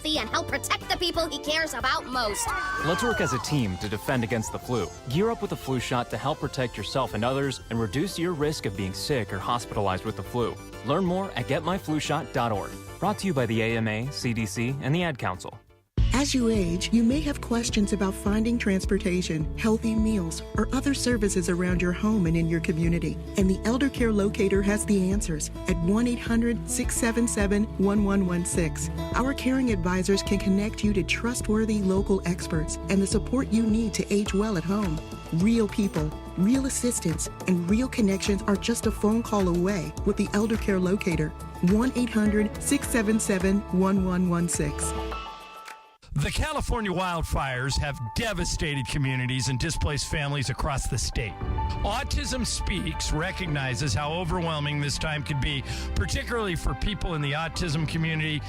healthy and help protect the people he cares about most. Let's work as a team to defend against the flu. Gear up with a flu shot to help protect yourself and others and reduce your risk of being sick or hospitalized with the flu. Learn more at getmyflushot.org. Brought to you by the AMA, CDC, and the Ad Council. As you age, you may have questions about finding transportation, healthy meals, or other services around your home and in your community. And the Elder Care Locator has the answers at 1-800-677-1116. Our caring advisors can connect you to trustworthy local experts and the support you need to age well at home. Real people, real assistance, and real connections are just a phone call away with the Elder Care Locator. 1-800-677-1116. The California wildfires have devastated communities and displaced families across the state. Autism Speaks recognizes how overwhelming this time could be, particularly for people in the autism community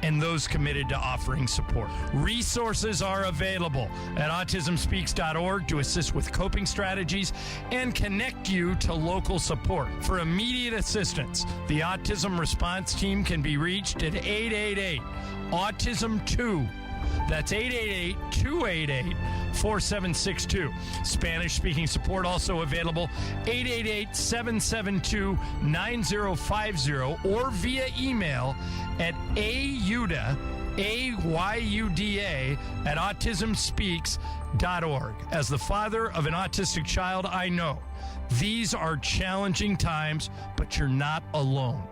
and those committed to offering support. Resources are available at autismspeaks.org to assist with coping strategies and connect you to local support. For immediate assistance, the Autism Response Team can be reached at 888-AUTISM-2. That's 888-288-4762. Spanish-speaking support also available, 888-772-9050, or via email at ayuda, A-Y-U-D-A, at autismspeaks.org. As the father of an autistic child, I know these are challenging times, but you're not alone.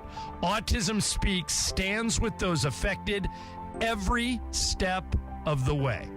Autism Speaks stands with those affected every step of the way.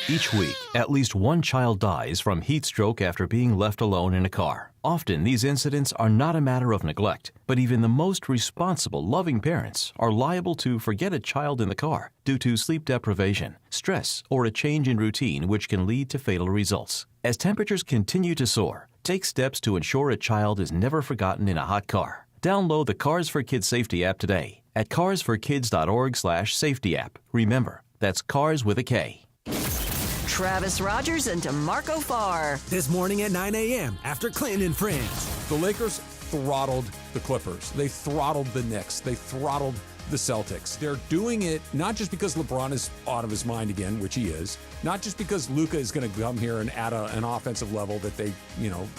Each week, at least one child dies from heat stroke after being left alone in a car. Often, these incidents are not a matter of neglect, but even the most responsible, loving parents are liable to forget a child in the car due to sleep deprivation, stress, or a change in routine which can lead to fatal results. As temperatures continue to soar, take steps to ensure a child is never forgotten in a hot car. Download the Cars for Kids Safety app today at carsforkids.org/safety app. Remember, that's cars with a K. Travis Rogers and DeMarco Farr. This morning at 9 a.m. after Clinton and Friends. The Lakers throttled the Clippers. They throttled the Knicks. They throttled the Celtics. They're doing it not just because LeBron is out of his mind again, which he is, not just because Luka is going to come here and add an offensive level that they,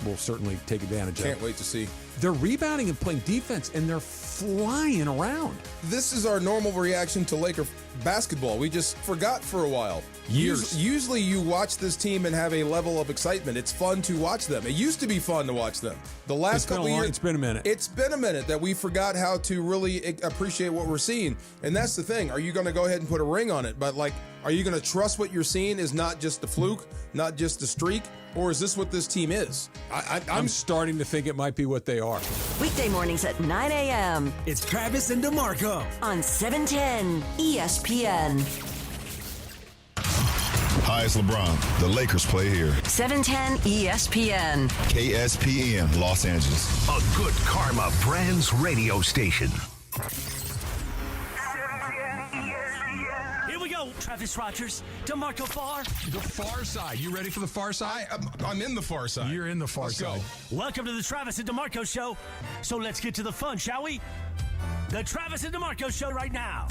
will certainly take advantage of. Can't wait to see. They're rebounding and playing defense, and they're flying around. This is our normal reaction to Laker basketball. We just forgot for a while. Years. Usually you watch this team and have a level of excitement. It's fun to watch them. It used to be fun to watch them. The last couple of years, it's been a minute. It's been a minute that we forgot how to really appreciate what we're seeing. And that's the thing. Are you going to go ahead and put a ring on it? But are you going to trust what you're seeing is not just a fluke, not just a streak? Or is this what this team is? I'm starting to think it might be what they are. Weekday mornings at 9 a.m. It's Travis and DeMarco on 710 ESPN. Hi, it's LeBron. The Lakers play here. 710 ESPN. KSPN, Los Angeles. A good karma brands radio station. Here we go. Travis Rogers, DeMarco Farr. The far side. You ready for the far side? I'm in the far side. You're in the far Let's side. Go. Welcome to the Travis and DeMarco Show. So let's get to the fun, shall we? The Travis and DeMarco Show right now.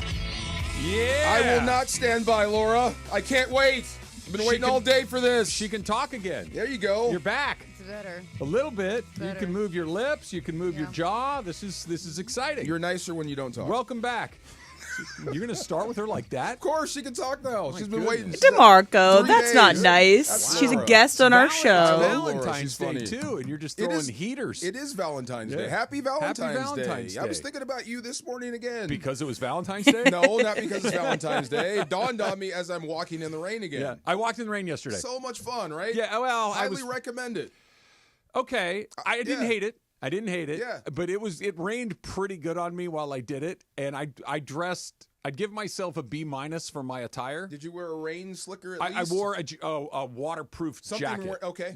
Yeah. I will not stand by, Laura. I can't wait. I've been waiting all day for this. She can talk again. There you go. You're back. It's better. A little bit. Better. You can move your lips. You can move your jaw. This is exciting. You're nicer when you don't talk. Welcome back. You're going to start with her like that? Of course, she can talk now. She's been waiting. DeMarco, 3 that's days. not nice. She's a guest on our show. Valentine's Day, too, and you're just throwing heaters. It is Valentine's Day. Happy Valentine's Day. I was Day. thinking about you this morning again. Because it was Valentine's Day? No, not because it's Valentine's Day. It dawned on me as I'm walking in the rain again. Yeah, I walked in the rain yesterday. So much fun, right? Yeah, well, Highly recommend it. Okay, I didn't hate it. Yeah. But it rained pretty good on me while I did it, and I dressed. I'd give myself a B- for my attire. Did you wear a rain slicker at I least? wore a waterproof jacket. Okay.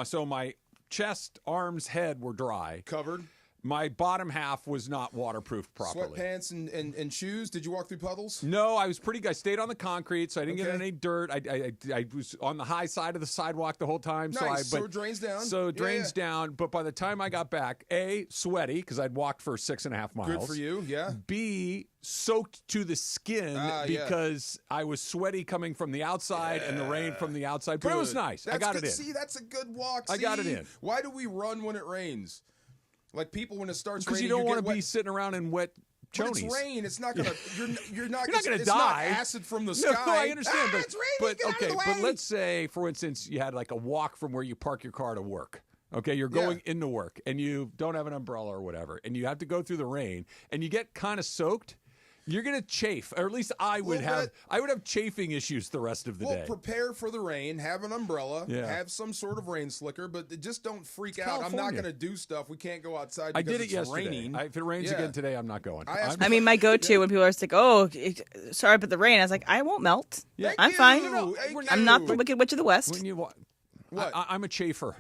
So my chest, arms, head were dry. Covered. My bottom half was not waterproofed properly. Sweatpants and shoes. Did you walk through puddles? No, I was pretty good. I stayed on the concrete, so I didn't get Okay. any dirt. I was on the high side of the sidewalk the whole time. Nice. So it drains down. So it Yeah, drains down. But by the time I got back, A, sweaty, because I'd walked for 6.5 miles. Good for you, yeah. B, soaked to the skin Yeah. because I was sweaty coming from the outside and the rain from the outside. But it was Good. nice. I That's got good. it in. See, that's a good walk. I got it See? in. Why do we run when it rains? Like people when it starts Because raining, you don't want want to be sitting around in wet But chonies. it's rain. It's not gonna. You're not You're not going to it's die. Not acid from the No, sky. I understand. But, it's raining. Get out of the way. but let's say, for instance, you had like a walk from where you park your car to work. Okay, you're going into work and you don't have an umbrella or whatever, and you have to go through the rain, and you get kind of soaked. You're going to chafe, or at least I would have. I would have chafing issues the rest of the day. Prepare for the rain. Have an umbrella. Yeah. Have some sort of rain slicker, but just don't freak It's out. I'm not California. going to do stuff. We can't go outside. I Because did it it's yesterday. Raining. If it rains again today, I'm not going. I mean, my go-to when people are like, "Oh, sorry about the rain," I was like, "I won't melt. I'm fine. I'm not the Wicked Witch of the West." When you I'm a chafer.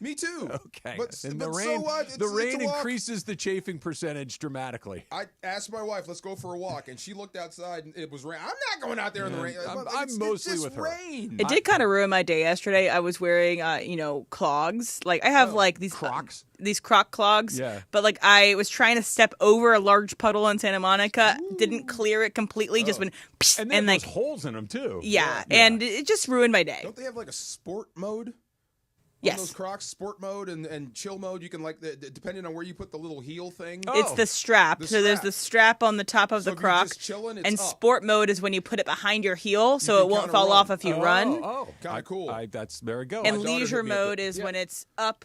Me too. Okay. But and but the rain, so what? the It's rain a walk. increases the chafing percentage dramatically. I asked my wife, "Let's go for a walk," and she looked outside, and it was rain. I'm not going out there in the rain. I'm mostly it's with her. Rain. It did kind of ruin my day yesterday. I was wearing, clogs. Like I have like these Crocs. These Croc clogs. Yeah. But like I was trying to step over a large puddle in Santa Monica, didn't clear it completely, just went, psh, And then like there's holes in them too. yeah, and it just ruined my day. Don't they have like a sport mode? Yes. Those Crocs, sport mode and chill mode. You can depending on where you put the little heel thing. It's the strap. So there's the strap on the top of So the if you're Croc. just chilling, it's and up. sport mode is when you put it behind your heel, so can it won't kinda fall run. off if you run. Oh, kind of cool. That's there we go. And My daughter leisure hit me up mode with- is when it's up.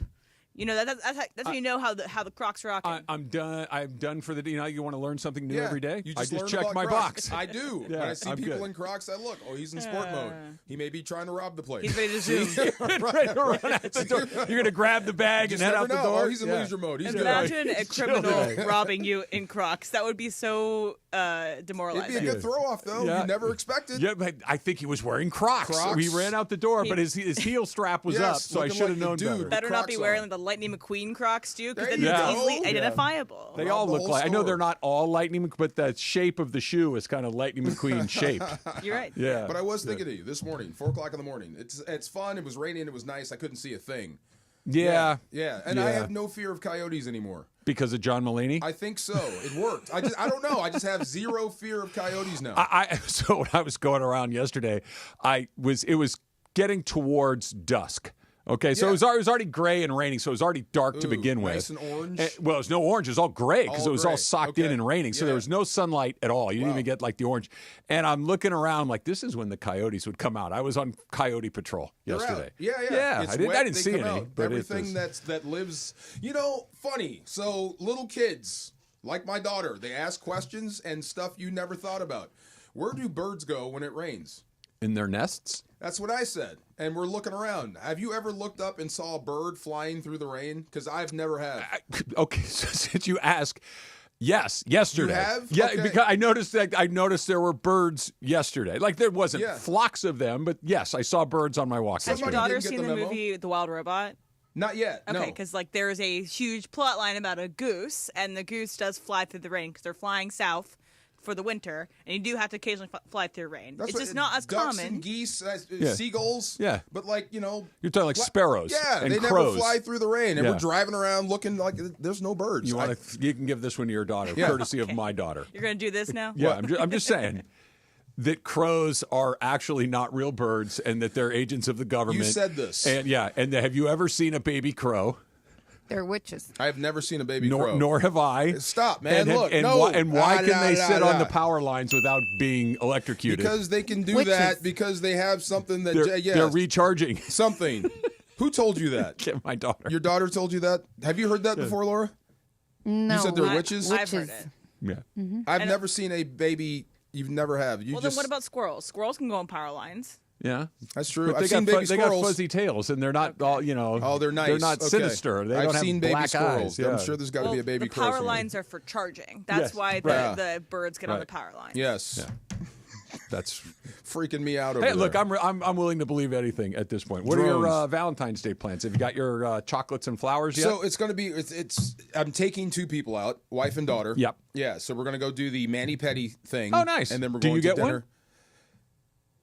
You know that's how you know how the Croc's rocking. I'm done. I'm done for the day. You know, you want to learn something new Yeah, every day. You I just learned checked about my Crocs. box. I do. Yeah, when I see I'm people good. in Crocs, I look. Oh, he's in sport mode. He may be trying to rob the place. He's ready to zoom. Right, run out the door. You're going to grab the bag and Just head never out the know. door. Oh, he's in leisure mode. He's good. Imagine a He's criminal chilling. robbing you in Crocs. That would be so It'd demoralizing. be a good throw off though. Yeah. You never expected. Yeah, but I think he was wearing Crocs. Crocs? We ran out the door, but his heel strap was Yes, up, so I looking should like have the known dude. better. Better not be Crocs wearing on. the Lightning McQueen Crocs, too, because There then you it's go. easily Yeah. identifiable. They Rob all the look whole like. I know store. they're not all Lightning, but the shape of the shoe is kind of Lightning McQueen shaped. You're right. Yeah. But I was thinking of you this morning, 4:00 in the morning. It's fun. It was raining. It was nice. I couldn't see a thing. Yeah. Yeah. And I have no fear of coyotes anigore. Because of John Mulaney? I think so. It worked. I don't know. I just have zero fear of coyotes now. So when I was going around yesterday, it was getting towards dusk. Okay, so Yeah. it was already gray and raining, so it was already dark to begin with. nice and orange? Well, it was no orange. It was all gray because All it was all gray. socked in Okay. and raining. So Yeah. there was no sunlight at all. You didn't Wow. even get like the orange. And I'm looking around like, this is when the coyotes would come out. I was on coyote patrol They're yesterday. out. Yeah. Yeah, It's I didn't wet, they see come any. out. But everything that lives, funny. So little kids like my daughter, they ask questions and stuff you never thought about. Where do birds go when it rains? in their nests. That's what I said. And we're looking around. Have you ever looked up and saw a bird flying through the rain? Because I've never had. Okay, so since you ask, yes, yesterday. You have? Yeah, Okay. because I noticed there were birds yesterday. Like there wasn't Yeah. flocks of them, but yes, I saw birds on my walk Has your yesterday. daughter didn't get seen the the memo? movie The Wild Robot? Not yet. Okay, No. because like there's a huge plot line about a goose, and the goose does fly through the rain because they're flying south for the winter, and you do have to occasionally fly through rain. That's It's what- just not as ducks common. and geese, Yeah. seagulls. Yeah. But like, You're talking like sparrows Yeah, and they crows. never fly through the rain. And Yeah. we're driving around looking like there's no birds. You can give this one to your daughter, Yeah. courtesy of my daughter. You're gonna do this now? Yeah, I'm just saying that crows are actually not real birds and that they're agents of the government. You said this. And have you ever seen a baby crow? They're witches. I have never seen a baby crow. Nor have I. Stop, man. And, Look, and no. why, and why can they sit on the ah. power lines without being electrocuted? Because they can do Witches. that because they have something that they're recharging. something. Who told you that? Get my daughter. Your daughter told you that? Have you heard that before, Laura? No. You said they're witches? I've heard it. Yeah. I've never seen a baby. You've never have. You Well, just. then what about squirrels? Squirrels can go on power lines. Yeah. That's true. But I've seen baby they got squirrels. fuzzy tails, and they're not all, Oh, they're nice. They're not Okay. sinister. They I've don't have seen baby black squirrels. eyes. Yeah. I'm sure there's got to be a baby the crow power somewhere. lines are for charging. That's Yes, why right. the birds get on the Right. power lines. Yes. That's freaking me out over Hey, look, there. I'm willing to believe anything at this point. What are your Valentine's Day plans? Have you got your chocolates and flowers yet? So it's going to be I'm taking 2 people out, wife and daughter. Yep. Yeah, so we're going to go do the mani-pedi thing. Oh, nice. And then we're Do going you to get dinner.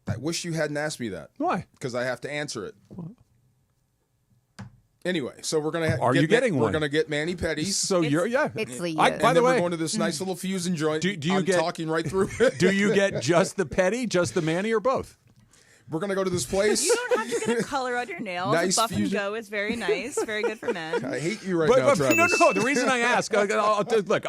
one? I wish you hadn't asked me that. Why? Because I have to answer it. Anyway, so we're gonna. Are you getting one? We're gonna get mani pedis. So you're It's the by And the then way, we're going to this nice little fusion joint. Do you I'm get talking right through it. Do you get just the pedi, just the mani, or both? We're gonna go to this place. You don't have to get a color on your nails. Nice Buff fusion. and go is very nice, very good for men. I hate you right now, Travis. No. The reason I ask, look,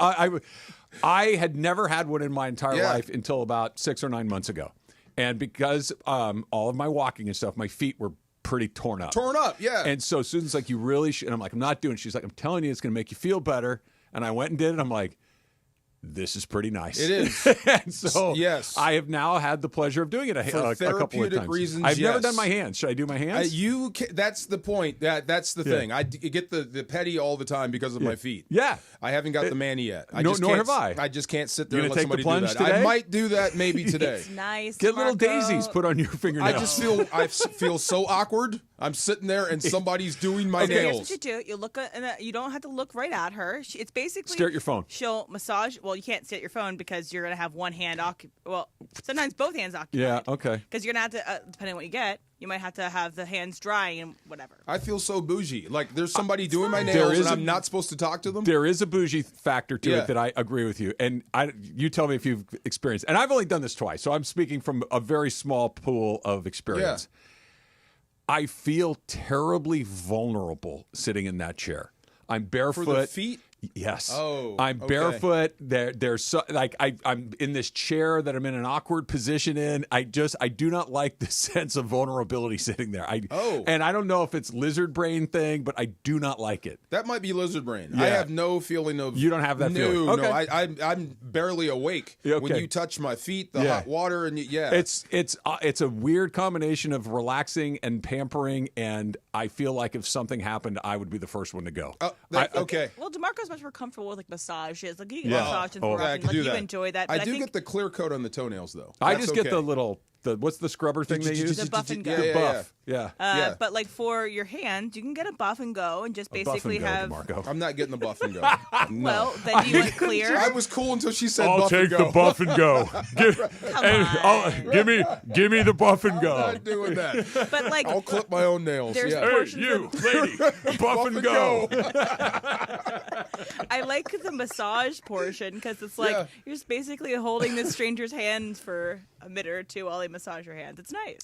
I had never had one in my entire life until about 6 or 9 months ago, and because all of my walking and stuff, my feet were pretty torn up. Yeah. And so Susan's like, you really should. And I'm like, I'm not doing it. She's like, I'm telling you, it's going to make you feel better. And I went and did it. I'm like, this is pretty nice. It is. And so yes, I have now had the pleasure of doing it a couple of times. Reasons, I've never yes. done my hands. Should I do my hands? That's the point. That's the thing. I get the pedi all the time because of my feet. Yeah. I haven't got the mani yet. Nor have I. I just can't sit there You and gonna let take the somebody do plunge that. today? I might do that maybe today. It's nice. Get little Marco. daisies put on your fingernails. I feel so awkward. I'm sitting there and somebody's doing my Here's nails. what you do. You look at, and you don't have to look right at her. It's basically Stare at your phone. She'll massage. Well, you can't stare at your phone because you're gonna have one hand occupied. Well, sometimes both hands occupied. Yeah. Okay. Because you're gonna have to, depending on what you get, you might have to have the hands drying and whatever. I feel so bougie. Like there's somebody doing my nails and I'm not supposed to talk to them. There is a bougie factor to it that I agree with you. And you tell me if you've experienced. And I've only done this twice, so I'm speaking from a very small pool of experience. Yeah. I feel terribly vulnerable sitting in that chair. I'm barefoot. For the feet? Yes. Oh, I'm okay. barefoot. There's so, like I'm in this chair that I'm in an awkward position in. I do not like the sense of vulnerability sitting there. And I don't know if it's lizard brain thing, but I do not like it. That might be lizard brain. Yeah. I have no feeling of. You don't have that feeling. Okay. No, I'm barely awake when you touch my feet, the hot water, and It's a weird combination of relaxing and pampering, and I feel like if something happened, I would be the first one to go. Okay. Well, DeMarco's much more comfortable with like massages. Like you get Yeah. massaged and I rocking. can Like do you that. enjoy that. I But do think get the clear coat on the toenails though. I That's just get okay. the what's the scrubber thing they use? The buff and go. The buff. Yeah. But like for your hands, you can get a buff and go and just basically have. Marco. I'm not getting the buff and go. No. Well, then you want clear. I was cool until she said I'll buff take and go. the buff and go. Give me the buff and go. I'm not doing that. But like, I'll clip my own nails. there's Yeah. portions You, lady, buff and go. I like the massage portion because it's like you're just basically holding this stranger's hands for a minute or two while they massage your hands. It's nice.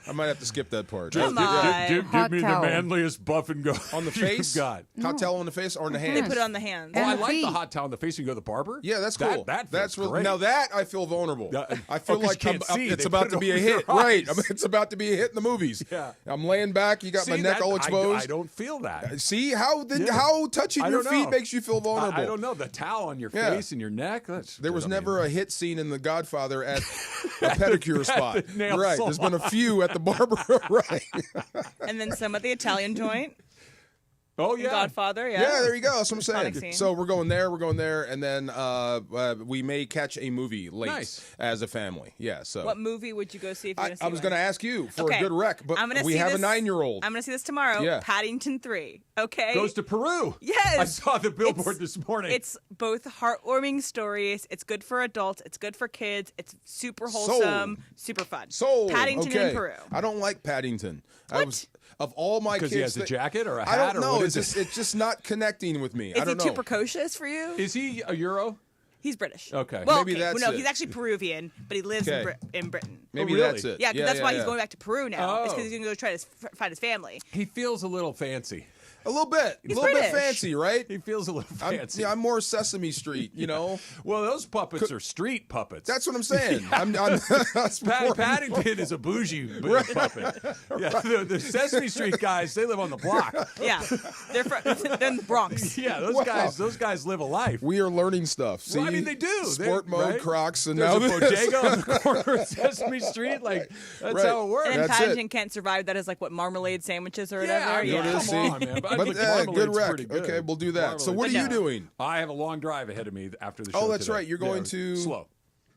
I might have to skip that part. Come on. Give me towel. the manliest buff and go On the you've face? got. Hot towel on the face or on the hands? They put it on the hands. Oh, And I the like the feet. hot towel on the face when you go to the barber. Yeah, that's cool. That that's feels real. great. Now that I feel vulnerable. I feel 'cause you like can't see. it's They about put to it be a over your hit. Right. eyes. It's about to be a hit in the movies. Yeah. I'm laying back. You got my See, neck that- all exposed. I don't feel that. See how Yeah. how touching I your don't feet know. makes you feel vulnerable. I don't know. The towel on your Yeah. face and your neck. There was never a hit scene in The Godfather at a pedicure spot. the nail Right. salon. There's been a few at the barber. Right. And then some at the Italian joint. Oh yeah. Godfather, yeah. Yeah, there you go. That's what I'm Iconic saying. scene. So we're going there, and then we may catch a movie late Nice. as a family. Yeah. So What movie would you go see if you're going to see I was going to ask you for Okay. a good rec, but I'm gonna we see have this- a 9-year-old. I'm going to see this tomorrow. Yeah. Paddington 3. Okay. Goes to Peru. Yes. I saw the billboard It's- this morning. It's both heartwarming stories. It's good for adults. It's good for kids. It's super Sold. wholesome, super fun. Sold. Paddington okay. in Peru. I don't like Paddington. I was of all my kids. Because he has a jacket or a I hat don't or know. what It's is just it's just not connecting with me. Is I don't he too know. precocious for you? Is he a Euro? He's British. Okay. Well, Maybe okay. that's well, no, it. he's actually Peruvian, but he lives Okay. in Britain. Maybe really? that's it. Yeah, because that's why he's yeah. going back to Peru now. It's Oh. because he's going to go try to find his family. He feels a little fancy. A little bit. He's a little British. bit fancy, right? He feels a little fancy. I'm more Sesame Street, you know? Well, those puppets are street puppets. That's what I'm saying. I'm that's more- Paddington is a bougie puppet. Yeah, the Sesame Street guys, they live on the block. Yeah, they're in the Bronx. Yeah, Wow. those guys live a life. We are learning stuff. See, Well, I mean, they do. Sport mode, right? Crocs, and There's now a this. bodega on the corner of Sesame Street. Like that's Right. how it works. And then That's Paddington it. can't survive that as like what marmalade sandwiches or Yeah, whatever. I mean, You know what it is, come see? on, man. But I But think good marmalade's rec. pretty good. Okay, we'll do that. So what are But you no. doing? I have a long drive ahead of me after the show. Oh, that's today. right. You're going to Slow.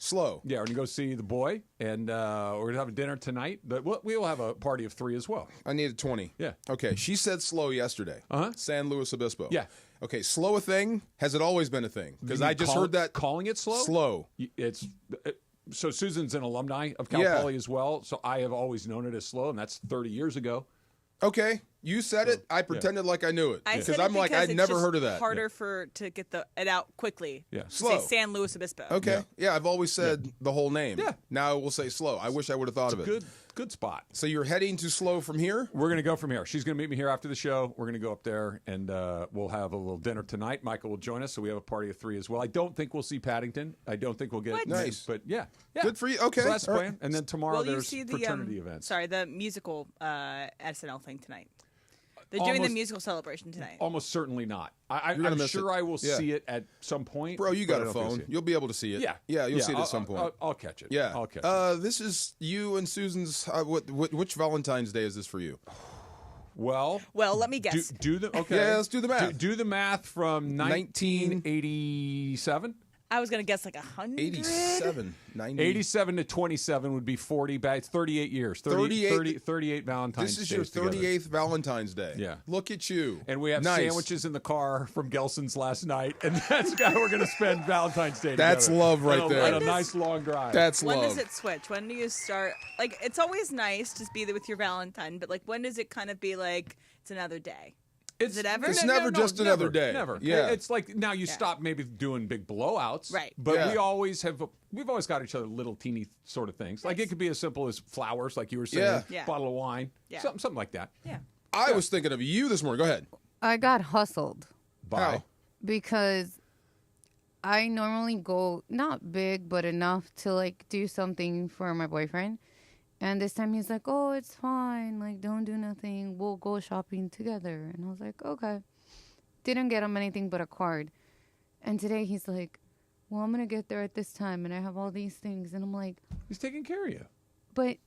Slow. Yeah, we're going to go see the boy, and we're going to have a dinner tonight. But we will have a party of 3 as well. I need a 20. Yeah. Okay, she said slow yesterday. San Luis Obispo. Yeah. Okay, slow a thing? Has it always been a thing? Because I just heard that. Calling it slow? Slow. So Susan's an alumni of Cal Poly as well, so I have always known it as slow, and that's 30 years ago. Okay, you said it. I pretended like I knew it. Because I'm like, I'd never heard of that. Harder to get it out quickly. Yeah. Slow. Say San Luis Obispo. Okay. Yeah, I've always said the whole name. Yeah. Now we'll say slow. I wish I would have thought of it. Good spot. So you're heading to slow from here? We're going to go from here. She's going to meet me here after the show. We're going to go up there, and we'll have a little dinner tonight. Michael will join us, so we have a party of 3 as well. I don't think we'll see Paddington. I don't think we'll get Nice. But yeah. Good for you. Okay. So that's the All plan. right. And then tomorrow Will you there's see fraternity events. Sorry, the musical SNL thing tonight. They're doing the musical celebration tonight. Almost certainly not. I'm miss sure it. I will see it at some point. Bro, you but got I a don't think I'll phone. see it. You'll be able to see it. Yeah. you'll see it at some point. I'll catch it. Yeah. I'll catch it. This is you and Susan's. Which Valentine's Day is this for you? Well, let me guess. Do the okay. Yeah, let's do the math. Do the math from 1987. I was going to guess like 100. 87. 90. 87 to 27 would be 40. It's 38 years. 38 Valentine's This is days your 38th together. Valentine's Day. Yeah. Look at you. And we have Nice. sandwiches in the car from Gelson's last night, and that's how we're going to spend Valentine's Day That's together. love right there. And a nice long drive. That's When love. does it switch? When do you start? Like, it's always nice to be there with your Valentine, but like, when does it kind of be like it's another day? Is it ever? It's never just another day. Never. Yeah. It's like now you stop maybe doing big blowouts. Right. But Yeah. we've always got each other little teeny sort of things. Like it could be as simple as flowers, like you were saying, Yeah. bottle of wine, Yeah. something like that. Yeah. I was thinking of you this morning. Go ahead. I got hustled Bye. because I normally go not big, but enough to like do something for my boyfriend. And this time he's like, oh, it's fine. Like, don't do nothing. We'll go shopping together. And I was like, okay. Didn't get him anything but a card. And today he's like, well, I'm going to get there at this time. And I have all these things. And I'm like, he's taking care of you. But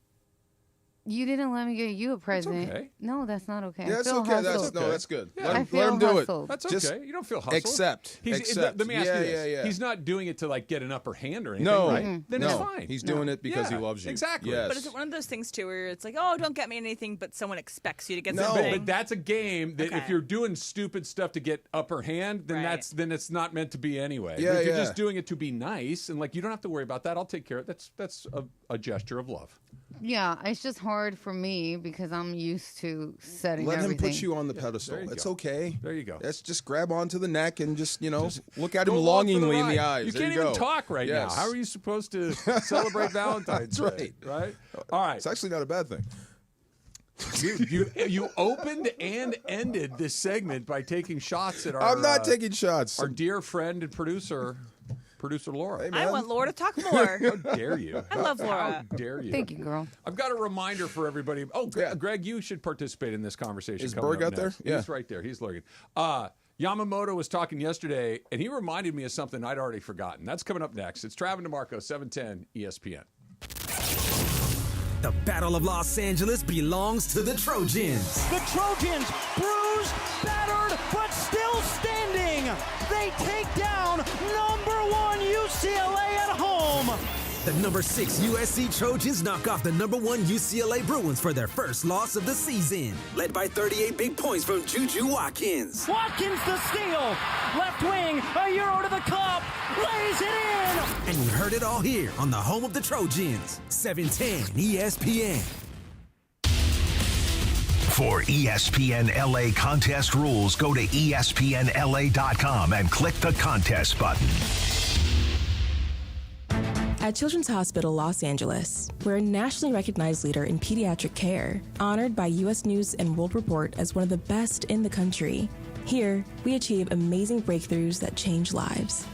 you didn't let me get you a present. okay. No, that's not okay. Yeah, I that's feel okay. hustled. That's good. Yeah. Let I him feel do hustled. it. That's Just okay. You don't feel hustled. Accept. Let me ask you this. Yeah. He's not doing it to like get an upper hand or anything, No. right? Then it's No. fine. He's doing it because he loves you. Exactly. Yes. But is it one of those things too where it's like, oh, don't get me anything, but someone expects you to get No. something? But that's a game that if Okay. you're doing stupid stuff to get upper hand, then Right. then it's not meant to be anyway. Yeah, But if you're yeah. just doing it to be nice and like you don't have to worry about that, I'll take care of it. That's a gesture of love. Yeah, it's just hard for me because I'm used to setting Let everything. him put you on the pedestal. there you It's go. okay. There you go. Let's just grab onto the neck and just look at Go him along for the longingly in the ride. eyes. You There can't you even go. talk right Yes. now. How are you supposed to celebrate Valentine's That's Day? right. Right? All right. It's actually not a bad thing. You opened and ended this segment by taking shots at our I'm not taking shots. our dear friend and producer Laura. Hey, I man. want Laura to talk more. How dare you? I love Laura. How dare you? Thank you, girl. I've got a reminder for everybody. Oh, Greg, you should participate in this conversation. Is coming Berg up out there? next. Yeah. He's right there. He's looking. Yamamoto was talking yesterday, and he reminded me of something I'd already forgotten. That's coming up next. It's Travis DeMarco, 710 ESPN. The Battle of Los Angeles belongs to the Trojans. The Trojans, bruised, battered, but still standing. They take down #1 UCLA at home. The number 6 USC Trojans knock off the number 1 UCLA Bruins for their first loss of the season. Led by 38 big points from JuJu Watkins. Watkins the steal. Left wing, a Euro to the cup. Lays it in. And you heard it all here on the home of the Trojans. 710 ESPN. For ESPN LA contest rules, go to ESPNLA.com and click the contest button. At Children's Hospital Los Angeles, we're a nationally recognized leader in pediatric care, honored by U.S. News and World Report as one of the best in the country. Here, we achieve amazing breakthroughs that change lives.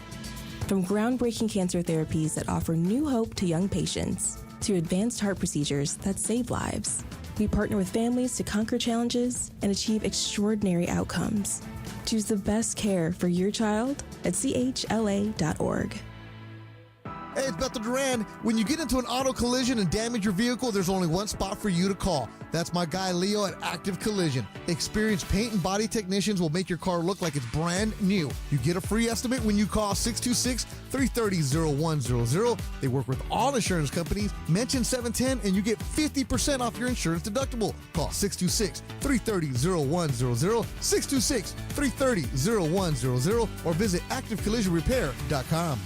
From groundbreaking cancer therapies that offer new hope to young patients, to advanced heart procedures that save lives, we partner with families to conquer challenges and achieve extraordinary outcomes. Choose the best care for your child at chla.org. Hey, it's Bethel Duran. When you get into an auto collision and damage your vehicle, there's only one spot for you to call. That's my guy Leo at Active Collision. Experienced paint and body technicians will make your car look like it's brand new. You get a free estimate when you call 626-330-0100. They work with all insurance companies. Mention 710 and you get 50% off your insurance deductible. Call 626-330-0100, 626-330-0100, or visit activecollisionrepair.com.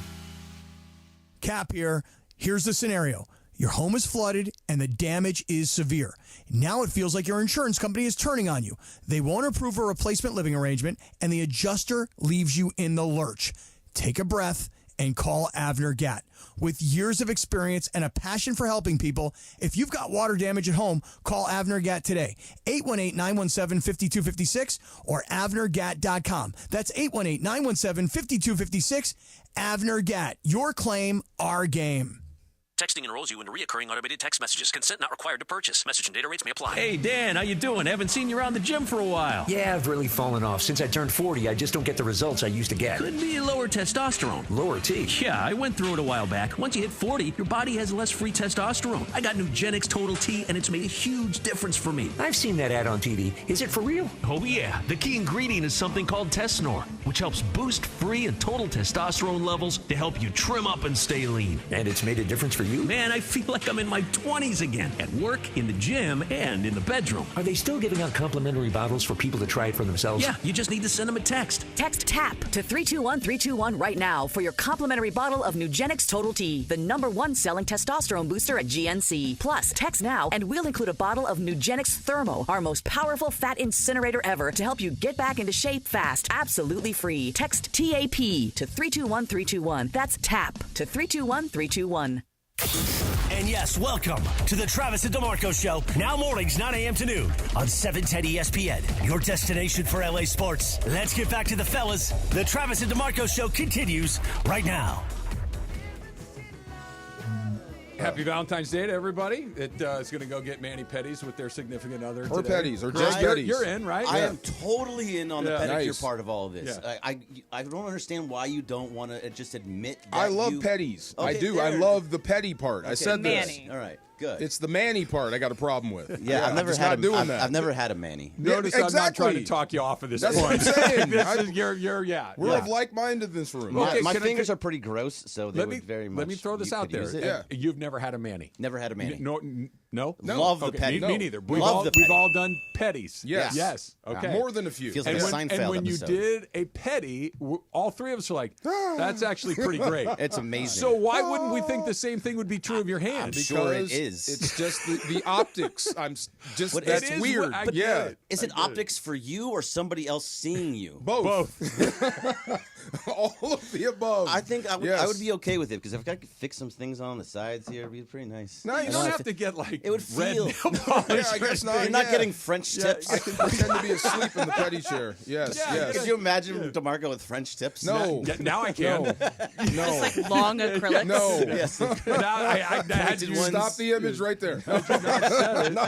Cap here. Here's the scenario. Your home is flooded and the damage is severe. Now it feels like your insurance company is turning on you. They won't approve a replacement living arrangement and the adjuster leaves you in the lurch. Take a breath and call Avner Gatt. With years of experience and a passion for helping people, if you've got water damage at home, call Avner Gatt today. 818-917-5256 or avnergatt.com. That's 818-917-5256. Avner Gatt. Your claim, our game. Texting enrolls you into recurring automated text messages. Consent not required to purchase. Message and data rates may apply. Hey, Dan, how you doing? Haven't seen you around the gym for a while. Yeah, I've really fallen off. Since I turned 40, I just don't get the results I used to get. Could be lower testosterone. Lower T? Yeah, I went through it a while back. Once you hit 40, your body has less free testosterone. I got Nugenix Total T, and it's made a huge difference for me. I've seen that ad on TV. Is it for real? Oh, yeah. The key ingredient is something called Tesnor, which helps boost free and total testosterone levels to help you trim up and stay lean. And it's made a difference for you? Man, I feel like I'm in my 20s again, at work, in the gym, and in the bedroom. Are they still giving out complimentary bottles for people to try it for themselves? Yeah, you just need to send them a text. Text TAP to 321-321 right now for your complimentary bottle of Nugenix Total T, the #1 selling testosterone booster at GNC. Plus, text now and we'll include a bottle of Nugenix Thermo, our most powerful fat incinerator ever, to help you get back into shape fast, absolutely free. Text TAP to 321-321. That's TAP to 321-321. And yes, welcome to the Travis and DeMarco Show. Now mornings, 9 a.m. to noon on 710 ESPN, your destination for LA sports. Let's get back to the fellas. The Travis and DeMarco Show continues right now. Happy Valentine's Day to everybody that is going to go get mani-pedis with their significant other Or today. pedis, or just pedis. You're in, right? I am totally in on the pedicure Nice. part of all of this. Yeah. I don't understand why you don't want to just admit that I love you... pedis. I Okay, do. I there. love the petty part. I Okay, said this. Manny. All right, good. It's the Manny part I got a problem with. Yeah, I've never I'm just had not doing I've, that. I've never had a Manny. Notice I'm not trying to talk you off of this That's point. what I'm saying. This is, you're We're of like-minded in this room. My fingers are pretty gross, so they would very much. Let me throw this you out could there. use it. Yeah. You've never had a Manny. Never had a Manny. No? Love the Okay, petty. Me neither. We've Love all, the we've petty. all done petties. Yes. Yes. Okay. More than a few. Feels like and a when, Seinfeld and when episode. you did a petty, all three of us are like, that's actually pretty great. It's amazing. So why wouldn't we think the same thing would be true of your hand? Because sure it is. It's just the optics. That's it is weird. what- Yeah. Is it optics for you or somebody else seeing you? Both. All of the above. I think I would Yes. be okay with it because if I could fix some things on the sides here, it'd be pretty nice. No, you don't have to get like It would red feel. nail polish. Yeah, I guess not. You're not Yeah. getting French tips. I can pretend to be asleep in the petty chair. Yes, yes. Could you imagine DeMarco with French tips? No. Now I can. No. Just like long acrylics. No. Yes. Now I had to Stop the image right there.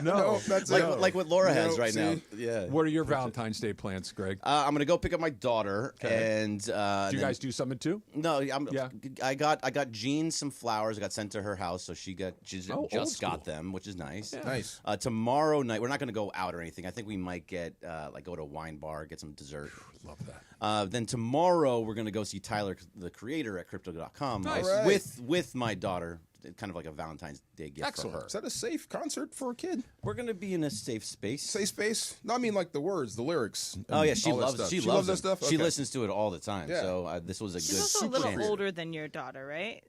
No, That's like what Laura has right now. see? Yeah. What are your Valentine's Day plans, Greg? I'm gonna go pick up my daughter, and Do you guys do something too? No, Yeah. I got Jean some flowers. I got sent to her house, so she just old got school. them, which is nice. Yeah. Nice. Tomorrow night, we're not going to go out or anything. I think we might get go to a wine bar, get some dessert. Love that. Then tomorrow we're going to go see Tyler, the creator at Crypto.com, Nice. All right. with my daughter. Kind of like a Valentine's Day gift Excellent. for her. Is that a safe concert for a kid? We're going to be in a safe space. Safe space? No, I mean like the words, the lyrics. Oh yeah, she all that loves stuff. She loves that it. stuff. She Okay. listens to it all the time. Yeah. So this was a She's good. also a little standard. older than your daughter, right?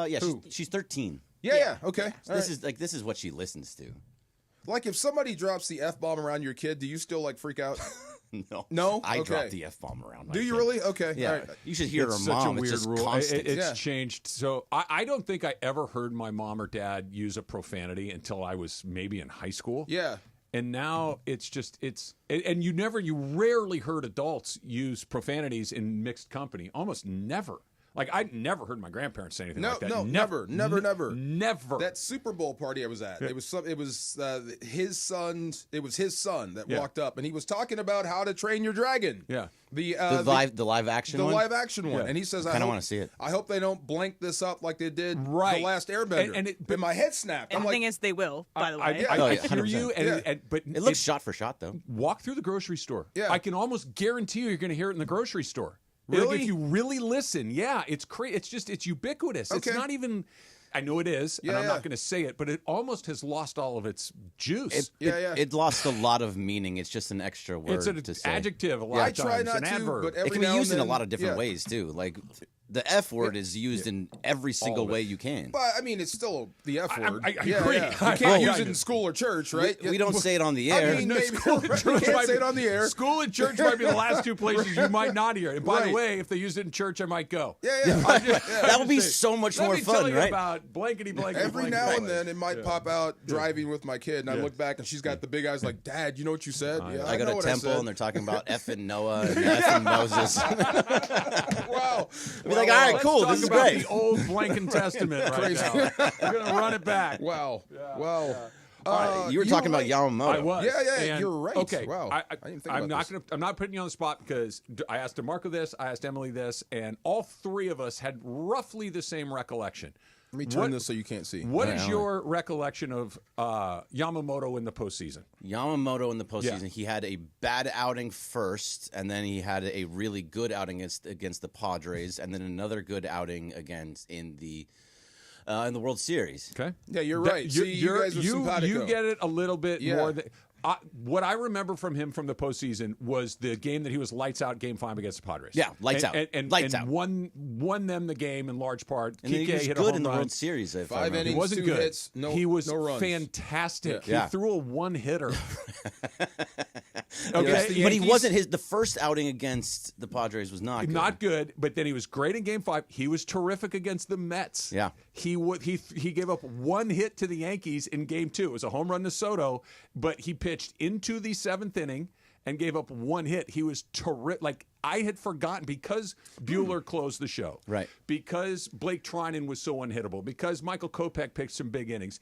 Yeah, she's 13. Yeah. Okay. All This right. is what she listens to. Like if somebody drops the F-bomb around your kid, do you still like freak out? No. No? I Okay. drop the F-bomb around. my Do you kid. really? Okay. Yeah. All right. You should hear It's her such mom. a It's weird just rule. constant. It's Yeah. changed. So I don't think I ever heard my mom or dad use a profanity until I was maybe in high school. Yeah. And now it's and you rarely heard adults use profanities in mixed company. Almost never. Like, I never heard my grandparents say anything like that. No, never. Never. That Super Bowl party I was at, it was his son that walked up, and he was talking about how to train your dragon. Yeah. The live action one? The live action one. Yeah. And he says, I kind of want to see it. I hope they don't blank this up like they did The Last Airbender. And my head snapped. And the thing is, they will, by the way. I hear you, but it looks shot for shot, though. Walk through the grocery store. Yeah. I can almost guarantee you're going to hear it in the grocery store. Really? Like, if you really listen, it's it's ubiquitous. Okay. It's not even. I know it is, and I'm not going to say it, but it almost has lost all of its juice. It lost a lot of meaning. It's just an extra word. It's an to say. adjective a lot of times. I try not an adverb. to, but it can be used in a lot of different ways too. Like the F word is used in every single way you can. But I mean, it's still the F word. I agree. You can't use it in school or church, right? We don't say it on the air. I mean, maybe, school and church you can't might say be, it on the air. School and church might be the last two places you might not hear. And by the way, if they used it in church, I might go. That would be so much more fun, tell you right? about blankety blankety. Every now and then, it might pop out driving with my kid, and I look back, and she's got the big eyes like, Dad, you know what you said? I go to temple, and they're talking about effing Noah and effing Moses. Wow. Be like, all right, cool, this is great. The old Blanken Testament right now. We're going to run it back. Wow. You were talking about Yamamoto. I was. Yeah, you're right. Okay. Wow. I didn't think I'm about I'm not putting you on the spot because I asked DeMarco this, I asked Emily this, and all three of us had roughly the same recollection. Let me turn this so you can't see. What is your recollection of Yamamoto in the postseason? Yamamoto in the postseason, he had a bad outing first, and then he had a really good outing against the Padres, and then another good outing in the World Series. Okay. Yeah, you're right. See, you guys are simpatico. You get it a little bit more than. What I remember from him from the postseason was the game that he was lights out, Game 5 against the Padres. Yeah, lights out, lights out. Won them the game in large part. And he was hit good a in the home World run. Series. Five innings, he wasn't 2 good. hits, he was no runs. fantastic. Yeah. He threw a one-hitter. Okay, but he wasn't. The first outing against the Padres was not good. Not good, but then he was great in Game 5. He was terrific against the Mets. Yeah, he gave up one hit to the Yankees in Game 2. It was a home run to Soto, but he pitched into the 7th inning and gave up one hit. He was terrific. Like, I had forgotten because Buehler closed the show. Right. Because Blake Trinan was so unhittable. Because Michael Kopech pitched some big innings.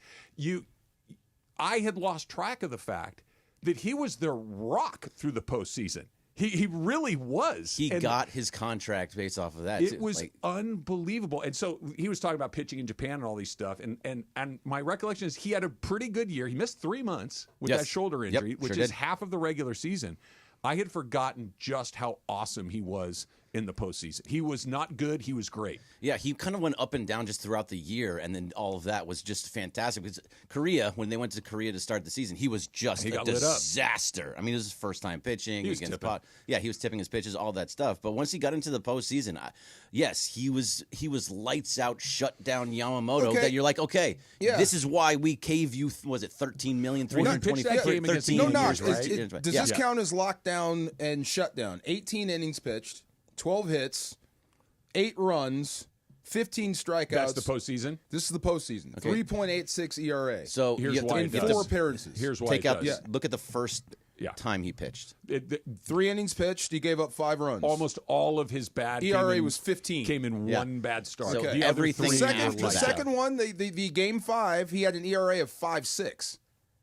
I had lost track of the fact that he was their rock through the postseason. He really was. He got his contract based off of that. It was unbelievable. And so he was talking about pitching in Japan and all these stuff. And my recollection is he had a pretty good year. He missed 3 months with that shoulder injury, which is half of the regular season. I had forgotten just how awesome he was in the postseason. He was not good. He was great. Yeah, he kind of went up and down just throughout the year, and then all of that was just fantastic. Because Korea, when they went to Korea to start the season, he was just a disaster. I mean, it was his first time pitching against Pot. Yeah, he was tipping his pitches, all that stuff. But once he got into the postseason, yes, he was lights out, shut down Yamamoto. Okay. That you're like, this is why we gave you. Was it $13 million, $325,000? Does this count as lockdown and shutdown? 18 innings pitched. 12 hits, 8 runs, 15 strikeouts. That's the postseason? This is the postseason. Okay. 3.86 ERA. So here's why in 4 appearances. Here's why Look at the first time he pitched. 3 innings pitched, he gave up 5 runs. Almost all of his bad ERA was 15. Came in one bad start. So the everything. The second one, the Game 5, he had an ERA of 5.6.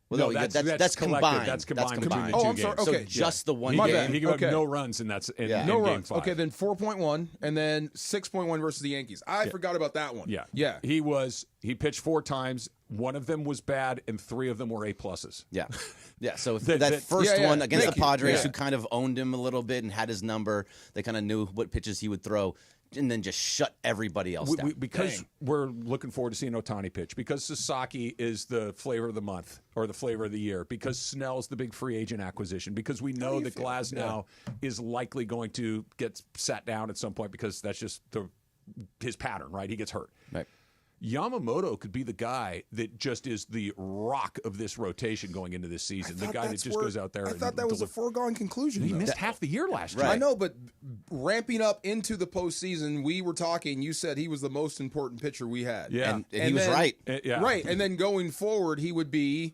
Well, no, that's combined. That's combined between the 2 games. I'm sorry. Okay. So just the one My game. bad. He gave up no runs, and that's in no Game runs. 5. Okay, then 4.1, and then 6.1 versus the Yankees. I forgot about that one. Yeah. He pitched 4 times. 1 of them was bad, and 3 of them were A+. Yeah. So that first one against the Padres, who kind of owned him a little bit and had his number, they kind of knew what pitches he would throw. And then just shut everybody else down. Because we're looking forward to seeing Ohtani pitch. Because Sasaki is the flavor of the month or the flavor of the year. Because Snell's the big free agent acquisition. Because we know that Glasnow is likely going to get sat down at some point because that's just his pattern, right? He gets hurt. Right. Yamamoto could be the guy that just is the rock of this rotation going into this season. The guy that just goes out there. I thought that was a foregone conclusion. He missed half the year last year. I know, but ramping up into the postseason, we were talking. You said he was the most important pitcher we had. Yeah, and he was right. Right, and then going forward, he would be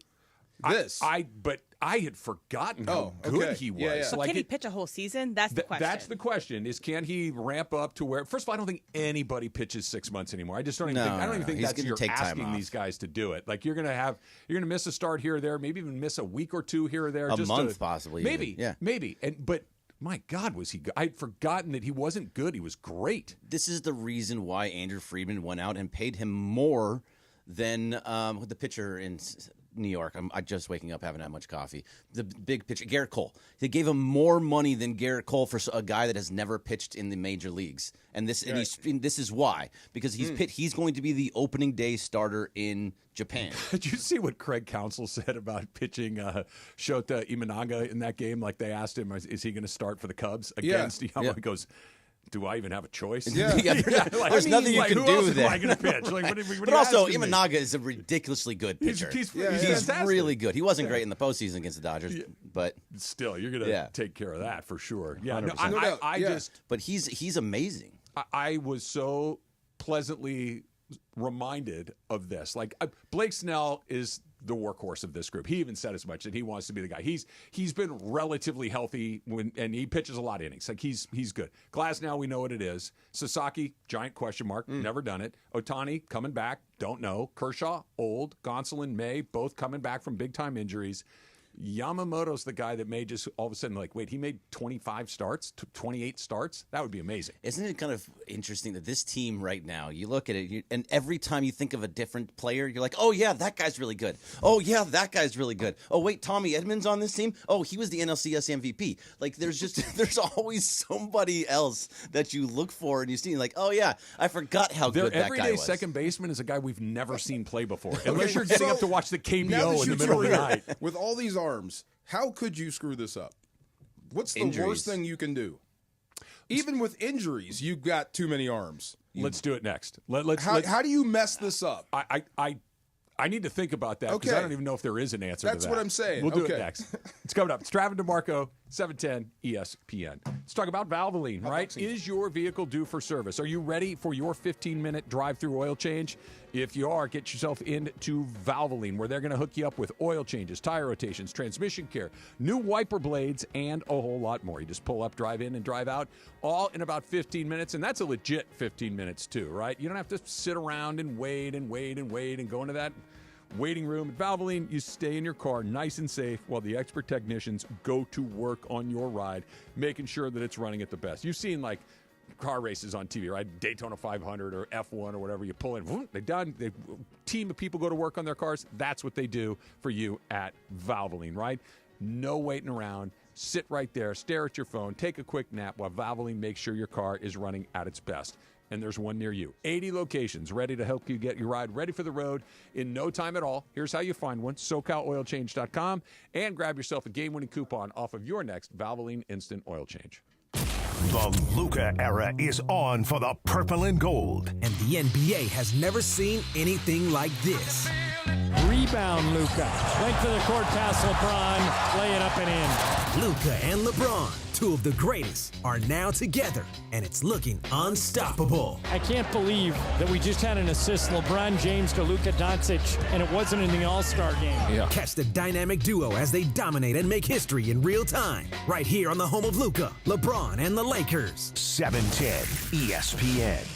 this. But I had forgotten how good he was. Yeah. So like can he pitch a whole season? That's the question. That's the question: is can he ramp up to where? First of all, I don't think anybody pitches 6 months anymore. I just don't even think. I don't even think He's that's gonna you're take time asking off. these guys to do it. Like you're gonna miss a start here or there, maybe even miss a week or two here or there, A just month possibly. maybe, even. Yeah. maybe. But my God, was he good? I'd forgotten that he wasn't good. He was great. This is the reason why Andrew Friedman went out and paid him more than the pitcher in New York. I'm just waking up, haven't had much coffee. The big pitcher, Garrett Cole. They gave him more money than Garrett Cole for a guy that has never pitched in the major leagues. And this this is why, because he's going to be the opening day starter in Japan. Did you see what Craig Counsell said about pitching Shota Imanaga in that game? Like they asked him, is he going to start for the Cubs against Yamamoto? Yeah. He goes, do I even have a choice? Yeah. There's nothing you can who do else there. am I going to pitch? Like, but also, Imanaga is a ridiculously good pitcher. He's really good. He wasn't great in the postseason against the Dodgers, but still, you're going to take care of that for sure. Yeah, no, 100%. I just. But he's amazing. I was so pleasantly reminded of this. Like Blake Snell is the workhorse of this group. He even said as much that he wants to be the guy. He's been relatively healthy and he pitches a lot of innings. Like he's good. Glass now we know what it is. Sasaki, giant question mark, never done it. Ohtani coming back, don't know. Kershaw, old. Gonsolin, May, both coming back from big time injuries. Yamamoto's the guy that may just all of a sudden wait, he made 25 starts, 28 starts? That would be amazing. Isn't it kind of interesting that this team right now, you look at it, and every time you think of a different player, you're like, oh, yeah, that guy's really good. Oh, yeah, that guy's really good. Oh, wait, Tommy Edmonds on this team? Oh, he was the NLCS MVP. Like, there's always somebody else that you look for and you see, like, oh, yeah, I forgot how good that guy was. Their everyday second baseman is a guy we've never seen play before. Unless you're getting up to watch the KBO in the middle of the night. With all these arms, how could you screw this up? What's the worst thing you can do? Even with injuries, you've got too many arms. Let's do it next. How do you mess this up? I need to think about that because I don't even know if there is an answer to that. That's what I'm saying. We'll do it next. It's coming up. It's Travis DeMarco, 710 ESPN. Let's talk about Valvoline, right? Is your vehicle due for service? Are you ready for your 15-minute drive-through oil change? If you are, get yourself into Valvoline, where they're going to hook you up with oil changes, tire rotations, transmission care, new wiper blades, and a whole lot more. You just pull up, drive in, and drive out, all in about 15 minutes, and that's a legit 15 minutes too, right? You don't have to sit around and wait and go into that waiting room. At Valvoline, you stay in your car nice and safe while the expert technicians go to work on your ride, making sure that it's running at the best. You've seen car races on TV, right? Daytona 500 or F1 or whatever. You pull in, they're done. A team of people go to work on their cars. That's what they do for you at Valvoline, right? No waiting around. Sit right there, stare at your phone, take a quick nap while Valvoline makes sure your car is running at its best. And there's one near you. 80 locations ready to help you get your ride ready for the road in no time at all. Here's how you find one. SoCalOilChange.com, and grab yourself a game-winning coupon off of your next Valvoline Instant Oil Change. The Luka era is on for the purple and gold. And the NBA has never seen anything like this. Rebound, Luka. Length of the court pass, LeBron. Lay it up and in. Luka and LeBron, two of the greatest, are now together, and it's looking unstoppable. I can't believe that we just had an assist, LeBron James to Luka Doncic, and it wasn't in the All-Star game. Yeah. Catch the dynamic duo as they dominate and make history in real time, right here on the home of Luka, LeBron, and the Lakers. 710 ESPN.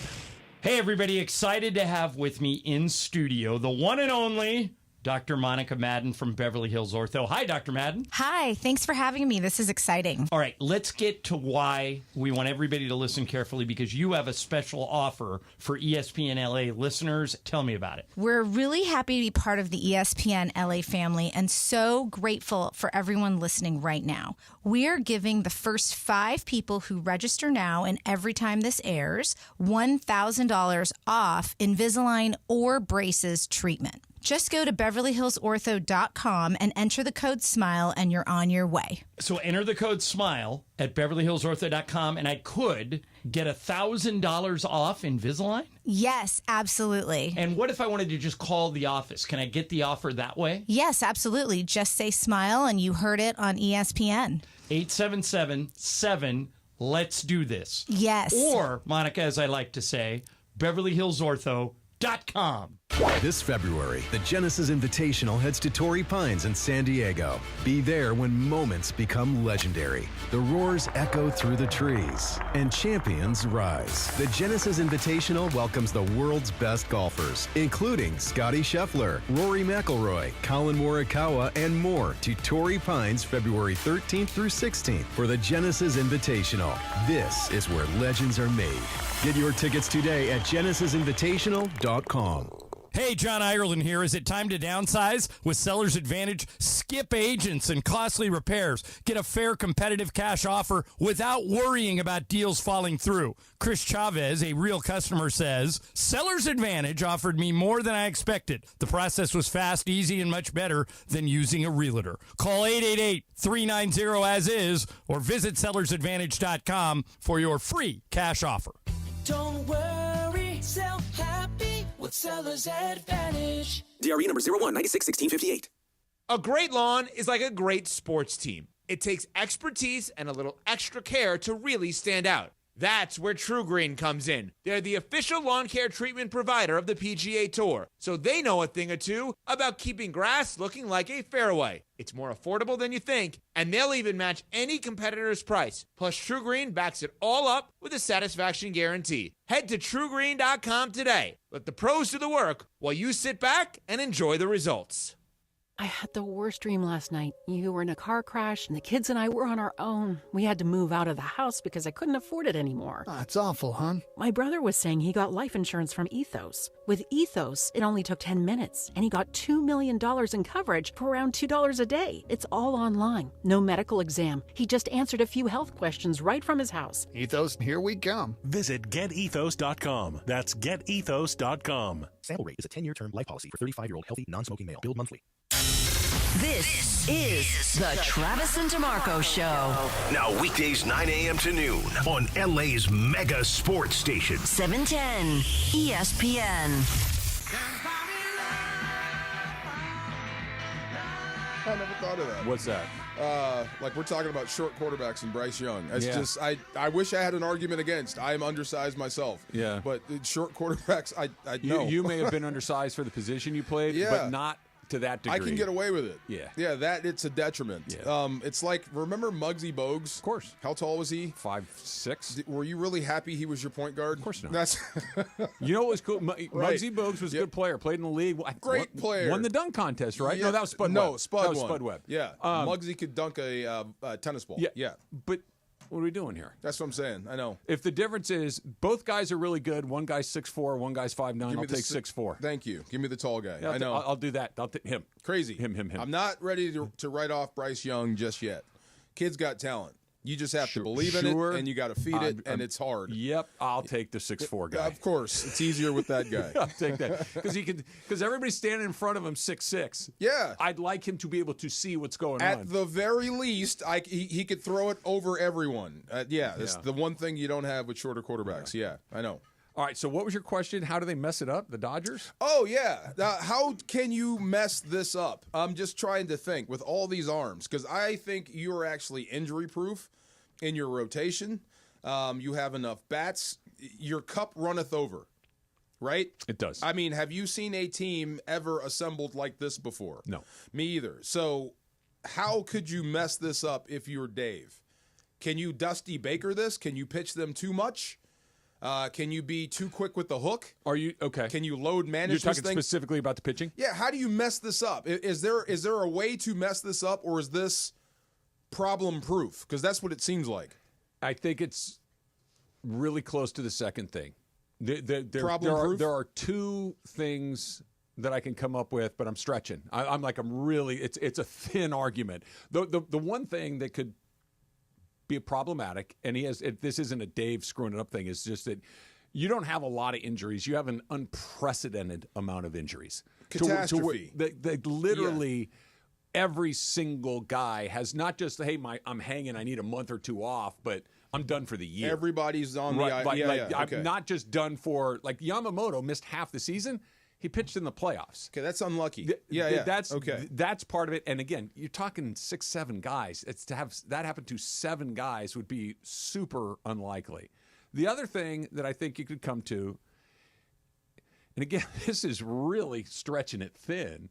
Hey, everybody, excited to have with me in studio the one and only Dr. Monica Madden from Beverly Hills Ortho. Hi, Dr. Madden. Hi, thanks for having me. This is exciting. All right, let's get to why we want everybody to listen carefully, because you have a special offer for ESPN LA listeners. Tell me about it. We're really happy to be part of the ESPN LA family and so grateful for everyone listening right now. We are giving the first 5 people who register now and every time this airs $1,000 off Invisalign or braces treatment. Just go to BeverlyHillsOrtho.com and enter the code SMILE and you're on your way. So enter the code SMILE at BeverlyHillsOrtho.com and I could get $1,000 off Invisalign? Yes, absolutely. And what if I wanted to just call the office? Can I get the offer that way? Yes, absolutely. Just say SMILE and you heard it on ESPN. 877-7 Let's Do This. Yes. Or, Monica, as I like to say, BeverlyHillsOrtho.com. This February, the Genesis Invitational heads to Torrey Pines in San Diego. Be there when moments become legendary. The roars echo through the trees, and champions rise. The Genesis Invitational welcomes the world's best golfers, including Scotty Scheffler, Rory McIlroy, Colin Morikawa, and more to Torrey Pines February 13th through 16th for the Genesis Invitational. This is where legends are made. Get your tickets today at genesisinvitational.com. Hey, John Ireland here. Is it time to downsize? With Seller's Advantage, skip agents and costly repairs. Get a fair, competitive cash offer without worrying about deals falling through. Chris Chavez, a real customer, says, Seller's Advantage offered me more than I expected. The process was fast, easy, and much better than using a realtor. Call 888-390-AS-IS or visit sellersadvantage.com for your free cash offer. Don't worry, sell happy with Seller's Advantage. DRE number 01961658. A great lawn is like a great sports team. It takes expertise and a little extra care to really stand out. That's where True Green comes in. They're the official lawn care treatment provider of the PGA Tour, so they know a thing or two about keeping grass looking like a fairway. It's more affordable than you think, and they'll even match any competitor's price. Plus, True Green backs it all up with a satisfaction guarantee. Head to TrueGreen.com today. Let the pros do the work while you sit back and enjoy the results. I had the worst dream last night. You were in a car crash, and the kids and I were on our own. We had to move out of the house because I couldn't afford it anymore. That's awful, hon. My brother was saying he got life insurance from Ethos. With Ethos, it only took 10 minutes, and he got $2 million in coverage for around $2 a day. It's all online. No medical exam. He just answered a few health questions right from his house. Ethos, here we come. Visit getethos.com. That's getethos.com. Sample rate is a 10-year term life policy for 35-year-old healthy, non-smoking male. Billed monthly. This is the Travis and DeMarco Show. Now weekdays 9 a.m. to noon on LA's mega sports station. 710 ESPN. I never thought of that. What's that? Like we're talking about short quarterbacks and Bryce Young. It's Yeah. just I wish I had an argument against. I am undersized myself. Yeah. But short quarterbacks, I know. You may have been undersized for the position you played, Yeah. but not to that degree. I can get away with it. Yeah. Yeah, that it's a detriment. Yeah. It's like, remember Muggsy Bogues? Of course. How tall was he? 5'6". Were you really happy he was your point guard? Of course not. That's You know what was cool? Muggsy Bogues was a good player. Played in the league. Great player. Won the dunk contest, right? Yeah. No, that was Spud Webb. No, Spud That was won. Spud Webb. Yeah. Muggsy could dunk a tennis ball. Yeah. But what are we doing here? That's what I'm saying. I know. If the difference is both guys are really good, one guy's 6'4", one guy's 5'9", I'll take 6'4". Thank you. Give me the tall guy. Yeah, I know. I'll do that. I'll take him. Crazy. Him. I'm not ready to write off Bryce Young just yet. Kid's got talent. You just have to believe in it, and you got to feed it, and it's hard. Yep, I'll take the 6'4" guy. Of course, it's easier with that guy. I'll take that because everybody's standing in front of him 6'6". Yeah, I'd like him to be able to see what's going on. At the very least, he could throw it over everyone. That's the one thing you don't have with shorter quarterbacks. Yeah, I know. All right, so what was your question? How do they mess it up, the Dodgers? Oh, yeah. How can you mess this up? I'm just trying to think with all these arms, because I think you're actually injury-proof in your rotation. You have enough bats. Your cup runneth over, right? It does. I mean, have you seen a team ever assembled like this before? No. Me either. So how could you mess this up if you're Dave? Can you Dusty Baker this? Can you pitch them too much? Can you be too quick with the hook? Are you okay? Can you load manage You're this talking thing? specifically about the pitching? Yeah. How do you mess this up? Is there a way to mess this up, or is this problem proof? Because that's what it seems like. I think it's really close to the second thing. Problem proof? There are two things that I can come up with, but I'm stretching. I'm really. It's a thin argument. The one thing that could be problematic, and this isn't a Dave screwing it up thing, is just that you don't have a lot of injuries. You have an unprecedented amount of injuries. Catastrophe. Literally every single guy has not just, hey, I'm hanging, I need a month or two off, but I'm done for the year. Everybody's on I'm not just done for, like Yamamoto missed half the season. He pitched in the playoffs. Okay, that's unlucky. That's part of it. And again, you're talking 6-7 guys. It's to have that happen to 7 guys would be super unlikely. The other thing that I think you could come to and again, this is really stretching it thin,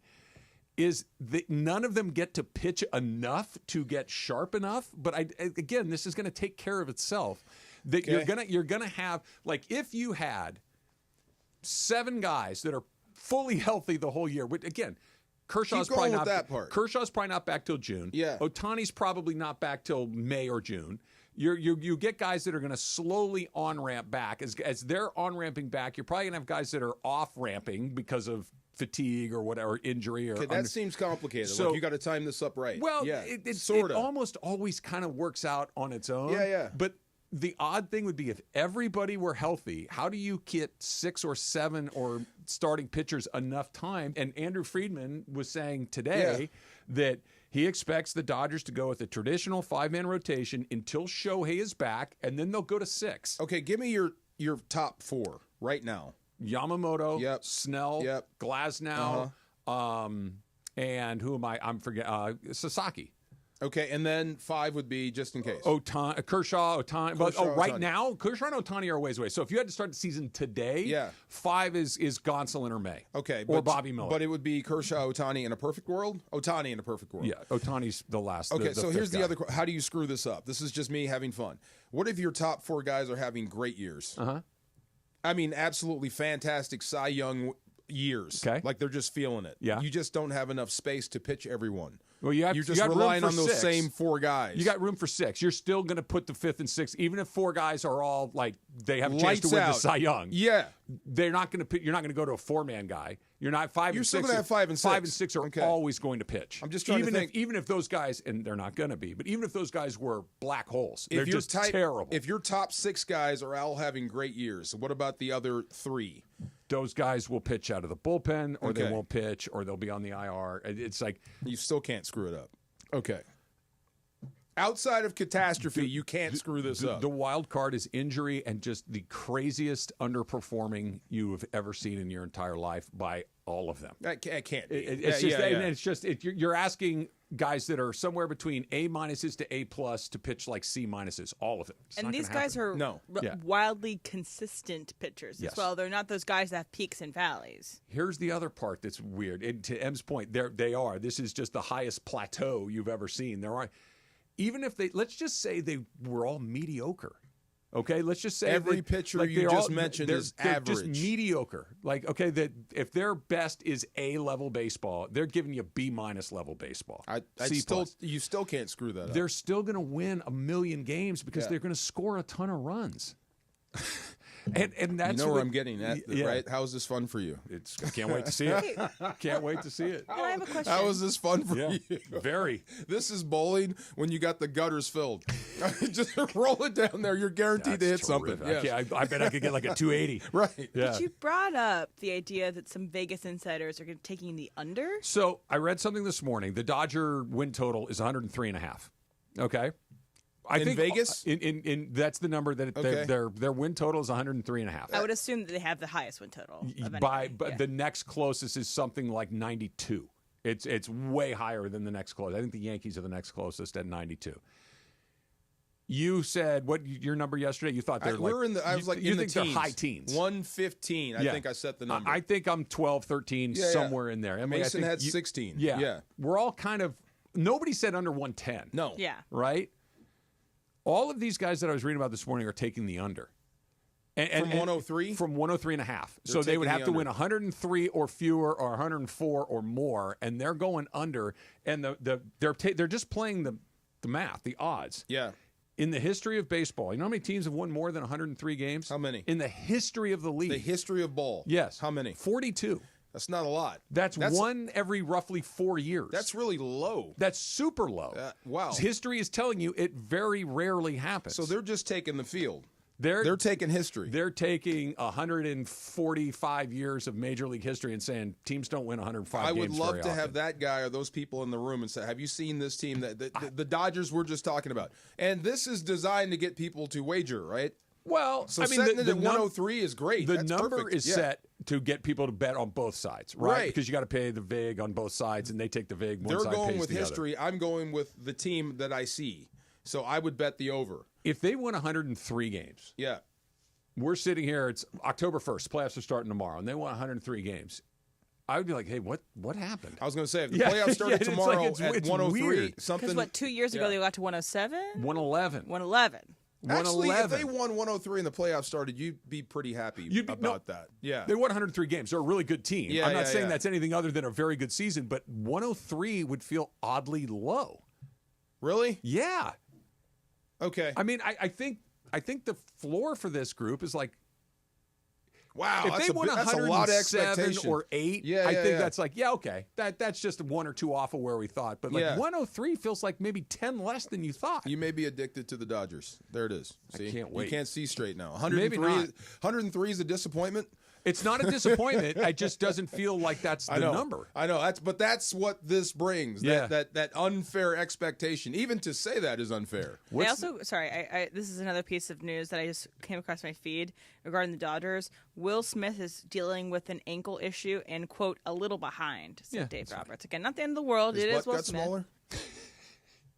is that none of them get to pitch enough to get sharp enough. But again, this is going to take care of itself. That you're gonna have, like, if you had 7 guys that are fully healthy the whole year. Again, Kershaw's probably not back till June. Yeah. Ohtani's probably not back till May or June. You get guys that are going to slowly on-ramp back. As they're on-ramping back, you're probably going to have guys that are off-ramping because of fatigue or whatever, injury. Or that seems complicated. So, like you got to time this up right. Well, yeah, it almost always kind of works out on its own. Yeah. But the odd thing would be if everybody were healthy, how do you get 6 or 7 or starting pitchers enough time? And Andrew Friedman was saying today that he expects the Dodgers to go with a traditional 5-man rotation until Shohei is back, and then they'll go to 6. Okay, give me your top 4 right now. Yamamoto, Snell, Glasnow, and who am I? I'm forgetting Sasaki. Okay, and then 5 would be just in case. Kershaw, Ohtani. But right now, Kershaw and Ohtani are a ways away. So if you had to start the season today, 5 is Gonsolin or May. Okay, or Bobby Miller. But it would be Kershaw, Ohtani in a perfect world? Ohtani in a perfect world. Yeah, Ohtani's the last. Okay, so here's the guy. other. How do you screw this up? This is just me having fun. What if your top 4 guys are having great years? I mean, absolutely fantastic Cy Young years. Okay. Like they're just feeling it. Yeah. You just don't have enough space to pitch everyone. Well, you're just relying on those same 4 guys. You got room for 6. You're still going to put the 5th and 6th, even if 4 guys are all like they have a chance to win the Cy Young. Yeah, they're not going to. You're not going to go to a 4-man guy. You're not 5 and 6. You're still going to have 5 and 6. 5 and 6 are always going to pitch. I'm just trying to think. Even if those guys, and they're not going to be, but even if those guys were black holes, they're just terrible. If your top 6 guys are all having great years, what about the other 3? Those guys will pitch out of the bullpen, or they won't pitch, or they'll be on the IR. It's like you still can't screw it up. Okay. Outside of catastrophe, you can't screw this up. The wild card is injury and just the craziest underperforming you have ever seen in your entire life by all of them. That can't be. It's just you're asking guys that are somewhere between A- to A+ to pitch like C-, all of it. And these guys are wildly consistent pitchers as well. They're not those guys that have peaks and valleys. Here's the other part that's weird. And to M's point, they are. This is just the highest plateau you've ever seen. There are, even if let's just say they were all mediocre. Okay, let's just say every pitcher you just mentioned is average, just mediocre. Like, okay, that if their best is A-level baseball, they're giving you B- level baseball. You still can't screw that up. They're still going to win 1 million games because they're going to score a ton of runs. And that's where I'm getting at, right? How is this fun for you? I can't wait to see it. Can't wait to see it. I have a question. How is this fun for you? Very. This is bowling when you got the gutters filled. Just roll it down there. You're guaranteed to hit something. Yes. I bet I could get like a 280. Right. Yeah. But you brought up the idea that some Vegas insiders are taking the under. So I read something this morning. The Dodger win total is 103.5. Okay. I think Vegas? In that's the number that their win total is 103.5. I would assume that they have the highest win total. But the next closest is something like 92. It's way higher than the next closest. I think the Yankees are the next closest at 92. You said what your number yesterday? You thought they're I was like you in think the teens. They're high teens. 115. I think I set the number. I think I'm 12, 13, somewhere in there. I mean, Mason I think had 16. Yeah. We're all kind of nobody said under 110. No. Yeah. Right? All of these guys that I was reading about this morning are taking the under. From 103? From 103.5. So they would have to win 103 or fewer or 104 or more, and they're going under. And they're just playing the math, the odds. Yeah. In the history of baseball, you know how many teams have won more than 103 games? How many? In the history of the league. The history of ball. Yes. How many? 42. That's not a lot. That's one every roughly 4 years. That's really low. That's super low. Wow. History is telling you it very rarely happens. So they're just taking the field. They're taking history. They're taking 145 years of Major League history and saying teams don't win 105 games. I would love very to often. have that guy or those people in the room and say, have you seen this team that the Dodgers we're just talking about? And this is designed to get people to wager, right? Well, so I mean, setting it at 103 is great. The That's number perfect. is set to get people to bet on both sides, right? Right. Because you got to pay the VIG on both sides, and they take the VIG. One They're side going pays with the history. Other. I'm going with the team that I see. So I would bet the over. If they won 103 games, we're sitting here. It's October 1st. Playoffs are starting tomorrow, and they won 103 games. I would be like, hey, what happened? I was going to say, if the playoffs started tomorrow at 103, weird. something. Because 2 years ago they got to 107? 111. 111. Actually, if they won 103 and the playoffs started, you'd be pretty happy about that. Yeah. They won 103 games. They're a really good team. Yeah, I'm not saying that's anything other than a very good season, but 103 would feel oddly low. Really? Yeah. Okay. I mean, I think the floor for this group is like, wow, if they won that's a lot of expectation. or 8, I think that's like, okay, that's just 1 or 2 off of where we thought. But 103 feels like maybe 10 less than you thought. You may be addicted to the Dodgers. There it is. See? I can't wait. You can't see straight now. 103 is a disappointment. It's not a disappointment. It just doesn't feel like that's the number. I know. That's what this brings. Yeah. That unfair expectation. Even to say that is unfair. This is another piece of news that I just came across my feed regarding the Dodgers. Will Smith is dealing with an ankle issue and, quote, a little behind, said Dave Roberts. Again, not the end of the world. His it butt is Will got Smith. Smaller?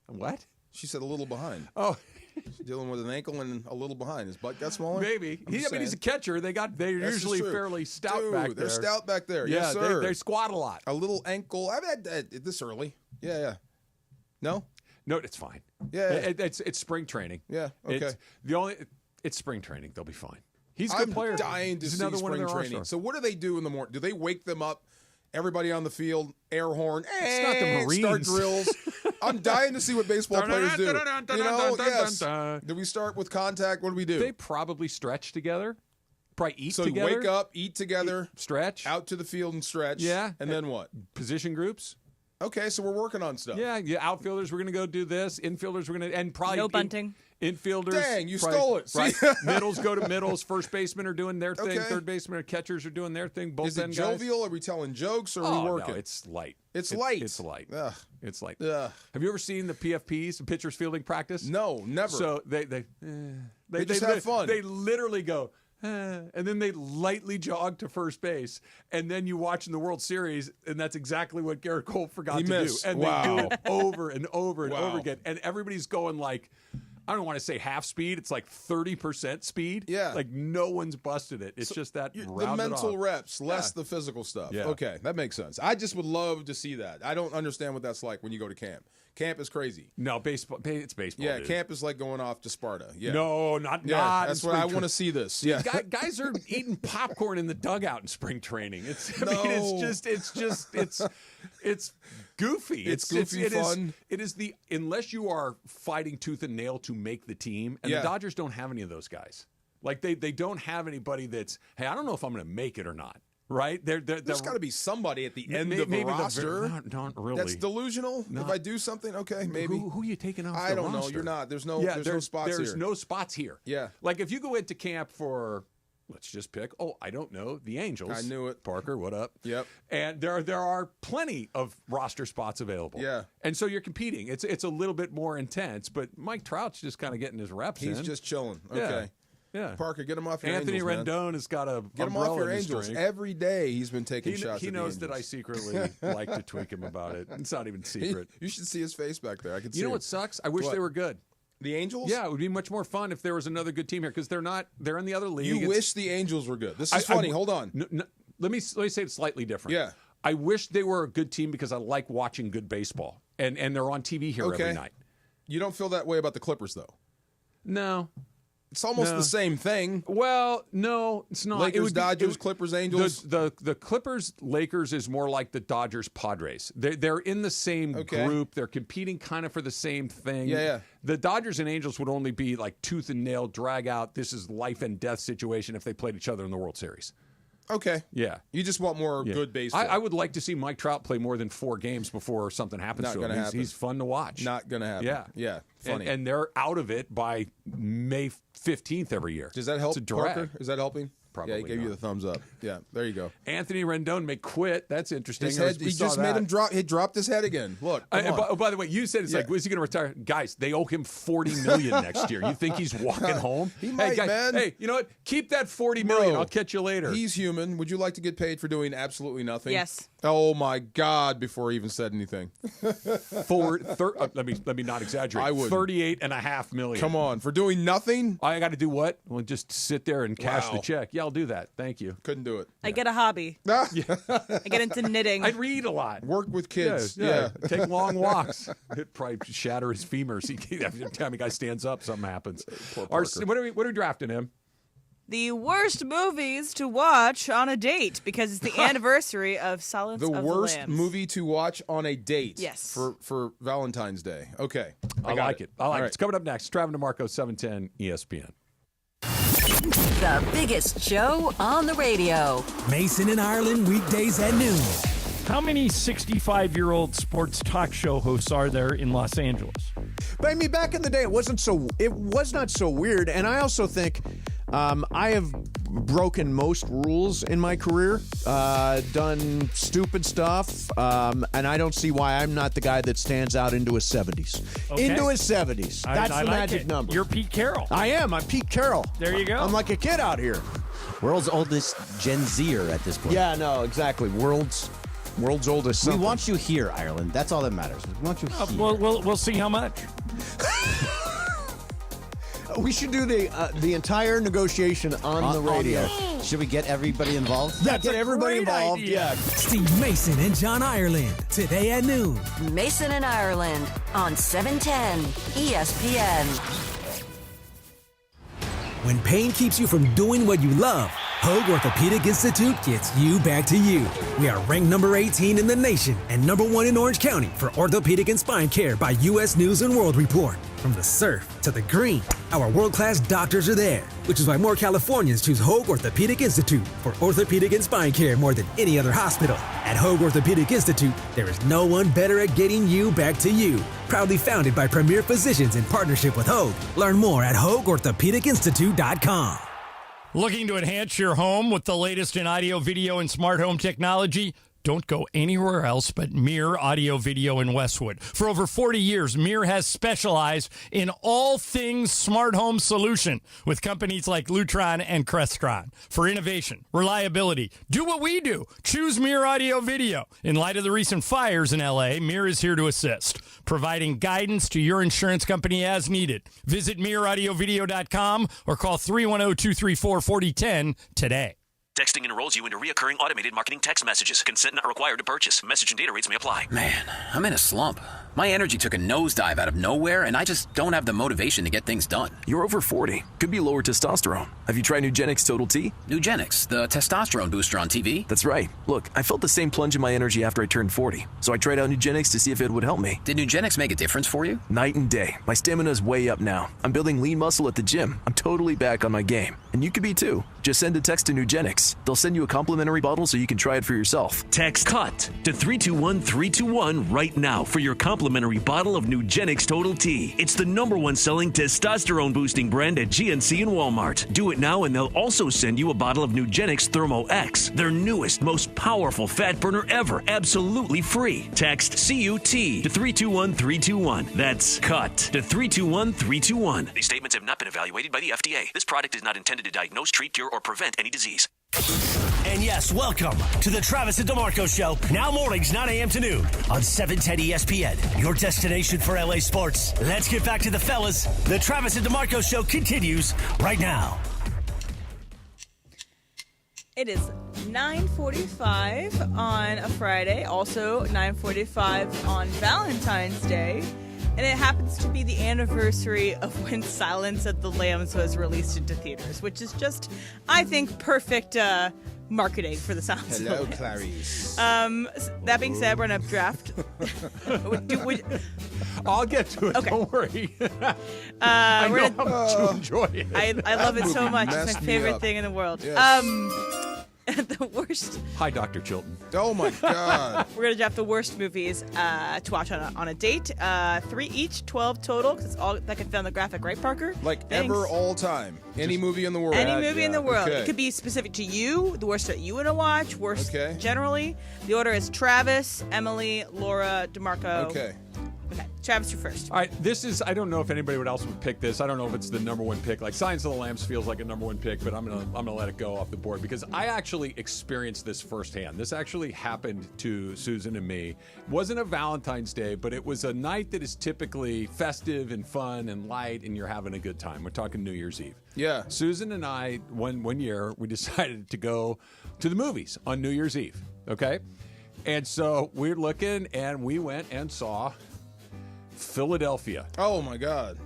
What? She said a little behind. Oh. Dealing with an ankle and a little behind. His butt got smaller? Maybe. He's a catcher. They're usually fairly stout back there. They're stout back there. Yeah, yes, sir. They squat a lot. A little ankle. I've had this early. Yeah. No? No, it's fine. Yeah. It's spring training. Yeah, okay. It's spring training. They'll be fine. He's a good player. I'm dying to see spring training. So what do they do in the morning? Do they wake them up? Everybody on the field, air horn. It's not the Marines. Start drills. I'm dying to see what baseball players do. Yes. Do we start with contact? What do we do? They probably stretch together. Probably eat so together. So wake up, eat together, stretch, out to the field and stretch. Yeah. And then what? Position groups. Okay, so we're working on stuff. Yeah. Outfielders, we're going to go do this. Infielders, we're going to, and probably no bunting. Infielders. Dang, you stole it. Right. Middles go to middles. First basemen are doing their thing. Okay. Third basemen or catchers are doing their thing. Both Is it jovial? Are we telling jokes or are we working? No, it's light. It's light. It's light. Ugh. It's light. Ugh. Have you ever seen the PFPs, the pitchers fielding practice? No, never. So they just have fun. They literally go, and then they lightly jog to first base, and then you watch in the World Series, and that's exactly what Garrett Cole forgot to do, and they do it over and over and over again, and everybody's going like, I don't want to say half speed. It's like 30% speed. Yeah. Like no one's busted it. It's just that the mental reps, less the physical stuff. Yeah. Okay, that makes sense. I just would love to see that. I don't understand what that's like when you go to camp. Camp is crazy. No, baseball. It's baseball. Yeah, dude. camp is like going off to Sparta. Yeah. No, not. That's what I want to see this. Yeah. Guys are eating popcorn in the dugout in spring training. It's goofy. It's goofy fun. It is unless you are fighting tooth and nail to make the team, and the Dodgers don't have any of those guys. Like they don't have anybody that's, hey, I don't know if I'm going to make it or not. Right? There's got to be somebody at the end of the roster. Not really. That's delusional. If I do something, okay, maybe. Who are you taking off? I don't know. You're not. There's no spots here. There's no spots here. Yeah. Like if you go into camp for, let's just pick. Oh, I don't know, the Angels. I knew it. Parker, what up? Yep. And there are plenty of roster spots available. Yeah. And so you're competing. It's a little bit more intense, but Mike Trout's just kind of getting his reps in. He's just chilling. Okay. Yeah. Parker, get him off your Anthony Angels, Rendon has got a get him off your Angels. Every day he's been taking shots. He at knows the that I secretly like to tweak him about it. It's not even secret. You should see his face back there. I can see. You know him. what sucks? I wish they were good. The Angels? Yeah, it would be much more fun if there was another good team here because they're not. They're in the other league. You wish the Angels were good. This is funny. Hold on. Let me say it slightly different. Yeah. I wish they were a good team because I like watching good baseball, and they're on TV here every night. You don't feel that way about the Clippers, though? No. It's almost the same thing. Well, no, it's not. Lakers, Dodgers, Clippers, Angels. The Clippers, Lakers is more like the Dodgers, Padres. They're in the same group. They're competing kind of for the same thing. Yeah. The Dodgers and Angels would only be like tooth and nail, drag out. This is life and death situation if they played each other in the World Series. Okay. Yeah. You just want more good baseball. I would like to see Mike Trout play more than 4 games before something happens to him. He's fun to watch. Not going to happen. Yeah. Yeah. Funny. And they're out of it by May 15th every year. Does that help, it's a drag. Parker? Is that helping? Probably. Yeah, he gave you the thumbs up. Yeah, there you go. Anthony Rendon may quit. That's interesting. His head, he just made him drop. He dropped his head again. Look. By the way, you said it's like, is he going to retire? Guys, they owe him $40 million next year. You think he's walking home? He might, guys, man. Hey, you know what? Keep that $40 million. I'll catch you later. He's human. Would you like to get paid for doing absolutely nothing? Yes. Oh my God! Before he even said anything. Let me not exaggerate. I would. $38.5 million. Come on, for doing nothing. I got to do what? Well, just sit there and cash the check. Yeah, I'll do that. Thank you. Couldn't do it. I get a hobby. I get into knitting. I read a lot. Work with kids. Yeah. Take long walks. It'd probably shatter his femurs. Every time a guy stands up, something happens. What are we drafting him? The worst movies to watch on a date because it's the anniversary of Silence of the Lambs. The worst movie to watch on a date. Yes. For Valentine's Day. Okay. I like it. It's coming up next. Travis DeMarco, 710 ESPN. The biggest show on the radio. Mason and Ireland weekdays at noon. How many 65-year-old sports talk show hosts are there in Los Angeles? But I mean, back in the day, it was not so weird. And I also think I have broken most rules in my career, done stupid stuff, and I don't see why I'm not the guy that stands out into his 70s. Okay. Into his 70s. That's the magic number. You're Pete Carroll. I am. I'm Pete Carroll. There you go. I'm like a kid out here. World's oldest Gen Zer at this point. Yeah, no, exactly. World's oldest something. We want you here, Ireland. That's all that matters. We want you here. We'll see how much. We should do the entire negotiation on the radio. Should we get everybody involved? Yeah, get everybody involved. Idea. Yeah. Steve Mason and John Ireland today at noon. Mason and Ireland on 710 ESPN. When pain keeps you from doing what you love, Hoag Orthopedic Institute gets you back to you. We are ranked number 18 in the nation and number 1 in Orange County for orthopedic and spine care by U.S. News & World Report. From the surf to the green, our world-class doctors are there, which is why more Californians choose Hoag Orthopedic Institute for orthopedic and spine care more than any other hospital. At Hoag Orthopedic Institute, there is no one better at getting you back to you. Proudly founded by premier physicians in partnership with Hoag. Learn more at HoagOrthopedicInstitute.com. Looking to enhance your home with the latest in audio, video, and smart home technology? Don't go anywhere else but Mir Audio Video in Westwood. For over 40 years, Mir has specialized in all things smart home solution with companies like Lutron and Crestron. For innovation, reliability, do what we do. Choose Mir Audio Video. In light of the recent fires in L.A., Mir is here to assist, providing guidance to your insurance company as needed. Visit MirAudioVideo.com or call 310-234-4010 today. Texting enrolls you into reoccurring automated marketing text messages. Consent not required to purchase. Message and data rates may apply. Man, I'm in a slump. My energy took a nosedive out of nowhere, and I just don't have the motivation to get things done. You're over 40. Could be lower testosterone. Have you tried Nugenix Total T? Nugenix, the testosterone booster on TV? That's right. Look, I felt the same plunge in my energy after I turned 40. So I tried out Nugenix to see if it would help me. Did Nugenix make a difference for you? Night and day. My stamina is way up now. I'm building lean muscle at the gym. I'm totally back on my game. And you could be too. Just send a text to Nugenix. They'll send you a complimentary bottle so you can try it for yourself. Text CUT to 321-321 right now for your complimentary bottle of Nugenix Total T. It's the #1 selling testosterone boosting brand at GNC and Walmart. Do it now and they'll also send you a bottle of Nugenix Thermo X, their newest, most powerful fat burner ever, absolutely free. Text CUT to 321-321. That's CUT to 321-321. These statements have not been evaluated by the FDA. This product is not intended to diagnose, treat, cure, or prevent any disease. And yes, welcome to the Travis and DeMarco Show. Now mornings, 9 a.m. to noon on 710 ESPN, your destination for LA sports. Let's get back to the fellas. The Travis and DeMarco Show continues right now. It is 9:45 on a Friday, also 9:45 on Valentine's Day. And it happens to be the anniversary of when Silence of the Lambs was released into theaters, which is just, I think, perfect marketing for the Silence of the Lambs. Clarice. That being said, we're going to draft. I'll get to it. Okay. Don't worry. I know how much you enjoy it. I love it so much. It's my favorite thing in the world. Yes. the worst. Hi, Dr. Chilton. Oh my God. We're gonna draft the worst movies to watch on a date. 3 each, 12 total. Because it's all that can fit on the graphic, right, Parker? Like Thanks. ever, all time. Any movie in the world. Any movie in the world. Okay. It could be specific to you, the worst that you want to watch, worst generally. The order is Travis, Emily, Laura, DeMarco. Okay. Okay, Travis, you first. All right, I don't know if anybody else would pick this. I don't know if it's the number one pick. Like Silence of the Lambs feels like a number one pick, but I'm gonna let it go off the board because I actually experienced this firsthand. This actually happened to Susan and me. It wasn't a Valentine's Day, but it was a night that is typically festive and fun and light, and you're having a good time. We're talking New Year's Eve. Yeah. Susan and I, one year, we decided to go to the movies on New Year's Eve. Okay, and so we're looking, and we went and saw Philadelphia. Oh my God.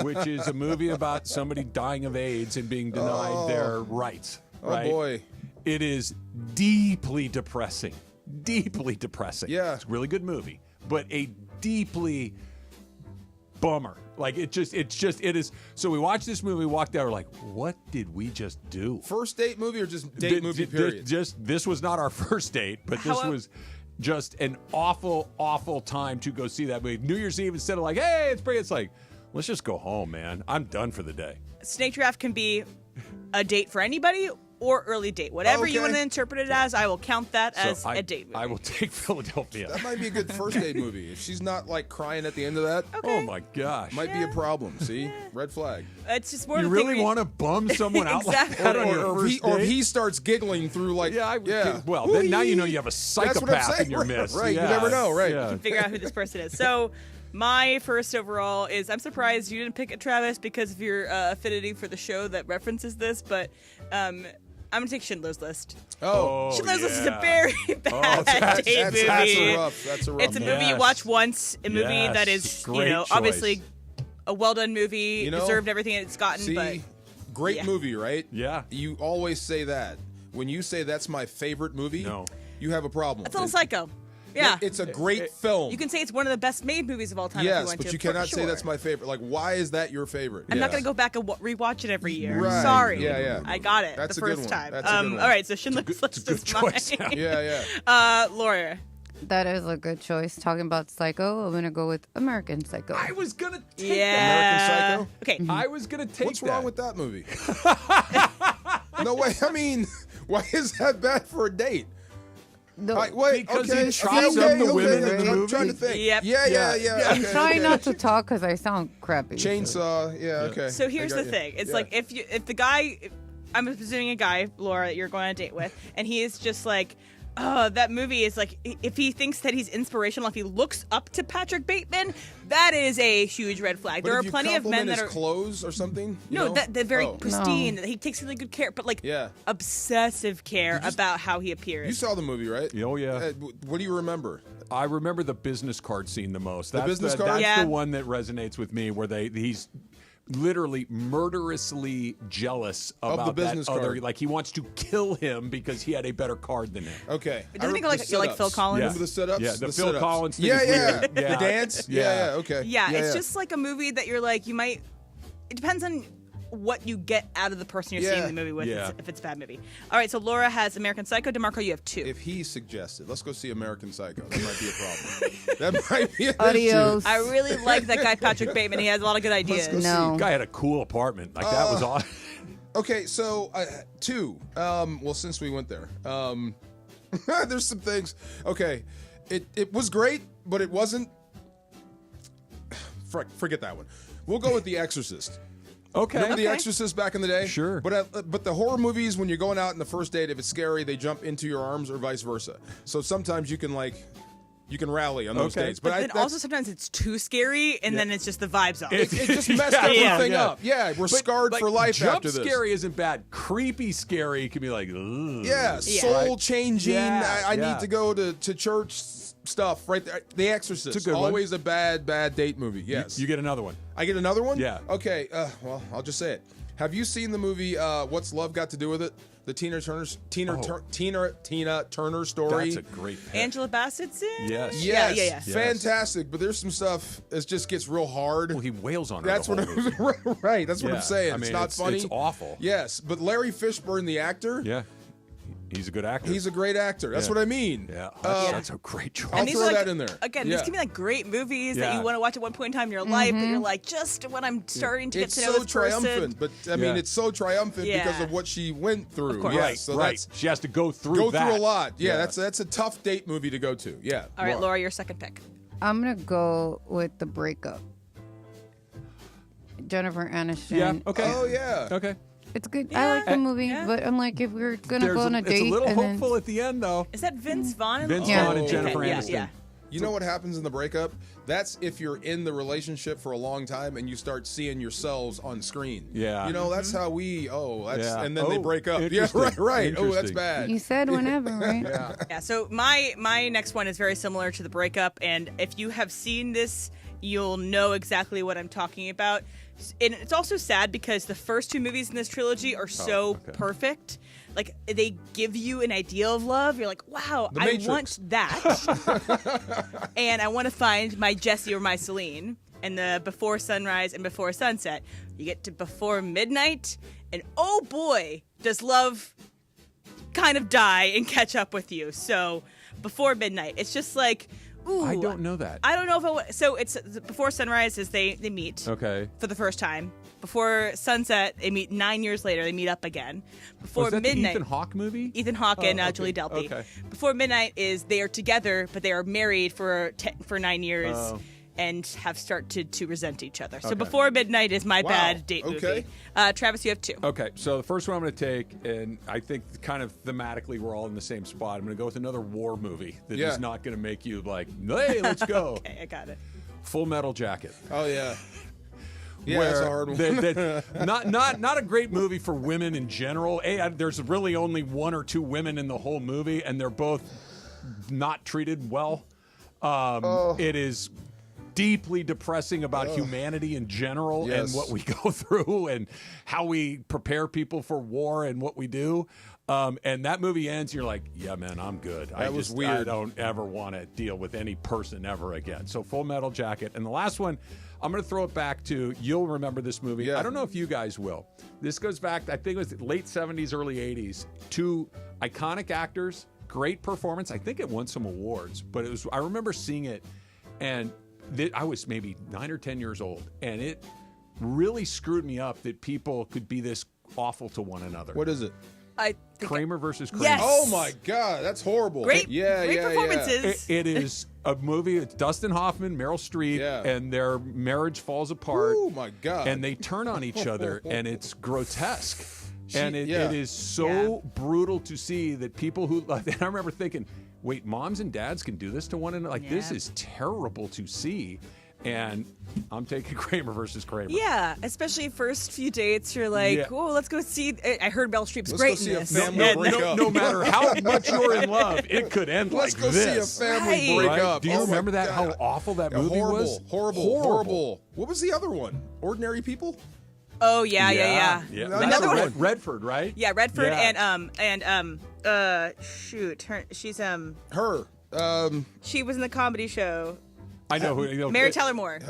Which is a movie about somebody dying of AIDS and being denied their rights. Right? Oh boy. It is deeply depressing. Deeply depressing. Yeah. It's a really good movie, but a deeply bummer. Like it is. So we watched this movie, walked out, we're like, what did we just do? First date movie or just date movie period? This was not our first date, but this was just an awful, awful time to go see that movie. New Year's Eve, instead of like, hey, it's like, let's just go home, man. I'm done for the day. Snake Draft can be a date for anybody or early date. Whatever you want to interpret it as, I will count that as a date movie. I will take Philadelphia. That might be a good first date movie. If she's not like crying at the end of that, oh my gosh, might be a problem. See, red flag. It's just more. You really want to bum someone out like that on your first date? Or if he starts giggling through like, well, then now you know you have a psychopath in your midst. Right, you never know, right? You can figure out who this person is. So. My first overall is, I'm surprised you didn't pick it, Travis, because of your affinity for the show that references this, but I'm going to take Schindler's List. Schindler's List is a very bad date movie. That's a rough It's a movie you watch once, a movie that is, obviously a well-done movie, deserved everything it's gotten, but... Great movie, right? Yeah. You always say that. When you say that's my favorite movie, you have a problem. That's a little psycho. Yeah. It's a great film. You can say it's one of the best made movies of all time if you want to. Yes, but you cannot say that's my favorite. Like, why is that your favorite? I'm not going to go back and rewatch it every year. Right. Sorry. Yeah. I got it That's the a good first one. time. That's a good one. All right, so Schindler's List is mine. Yeah. Laura. That is a good choice. Talking about Psycho, I'm going to go with American Psycho. I was going to take American Psycho? Okay. I was going to take What's wrong with that movie? No way. I mean, why is that bad for a date? No, because he chops up the women in the movie. I'm trying to think. Yep. Yeah. I'm trying not to talk because I sound crappy. Chainsaw. Okay. So here's the thing. It's like if the guy, I'm presuming a guy, Laura, that you're going on a date with, and he is just like, oh, that movie is like, if he thinks that he's inspirational, if he looks up to Patrick Bateman, that is a huge red flag. But there if are plenty of men that are clothes or something. They're very pristine. He takes really good care, but obsessive care about how he appears. You saw the movie, right? Oh yeah. What do you remember? I remember the business card scene the most. The business card? That's the one that resonates with me, where he's literally murderously jealous about the business that other. card. Like he wants to kill him because he had a better card than him. Okay. Doesn't he go like Phil Collins? Remember the setups? Yeah, the Phil sit-ups. Collins thing. Yeah. Is weird. The dance? Yeah. Okay. Yeah, it's just like a movie that you're like, you might. It depends on what you get out of the person you're seeing the movie with. If it's a bad movie. All right, so Laura has American Psycho. DeMarco, you have 2. If he suggested, let's go see American Psycho. That might be a problem. That might be an Adios. issue. I really like that guy Patrick Bateman. He has a lot of good ideas. The guy had a cool apartment. Like that was awesome. Okay, so 2. Well, since we went there, there's some things. Okay, it was great, but it wasn't. Forget that one. We'll go with The Exorcist. Okay. Remember The Exorcist back in the day? Sure. But the horror movies, when you're going out on the first date, if it's scary, they jump into your arms or vice versa. So sometimes you can rally on those dates. But then also sometimes it's too scary, and then it's just the vibes off. It just messed everything up. Yeah, we're scarred for life after this. Jump scary isn't bad. Creepy scary can be like, ugh. Yeah, soul changing. I need to go to church stuff right there. The Exorcist. It's a good one. Always a bad date movie. Yes. You get another one. I get another one? Yeah. Okay, well, I'll just say it. Have you seen the movie What's Love Got to Do with It? The Tina Turner story. That's a great pick. Angela Bassett's in? Yes. Yeah. Fantastic, but there's some stuff that just gets real hard. Well, he wails on her. That's what right. That's what I'm saying. I mean, it's not funny. It's awful. Yes, but Larry Fishburne, the actor. Yeah. He's a good actor. He's a great actor. That's what I mean. Yeah, that's a great choice. I'll throw that in there. Again, these can be like great movies that you want to watch at one point in time in your life, but you're like, just when I'm starting to get to know this person. It's so triumphant, but I mean, it's so triumphant because of what she went through. Of course. Right, so right. She has to go through that. a lot. Yeah, that's a tough date movie to go to. Yeah. All right, Laura, your second pick. I'm going to go with The Breakup. Jennifer Aniston. Yeah, okay. Oh, yeah. Okay. It's good. I like the movie, but I'm like, if we're going to go on a date. It's a little and hopeful at the end, though. Is that Vince Vaughn? Vince Vaughn and Jennifer Aniston. Yeah. You know what happens in The Breakup? That's if you're in the relationship for a long time and you start seeing yourselves on screen. Yeah. You know, that's how we, and then they Oh, break up. Yeah, interesting. right. Oh, that's Interesting. bad. You said whenever, right? Yeah, so my next one is very similar to The Breakup, and if you have seen this, you'll know exactly what I'm talking about. And it's also sad because the first two movies in this trilogy are so perfect. Like, they give you an idea of love. You're like, wow, I want that. And I want to find my Jessie or my Celine. And the Before Sunrise and Before Sunset. You get to Before Midnight, and oh boy, does love kind of die and catch up with you. So, Before Midnight, it's just like, ooh. I don't know that. I don't know if so it's Before Sunrise is they meet for the first time. Before Sunset, they meet 9 years later. They meet up again. Before Was that Midnight, the Ethan Hawke movie? Ethan Hawke and Julie Delpy. Okay. Before Midnight is they are together, but they are married for 9 years and have started to resent each other. So Before Midnight is my bad date movie. Travis, you have two. Okay, so the first one I'm going to take, and I think kind of thematically we're all in the same spot. I'm going to go with another war movie that is not going to make you like, hey, let's go. Okay, I got it. Full Metal Jacket. Oh, yeah. Yeah, that's a hard one. Not a great movie for women in general. There's really only one or two women in the whole movie, and they're both not treated well. It is deeply depressing about humanity in general and what we go through and how we prepare people for war and what we do. And that movie ends, you're like, yeah, man, I'm good. That was weird. I don't ever want to deal with any person ever again. So Full Metal Jacket. And the last one, I'm going to throw it back to, you'll remember this movie. I don't know if you guys will. This goes back, I think it was late 70s, early 80s. Two iconic actors, great performance. I think it won some awards, but I remember seeing it, and I was maybe 9 or 10 years old, and it really screwed me up that people could be this awful to one another. What is it? Kramer versus Kramer. Yes. Oh my God, that's horrible. Great performances. performances. It is a movie. It's Dustin Hoffman, Meryl Streep, and their marriage falls apart. Oh my God. And they turn on each other, and it's grotesque. And it is so brutal to see that people who. And I remember thinking, wait, moms and dads can do this to one another? Like, this is terrible to see. And I'm taking Kramer versus Kramer. Yeah, especially first few dates, you're like, oh, let's go see. I heard Meryl Streep's great in this. No matter how much you're in love, it could end like this. Let's go see a family break up. Do you remember that? How awful that movie was? Horrible. What was the other one? Ordinary People? Oh yeah. Another one. Redford, right? Yeah, Redford and shoot, she's her. She was in the comedy show. I know who. Mary Tyler Moore.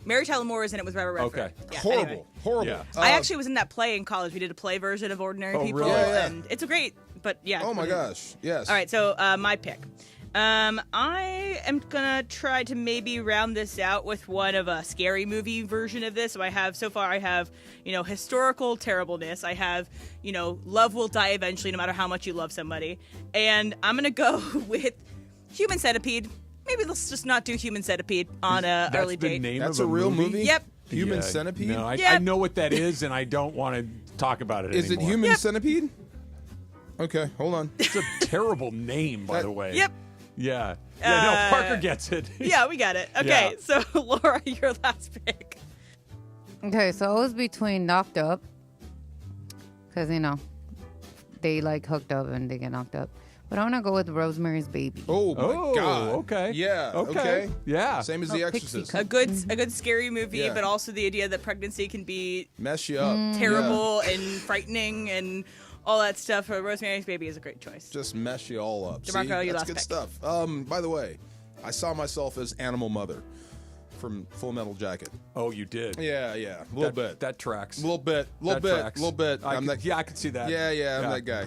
Mary Tyler Moore is in it with Robert Redford. Okay. Yeah, horrible. Anyway. Horrible. Yeah. I actually was in that play in college. We did a play version of Ordinary People, really? and it's a great. But yeah. Oh my gosh. Yes. All right. So my pick. I am gonna try to maybe round this out with one of a scary movie version of this. So I have historical terribleness. I have love will die eventually, no matter how much you love somebody. And I'm gonna go with Human Centipede. Maybe let's just not do Human Centipede on a early date. That's a real movie? Yep. Human Centipede? No, I know what that is, and I don't want to talk about it Is anymore. it Human Centipede? Okay, hold on. It's a terrible name, by the way. Yep. Yeah. No, Parker gets it. Yeah, we got it. Okay, so Laura, your last pick. Okay, so I was between Knocked Up, because, they like hooked up and they get knocked up. But I want to go with Rosemary's Baby. Oh, my God. Okay. Yeah, okay. Yeah. Same as The Exorcist. A good scary movie, but also the idea that pregnancy can be mess you up, terrible and frightening and all that stuff. Rosemary's Baby is a great choice. Just mess you all up. DeMarco, your that's last good pick. stuff. By the way, I saw myself as Animal Mother. from Full Metal Jacket. Oh, you did? Yeah, a little bit. That tracks. A little bit. I could see that. Yeah, I'm that guy.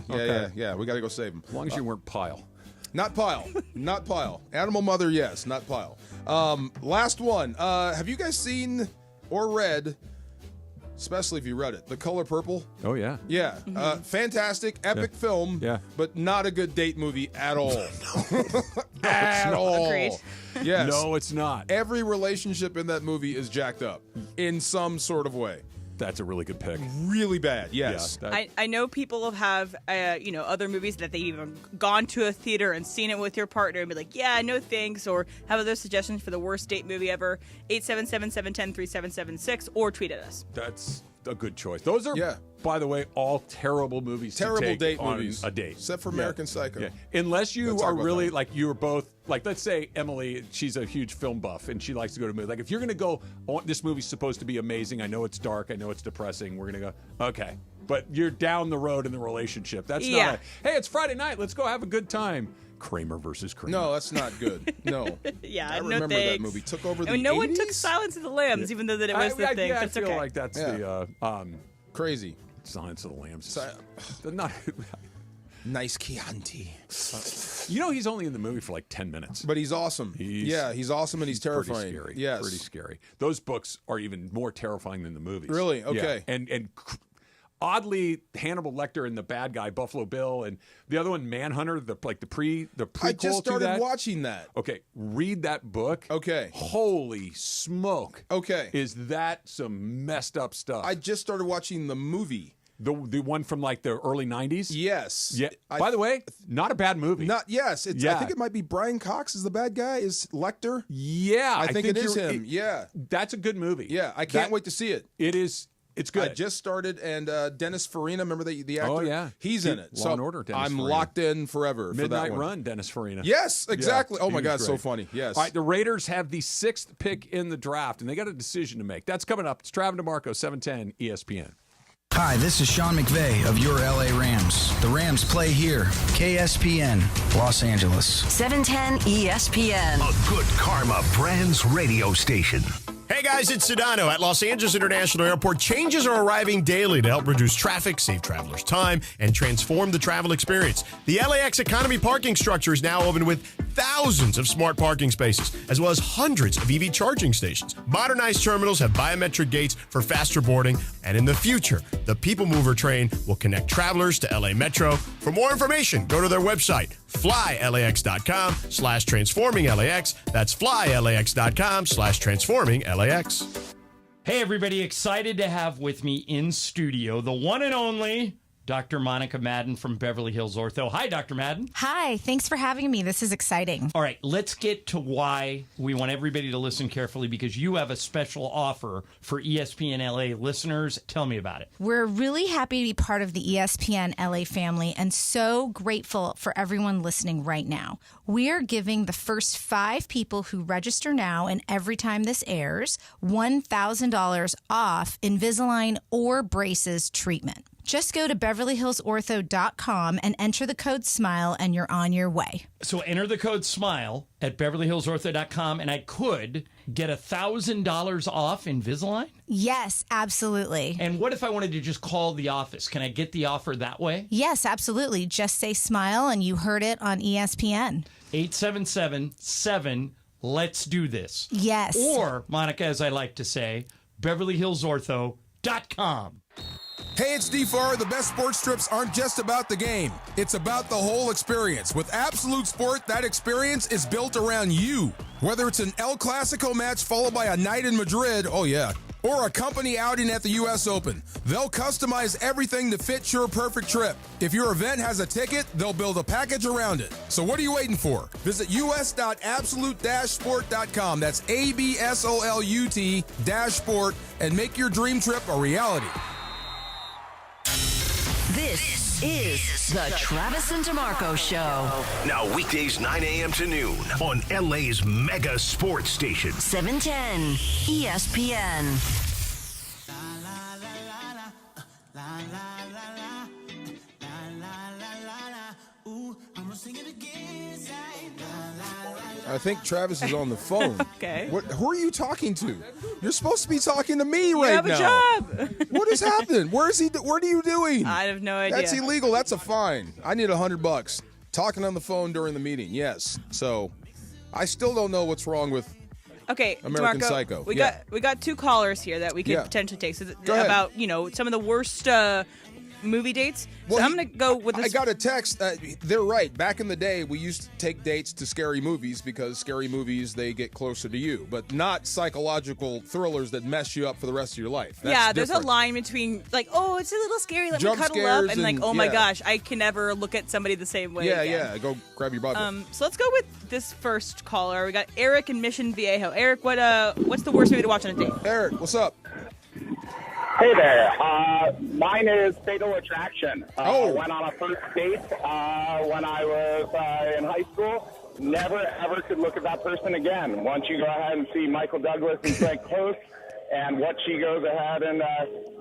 Yeah. We got to go save him. As long as you weren't Pyle. Not Pyle. Not Pyle. Animal Mother, yes. Not Pyle. Last one. Have you guys seen or read, especially if you read it, The Color Purple? Oh, yeah. Yeah. Fantastic, epic film, but not a good date movie at all. At all. Agreed. Yes. No, it's not. Every relationship in that movie is jacked up in some sort of way. That's a really good pick. Really bad, yes. I know people have other movies that they've even gone to a theater and seen it with your partner and be like, yeah, no thanks, or have other suggestions for the worst date movie ever. 877-710-3776 or tweet at us. That's a good choice. Those are, by the way, all terrible movies. Terrible to take date on movies. A date, except for American Psycho. Yeah. Unless you are really that. like you were both like. Let's say Emily, she's a huge film buff and she likes to go to movies. Like if you're going to go, this movie's supposed to be amazing. I know it's dark. I know it's depressing. We're going to go, okay. But you're down the road in the relationship. That's not. Hey, it's Friday night. Let's go have a good time. Kramer versus Kramer. No, that's not good. No. Yeah, I remember that movie. Took over the no 80s? one took Silence of the Lambs, even though that it was the thing. I That's feel okay. like that's the crazy. Silence of the Lambs. Not nice Chianti. He's only in the movie for like 10 minutes. But he's awesome. He's awesome and he's terrifying. Pretty scary. Yes. Pretty scary. Those books are even more terrifying than the movies. Really? Okay. Yeah. And oddly, Hannibal Lecter and the bad guy, Buffalo Bill, and the other one, Manhunter, the prequel I just started to that. watching that. Okay, read that book. Okay. Holy smoke. Okay. Is that some messed up stuff? I just started watching the movie. The one from like the early 90s? Yes. Yeah. By the way, not a bad movie. I think it might be Brian Cox is the bad guy. Is Lecter? Yeah. I think it is him. Yeah. That's a good movie. Yeah. I can't wait to see it. It is. It's good. I just started, and Dennis Farina, remember the actor? Oh, yeah. He's in it. Law and Order, Dennis I'm Farina. locked in forever Midnight for that one. Run, Dennis Farina. Yes, exactly. Yeah, oh, my he God, was so great. funny. Yes. All right, the Raiders have the 6th pick in the draft, and they got a decision to make. That's coming up. It's Travis DeMarco, 710 ESPN. Hi, this is Sean McVay of your LA Rams. The Rams play here. KSPN, Los Angeles. 710 ESPN. A good karma brands radio station. Hey guys, it's Sedano at Los Angeles International Airport. Changes are arriving daily to help reduce traffic, save travelers time, and transform the travel experience. The LAX Economy parking structure is now open with thousands of smart parking spaces, as well as hundreds of EV charging stations. Modernized terminals have biometric gates for faster boarding, and in the future, the People Mover train will connect travelers to LA Metro. For more information, go to their website, flylax.com/transforming-LAX. That's flylax.com/transforming-LAX. Hey, everybody, excited to have with me in studio the one and only Dr. Monica Madden from Beverly Hills Ortho. Hi, Dr. Madden. Hi, thanks for having me. This is exciting. All right, let's get to why we want everybody to listen carefully, because you have a special offer for ESPN LA listeners. Tell me about it. We're really happy to be part of the ESPN LA family and so grateful for everyone listening right now. We are giving the first 5 people who register now and every time this airs $1,000 off Invisalign or braces treatment. Just go to BeverlyHillsOrtho.com and enter the code SMILE and you're on your way. So enter the code SMILE at BeverlyHillsOrtho.com and I could get $1,000 off Invisalign? Yes, absolutely. And what if I wanted to just call the office? Can I get the offer that way? Yes, absolutely. Just say SMILE and you heard it on ESPN. 877-7 Let's do this. Yes. Or, Monica, as I like to say, BeverlyHillsOrtho.com. Hey, it's D4. The best sports trips aren't just about the game. It's about the whole experience. With Absolute Sport, that experience is built around you. Whether it's an El Clasico match followed by a night in Madrid, oh yeah, or a company outing at the U.S. Open, they'll customize everything to fit your perfect trip. If your event has a ticket, they'll build a package around it. So what are you waiting for? Visit us.absolute-sport.com. That's ABSOLUT-sport and make your dream trip a reality. This is the Travis and DeMarco Show. Now weekdays 9 a.m. to noon on LA's mega sports station. 710 ESPN. think Travis is on the phone. Okay. Who are you talking to? You're supposed to be talking to me You right have a now. job. What is happening? Where is he? What are you doing? I have no idea. That's illegal. That's a fine. I need $100. Talking on the phone during the meeting. Yes. So, I still don't know what's wrong with Okay, American DeMarco, Psycho. We got 2 callers here that we could Yeah. potentially take. So Go ahead. about some of the worst movie dates. Well, so I'm gonna go with this. I got a text. They're right. Back in the day, we used to take dates to scary movies because scary movies, they get closer to you, but not psychological thrillers that mess you up for the rest of your life. That's There's different. a line between like, oh, it's a little scary, let Jump me cuddle up, scares and like, and- oh my yeah. gosh, I can never look at somebody the same way. Yeah, again. yeah. Go grab your bottle. So let's go with this first caller. We got Eric in Mission Viejo. Eric, what's the worst movie to watch on a date? Eric, what's up? Hey there. Mine is Fatal Attraction. Went on a first date when I was in high school. Never, ever could look at that person again. Once you go ahead and see Michael Douglas and Frank Close, and what she goes ahead and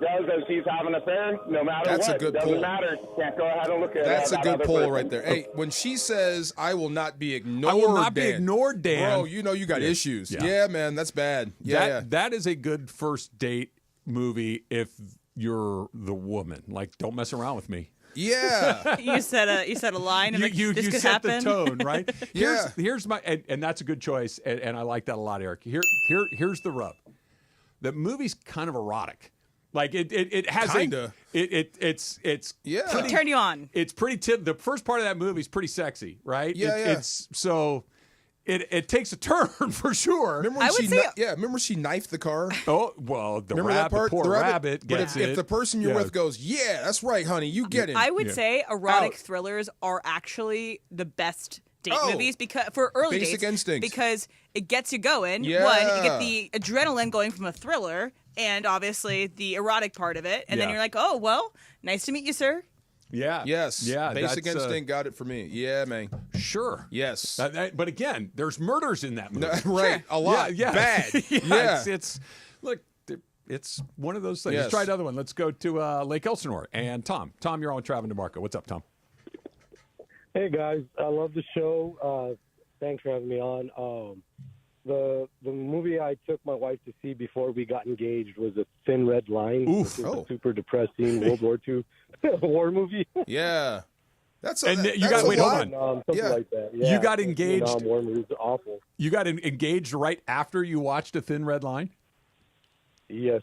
does as he's having an affair, no matter That's what, a good doesn't pull. matter. Can't go ahead and look at That's a that good other pull person. right there. Hey, when she says, I will not be ignored, I will not be Dan. ignored, Dan. Bro, you know you got Yeah. issues. Yeah. Yeah, man, that's bad. Yeah, That is a good first date movie if you're the woman. Like, don't mess around with me. yeah. you said a line, and like, this could set happen. the tone, right? Yeah. Here's my and that's a good choice, and I like that a lot, Eric. Here's the rub. The movie's kind of erotic. Like it has Kinda. It's Yeah. It'll turn you on. It's pretty. The first part of that movie is pretty sexy, right? Yeah, yeah. It's so. It takes a turn for sure. Remember when she knifed the car? Oh well, the Remember that part? poor The rabbit But gets if it. the person you're Yeah. with goes, yeah, that's right, honey, you get it. I would Yeah. say erotic Out. thrillers are actually the best date Oh. movies because for early Basic dates Instincts. because it gets you going. Yeah. One, you get the adrenaline going from a thriller, and obviously the erotic part of it, and then Yeah. you're like, oh well, nice to meet you, sir. Yeah. Yes. Yeah. Basic that's, Instinct got it for me. Yeah, man. Sure. Yes. But again, there's murders in that movie. Right. A lot. Yeah. Bad. Yeah. Yeah. It's look. It's one of those things. Yes. Let's try another one. Let's go to Lake Elsinore and Tom. Tom, you're on with Travis DeMarco. What's up, Tom? Hey guys, I love the show. Thanks for having me on. The movie I took my wife to see before we got engaged was A Thin Red Line. Oof. Which is Oh. a super depressing World War II war movie. Yeah. That's And that's you got a wait, hold lot. on. Something Yeah. like that. Yeah. You got engaged. War movies are awful. You got engaged right after you watched A Thin Red Line. Yes.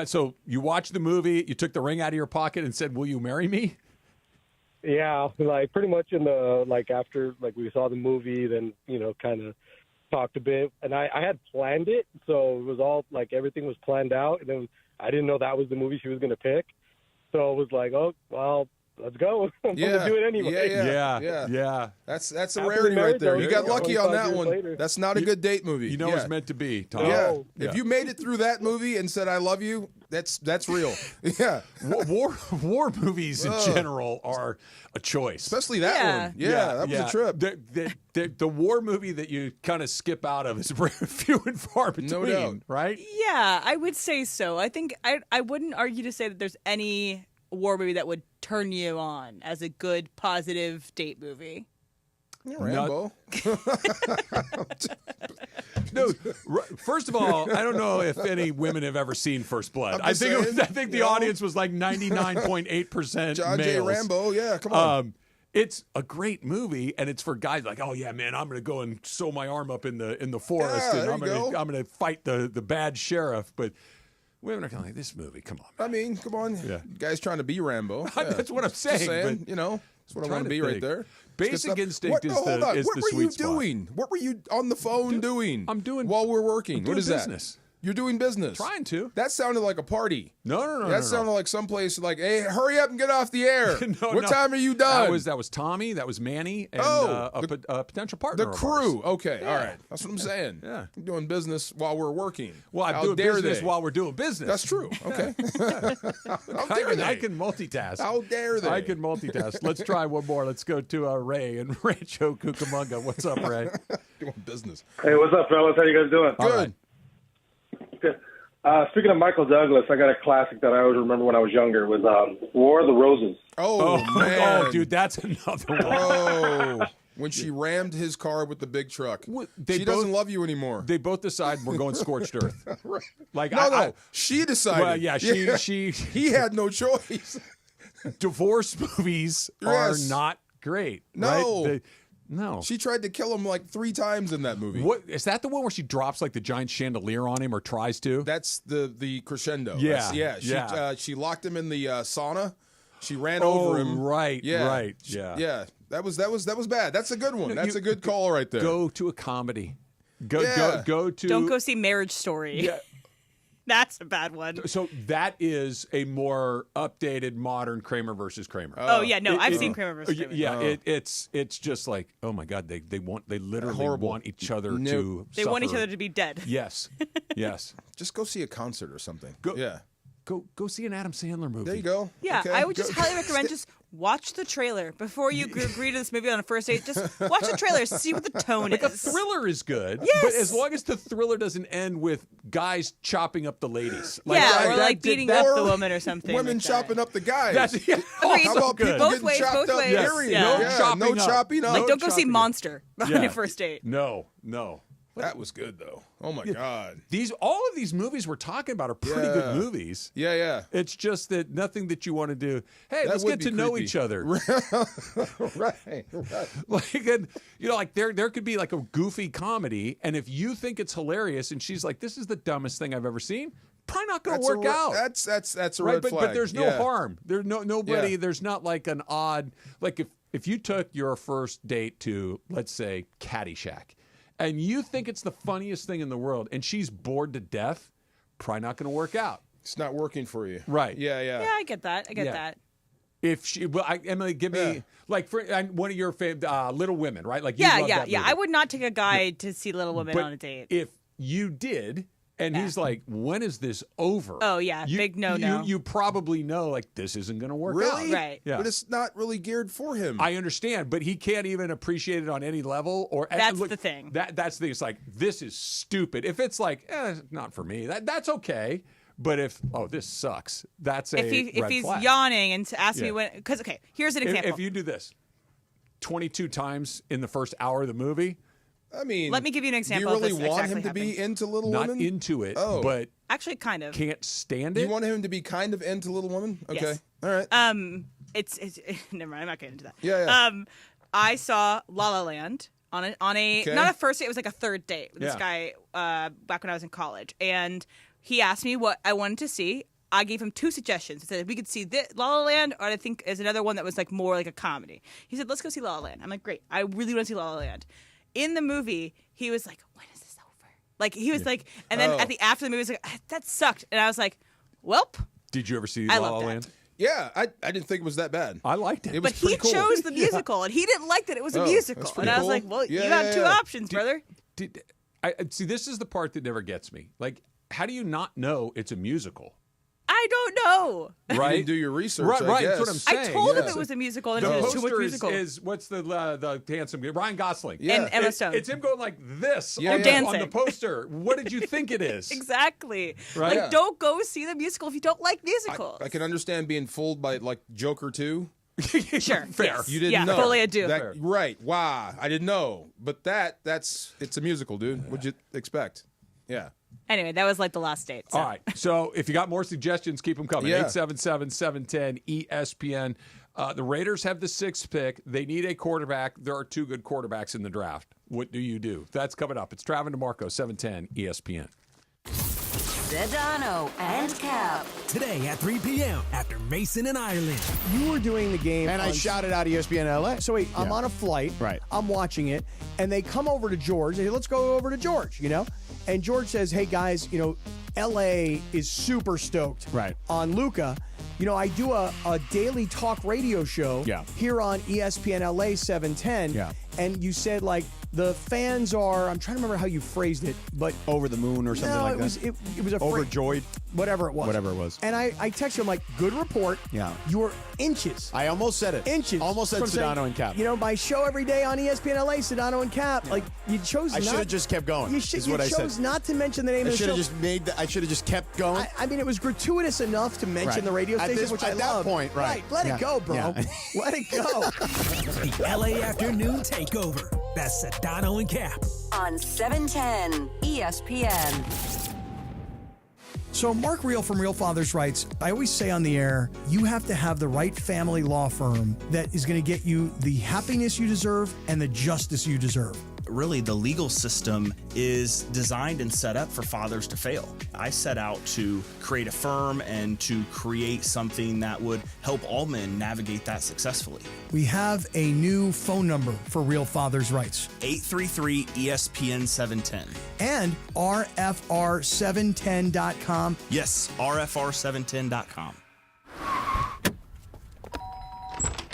So you watched the movie. You took the ring out of your pocket and said, "Will you marry me?" Yeah, like pretty much in the after we saw the movie, then kind of talked a bit, and I had planned it, so it was all everything was planned out, and then I didn't know that was the movie she was going to pick, so it was like, oh well, let's go. I'm going to do it anyway. Yeah. That's a Happily rarity right married, there. though. You got Yeah. lucky on 25 that years one. later. That's not a good date movie. You know yeah. it's meant to be, Tom. Yeah. Yeah. If you made it through that movie and said I love you, that's real. Yeah. War movies in Ugh. general are a choice, Especially that one. Yeah, that was a trip. The war movie that you kind of skip out of is few and far between, No doubt. right? Yeah, I would say so. I think I wouldn't argue to say that there's any war movie that would turn you on as a good, positive date movie. Rambo. No, first of all, I don't know if any women have ever seen First Blood. I'm I just think saying, I think the audience was like 99.8% John J. males. Rambo. Yeah, come on. It's a great movie, and it's for guys like, oh yeah, man, I'm going to go and sew my arm up in the forest, Yeah, and there you I'm go. going to fight the bad sheriff. But women are kind of like, this movie, come on. I mean, come on. Yeah. Guys trying to be Rambo. Yeah. That's what I'm saying. Just saying, but that's what I trying want to to be right think. there. Basic It's good stuff. Instinct What- is no, hold the on. is What the were sweet you spot. doing? What were you on the phone doing? I'm doing while we're working. I'm What doing is business. that? You're doing business. Trying to. That sounded like a party. No. That sounded like someplace like, hey, hurry up and get off the air. No, what no. time are you done? That was Tommy. That was Manny, and a potential partner. The of crew. ours. Okay, Yeah. all right. That's what I'm saying. Yeah. I'm doing business while we're working. Well, I'm How doing dare business they? while we're doing business. That's true. Okay. How dare they? I can multitask. How dare they? I can multitask. Let's try one more. Let's go to Ray in Rancho Cucamonga. What's up, Ray? Doing business. Hey, what's up, fellas? How you guys doing? Good. Good. Speaking of Michael Douglas, I got a classic that I always remember when I was younger. It was War of the Roses. Oh man. Oh, dude, that's another one. Oh. when she rammed his car with the big truck. She doesn't love you anymore. They both decide we're going scorched earth. Right. Like No, she decided. Well, yeah, she he had no choice. Divorce movies are not great. No. Right? No. She tried to kill him like 3 times in that movie. What is that the one where she drops like the giant chandelier on him or tries to? That's the crescendo. Yeah. She locked him in the sauna. She ran over him. Right. Yeah. Right. Yeah. Yeah. That was bad. That's a good one. That's a good call right there. Go to a comedy. Go to. Don't go see Marriage Story. Yeah. That's a bad one. So that is a more updated, modern Kramer versus Kramer. Oh yeah, no, I've seen Kramer versus Kramer. Yeah, it's just like, oh my God, they literally want each other to. They want each other to be dead. Yes, yes. Just go see a concert or something. Go see an Adam Sandler movie. There you go. Yeah, okay. I would just highly recommend just watch the trailer before you agree to this movie on a first date. Just watch the trailer, see what the tone like is. A thriller is good, yes, but as long as the thriller doesn't end with guys chopping up the ladies, or like beating up the woman or something. Women like chopping up the guys. That's How about people both getting ways, chopped both up? ways. Period. Yeah. No chopping up. Like, don't go see Monster on Yeah. your first date. No. That was good though. Oh my God. All of these movies we're talking about are pretty good movies. Yeah. It's just that nothing that you want to do. Hey, That let's would get be to know creepy. each other. right. Like, and, like there could be like a goofy comedy, and if you think it's hilarious, and she's like, "This is the dumbest thing I've ever seen," probably not going to work out. That's a right. red But flag. there's no harm. There's nobody. Yeah. There's not like an odd like if you took your first date to, let's say, Caddyshack, and you think it's the funniest thing in the world, and she's bored to death, probably not going to work out. It's not working for you. Right. Yeah. Yeah, I get that. I get that. If she, Emily, give me like for one of your favorite Little Women, right? Like, Yeah. movie. I would not take a guy to see Little Women But on a date. if you did, and he's like, "When is this over?" Oh yeah, big no. You probably know, like, this isn't going to work out. Really? Right. Yeah. But it's not really geared for him. I understand, but he can't even appreciate it on any level. Or That's the thing. That's the thing. It's like, this is stupid. If it's like, not for me, that's okay. But if this sucks, that's if he's flag. yawning and asking me when, because here's an example. If you do this 22 times in the first hour of the movie. I mean, let me give you an example. Do you really of this want exactly him to be happening. into Little Not Women? into it, but actually kind of can't stand it. You want him to be kind of into Little Women? Okay, Yes. all right. It's never mind. I'm not getting into that. Yeah. I saw La La Land on a Okay. not a first date. It was like a third date with this guy back when I was in college, and he asked me what I wanted to see. I gave him 2 suggestions. I said, we could see this, La La Land, or I think there's another one that was like more like a comedy. He said, let's go see La La Land. I'm like, great. I really want to see La La Land. In the movie, he was like, when is this over? Like, he was like, and then after the movie, he was like, that sucked. And I was like, welp. Did you ever see I La La loved Land? that. Yeah, I didn't think it was that bad. I liked it. It was But he pretty cool. chose the musical, and he didn't like that it was a musical. that's And pretty I was cool. like, well, Yeah, you have 2 options, brother. I see, this is the part that never gets me. Like, how do you not know it's a musical? I don't know. Right? You didn't do your research. Right, I guess. that's what I'm saying. I told him it was a musical, and The it was too much poster musical. is what's the handsome guy? Ryan Gosling. Yeah. And Emma Stone. It's him going like this Yeah, on, yeah. the, on the Dancing. poster. What did you think it is? Exactly. Right? Like, Yeah. don't go see the musical if you don't like musicals. I can understand being fooled by like Joker 2. Sure. Fair. Yes. You didn't know. Fully I do. That, right. Wow. I didn't know. But it's a musical, dude. What'd you expect? Yeah. Anyway, that was like the last date. So. All right. So if you got more suggestions, keep them coming. Yeah. 877-710-ESPN. The Raiders have the 6th pick. They need a quarterback. There are 2 good quarterbacks in the draft. What do you do? That's coming up. It's Travis DeMarco, 710 ESPN. Sedano and Cap. Today at 3 p.m. after Mason and Ireland. You were doing the game. And I shouted out ESPN LA. So wait, I'm on a flight. Right. I'm watching it, and they come over to George. They say, let's go over to George, And George says, hey, guys, LA is super stoked on Luka. I do a daily talk radio show here on ESPN LA 710. Yeah. And you said, like, the fans are, I'm trying to remember how you phrased it, but Over the moon or something like that. it was a Overjoyed. whatever it was. Whatever it was. And I texted him, like, good report. Yeah. You're inches. I almost said it. Inches. Almost said from saying, Sedano and Cap. My show every day on ESPN LA, Sedano and Cap. Like, you chose I not. should have just kept going. You is what I chose said. not to mention the name I of the should show. have just I should have just kept going. I mean, it was gratuitous enough to mention Right. the radio At station, this- which at I that love. point, right. Let Yeah. it go, bro. Yeah. Let it go. The LA Afternoon Takeover. takeover. That's Sedano and Cap. On 710 ESPN. So Mark Real from Real Fathers writes, I always say on the air, you have to have the right family law firm that is going to get you the happiness you deserve and the justice you deserve. Really, the legal system is designed and set up for fathers to fail. I set out to create a firm and to create something that would help all men navigate that successfully. We have a new phone number for Real Fathers Rights. 833-ESPN 710. And RFR710.com. Yes, RFR710.com.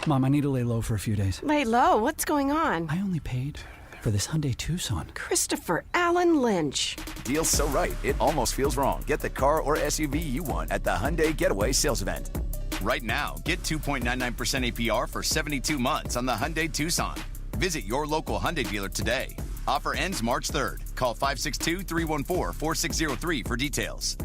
Mom, I need to lay low for a few days. Lay low? What's going on? I only paid for this Hyundai Tucson. Christopher Allen Lynch. Deal's so right, it almost feels wrong. Get the car or SUV you want at the Hyundai Getaway Sales Event. Right now, get 2.99% APR for 72 months on the Hyundai Tucson. Visit your local Hyundai dealer today. Offer ends March 3rd. Call 562-314-4603 for details.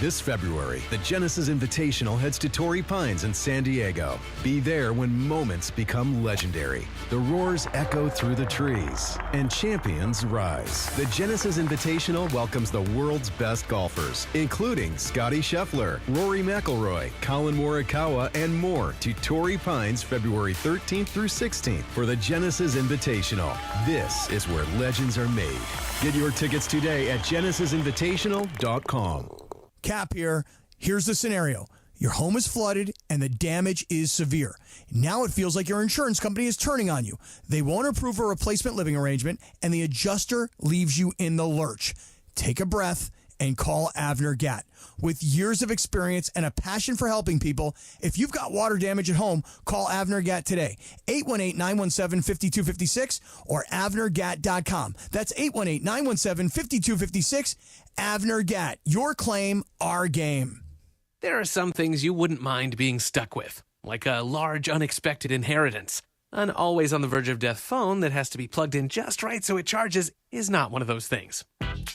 This February, the Genesis Invitational heads to Torrey Pines in San Diego. Be there when moments become legendary. The roars echo through the trees, and champions rise. The Genesis Invitational welcomes the world's best golfers, including Scotty Scheffler, Rory McIlroy, Colin Morikawa, and more to Torrey Pines February 13th through 16th for the Genesis Invitational. This is where legends are made. Get your tickets today at genesisinvitational.com. Cap here. Here's the scenario. Your home is flooded and the damage is severe. Now it feels like your insurance company is turning on you. They won't approve a replacement living arrangement and the adjuster leaves you in the lurch. Take a breath and call Avner Gatt. With years of experience and a passion for helping people, if you've got water damage at home, call Avner Gatt today. 818-917-5256 or avnergatt.com. That's 818-917-5256. Avner Gatt. Your claim, our game. There are some things you wouldn't mind being stuck with, like a large unexpected inheritance. An always on the verge of death phone that has to be plugged in just right so it charges is not one of those things.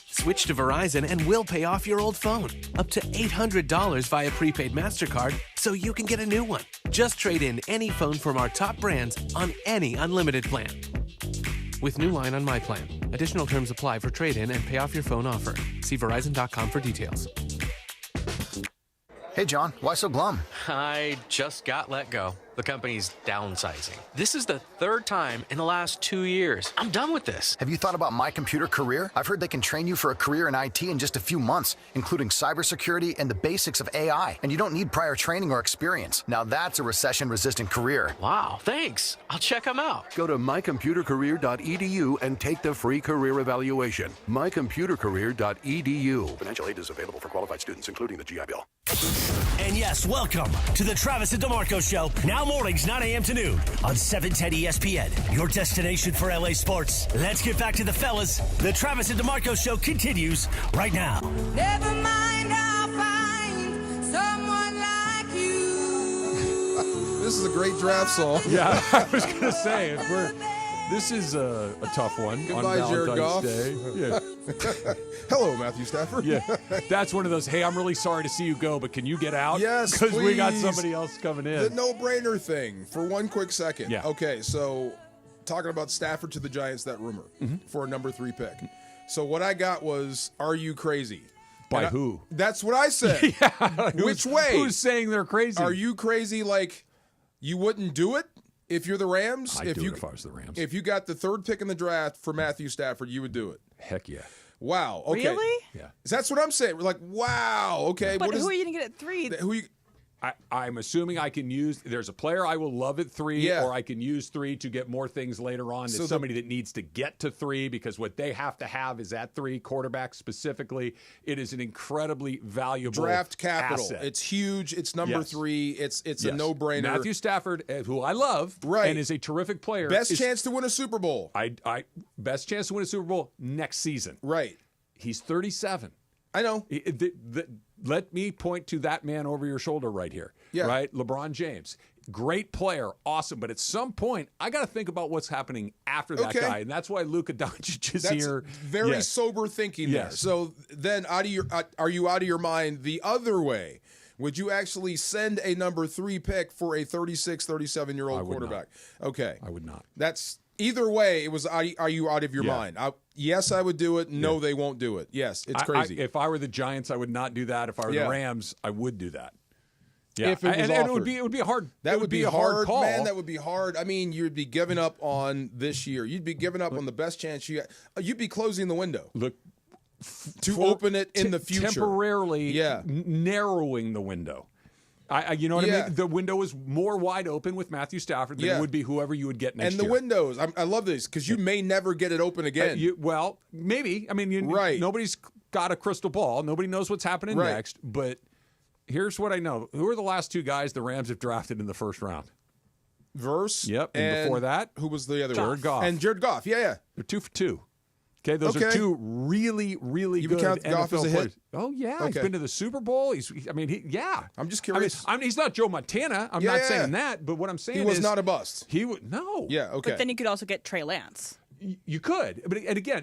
Switch to Verizon and we'll pay off your old phone. Up to $800 via prepaid MasterCard so you can get a new one. Just trade in any phone from our top brands on any unlimited plan. With new line on My Plan. Additional terms apply for trade-in and pay off your phone offer. See Verizon.com for details. Hey, John, why so glum? I just got let go. The company's downsizing. This is the third time in the last 2 years. I'm done with this. Have you thought about My Computer Career? I've heard they can train you for a career in IT in just a few months, including cybersecurity and the basics of AI. And you don't need prior training or experience. Now that's a recession-resistant career. Wow, thanks. I'll check them out. Go to mycomputercareer.edu and take the free career evaluation. mycomputercareer.edu. Financial aid is available for qualified students, including the GI Bill. And yes, welcome to the Travis and DeMarco Show. Now mornings, 9 a.m. to noon on 710 ESPN, your destination for LA sports. Let's get back to the fellas. The Travis and DeMarco Show continues right now. Never mind, I'll find someone like you. This is a great draft song. Yeah, I was going to say, this is a tough one. Goodbye, on Jared Goff. Valentine's Day. Yeah. Hello, Matthew Stafford. Yeah, that's one of those, hey, I'm really sorry to see you go, but can you get out? Yes, because we got please. somebody else coming in. The no-brainer thing for one quick second. Yeah. Okay, so talking about Stafford to the Giants, that rumor for a number 3 pick. So what I got was, are you crazy? By who? That's what I said. Yeah, Which way? Who's saying they're crazy? Are you crazy like you wouldn't do it if you're the Rams? I'd do it if I was the Rams. If you got the 3rd pick in the draft for Matthew Stafford, you would do it. Heck yeah. Wow. Okay. Really? Yeah. That's what I'm saying. We're like, wow. Okay. But what who is, are you going to get at 3? who you, I'm assuming I can use. There's a player I will love at 3, Yeah. or I can use 3 to get more things later on. So There's somebody that needs to get to 3 because what they have to have is at 3, quarterback specifically. It is an incredibly valuable draft capital. asset. It's huge. It's number Yes. 3. It's Yes. a no-brainer. Matthew Stafford, who I love, Right. and is a terrific player. Best chance to win a Super Bowl. Best chance to win a Super Bowl next season. Right. He's 37. I know. Let me point to that man over your shoulder right here. Yeah. Right? LeBron James. Great player. Awesome. But at some point, I got to think about what's happening after that Okay. guy. And that's why Luka Doncic is That's here. very Yes. sober thinking there. Yes. So then are you out of your mind the other way? Would you actually send a number 3 pick for a 36, 37-year-old quarterback? Okay. I would not. That's either way. It was. Are you out of your mind? Yes, I would do it. No, they won't do it. Yes, it's crazy. If I were the Giants, I would not do that. If I were the Rams, I would do that. Yeah, if it was and it would be a hard. That would be a hard call, man. That would be hard. I mean, you'd be giving up on this year. You'd be giving up on the best chance you got. You'd be closing the window. Look, to open it in the future, temporarily. Narrowing the window. You know what I mean? The window is more wide open with Matthew Stafford than it would be whoever you would get next year. And the windows, I love this because you may never get it open again. Well, maybe. I mean, nobody's got a crystal ball. Nobody knows what's happening next. But here's what I know. Who are the last 2 guys the Rams have drafted in the first round? Verse. Yep. And before that? Who was the other one? Jared Goff. And Jared Goff. Yeah. They're 2 for 2. Okay, those are 2 really, really good count NFL Goff as a players. hit? Oh yeah, Okay. he's been to the Super Bowl. I'm just curious. I mean, he's not Joe Montana. I'm not saying that, but what I'm saying he was is not a bust. He would no. Yeah. Okay. But then you could also get Trey Lance. You could,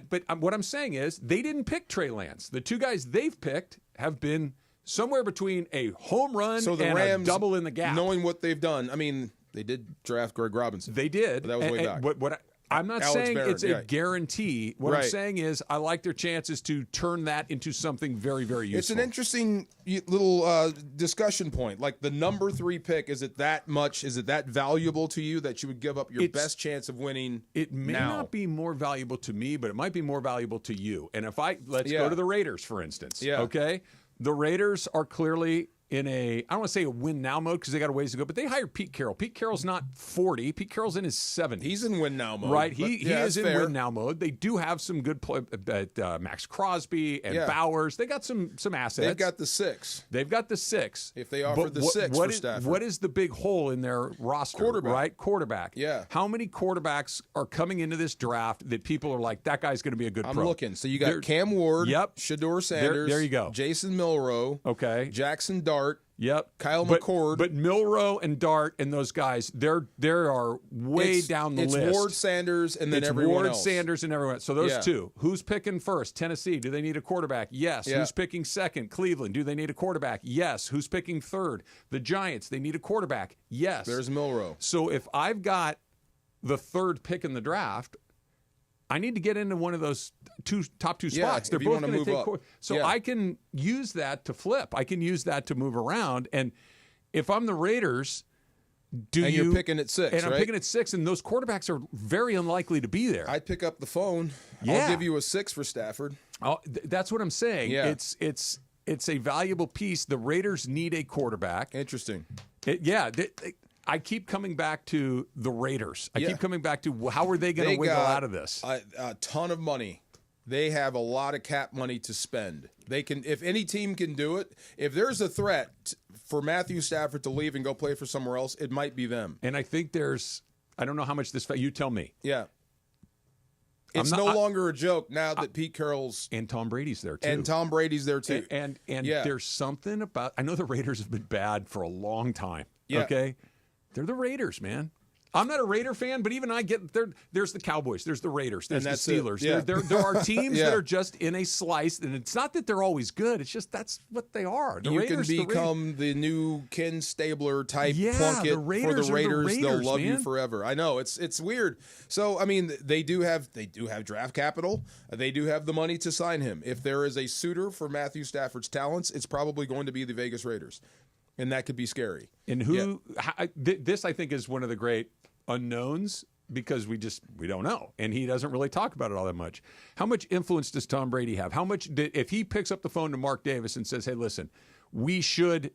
but what I'm saying is they didn't pick Trey Lance. The 2 guys they've picked have been somewhere between a home run so the and Rams, a double in the gap. Knowing what they've done, I mean, they did draft Greg Robinson. They did. But that was way back. I'm not Alex saying Barron, it's a guarantee. What I'm Right. saying is I like their chances to turn that into something very, very useful. It's an interesting little discussion point. Like the number 3 pick, is it that much? Is it that valuable to you that you would give up your best chance of winning? It may not be more valuable to me, but it might be more valuable to you. And let's go to the Raiders, for instance. Yeah. Okay. The Raiders are clearly in I don't want to say a win now mode because they got a ways to go, but they hired Pete Carroll. Pete Carroll's not 40. Pete Carroll's in his 70s. He's in win now mode. Right. He is in fair. win now mode. They do have some good play, Max Crosby and Bowers. They got some assets. They've got the 6. If they offer the 6 for Stafford. What is the big hole in their roster? Quarterback. Right? Quarterback. Yeah. How many quarterbacks are coming into this draft that people are like, that guy's going to be a good pro? I'm looking. So you got Cam Ward. Yep. Shador Sanders. There you go. Jason Milroe. Okay. Jackson Dart. Yep. Kyle McCord. But Milroe and Dart and those guys, they are way down the list. It's Ward, Sanders, and then everyone else. Sanders, and everyone else. So those 2. Who's picking first? Tennessee. Do they need a quarterback? Yes. Yeah. Who's picking second? Cleveland. Do they need a quarterback? Yes. Who's picking third? The Giants. They need a quarterback. Yes. There's Milroe. So if I've got the 3rd pick in the draft, I need to get into one of those top 2 spots. They're both going to take up. So I can use that to flip. I can use that to move around. And if I'm the Raiders, you're picking at 6, and I'm picking at 6, and those quarterbacks are very unlikely to be there. I'd pick up the phone. Yeah. I'll give you a 6 for Stafford. That's what I'm saying. Yeah. It's a valuable piece. The Raiders need a quarterback. Interesting. I keep coming back to the Raiders. I keep coming back to how are they going to wiggle out of this? A ton of money. They have a lot of cap money to spend. They can, if any team can do it. If there's a threat for Matthew Stafford to leave and go play for somewhere else, it might be them. And I think I don't know how much this. You tell me. Yeah. It's no longer a joke now that Pete Carroll's and Tom Brady's there too. And Tom Brady's there too. And there's something about. I know the Raiders have been bad for a long time. Yeah. Okay. They're the Raiders, man. I'm not a Raider fan, but even I get there. There's the Cowboys, there's the Raiders, there's the Steelers. Yeah. There are teams that are just in a slice, and it's not that they're always good. It's just that's what they are. The Raiders can become the new Ken Stabler type Plunkett the Raiders for the Raiders. They'll love man. you forever. I know it's weird. So I mean, they do have draft capital. They do have the money to sign him. If there is a suitor for Matthew Stafford's talents, it's probably going to be the Vegas Raiders. And that could be scary. And this I think is one of the great unknowns because we don't know. And he doesn't really talk about it all that much. How much influence does Tom Brady have? How much if he picks up the phone to Mark Davis and says, hey, listen, we should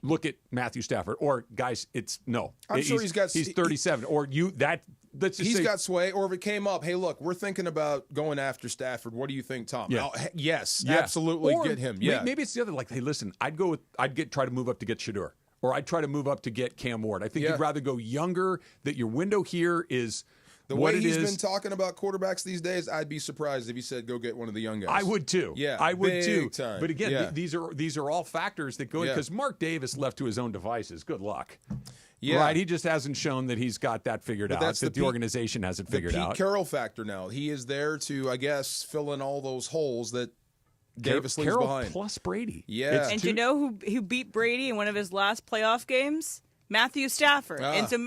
look at Matthew Stafford, or guys, I'm sure he's 37, or he's got sway. Or if it came up, hey, look, we're thinking about going after Stafford. What do you think, Tom? Yeah. Yes, absolutely, or get him. Yeah, maybe it's the other. Like, hey, listen, try to move up to get Shador, or I'd try to move up to get Cam Ward. I think you'd rather go younger. That your window here is. The way he's been talking about quarterbacks these days, I'd be surprised if he said, "Go get one of the young guys." I would too. Yeah, I would too. Time. But again, these are all factors that go in because Mark Davis left to his own devices. Good luck. Yeah, right. He just hasn't shown that he's got that figured out. That the organization hasn't figured out. The Pete Carroll factor now. He is there to, I guess, fill in all those holes that Davis leaves Carroll behind. plus Brady. Yeah. And you know who beat Brady in one of his last playoff games? Matthew Stafford. And so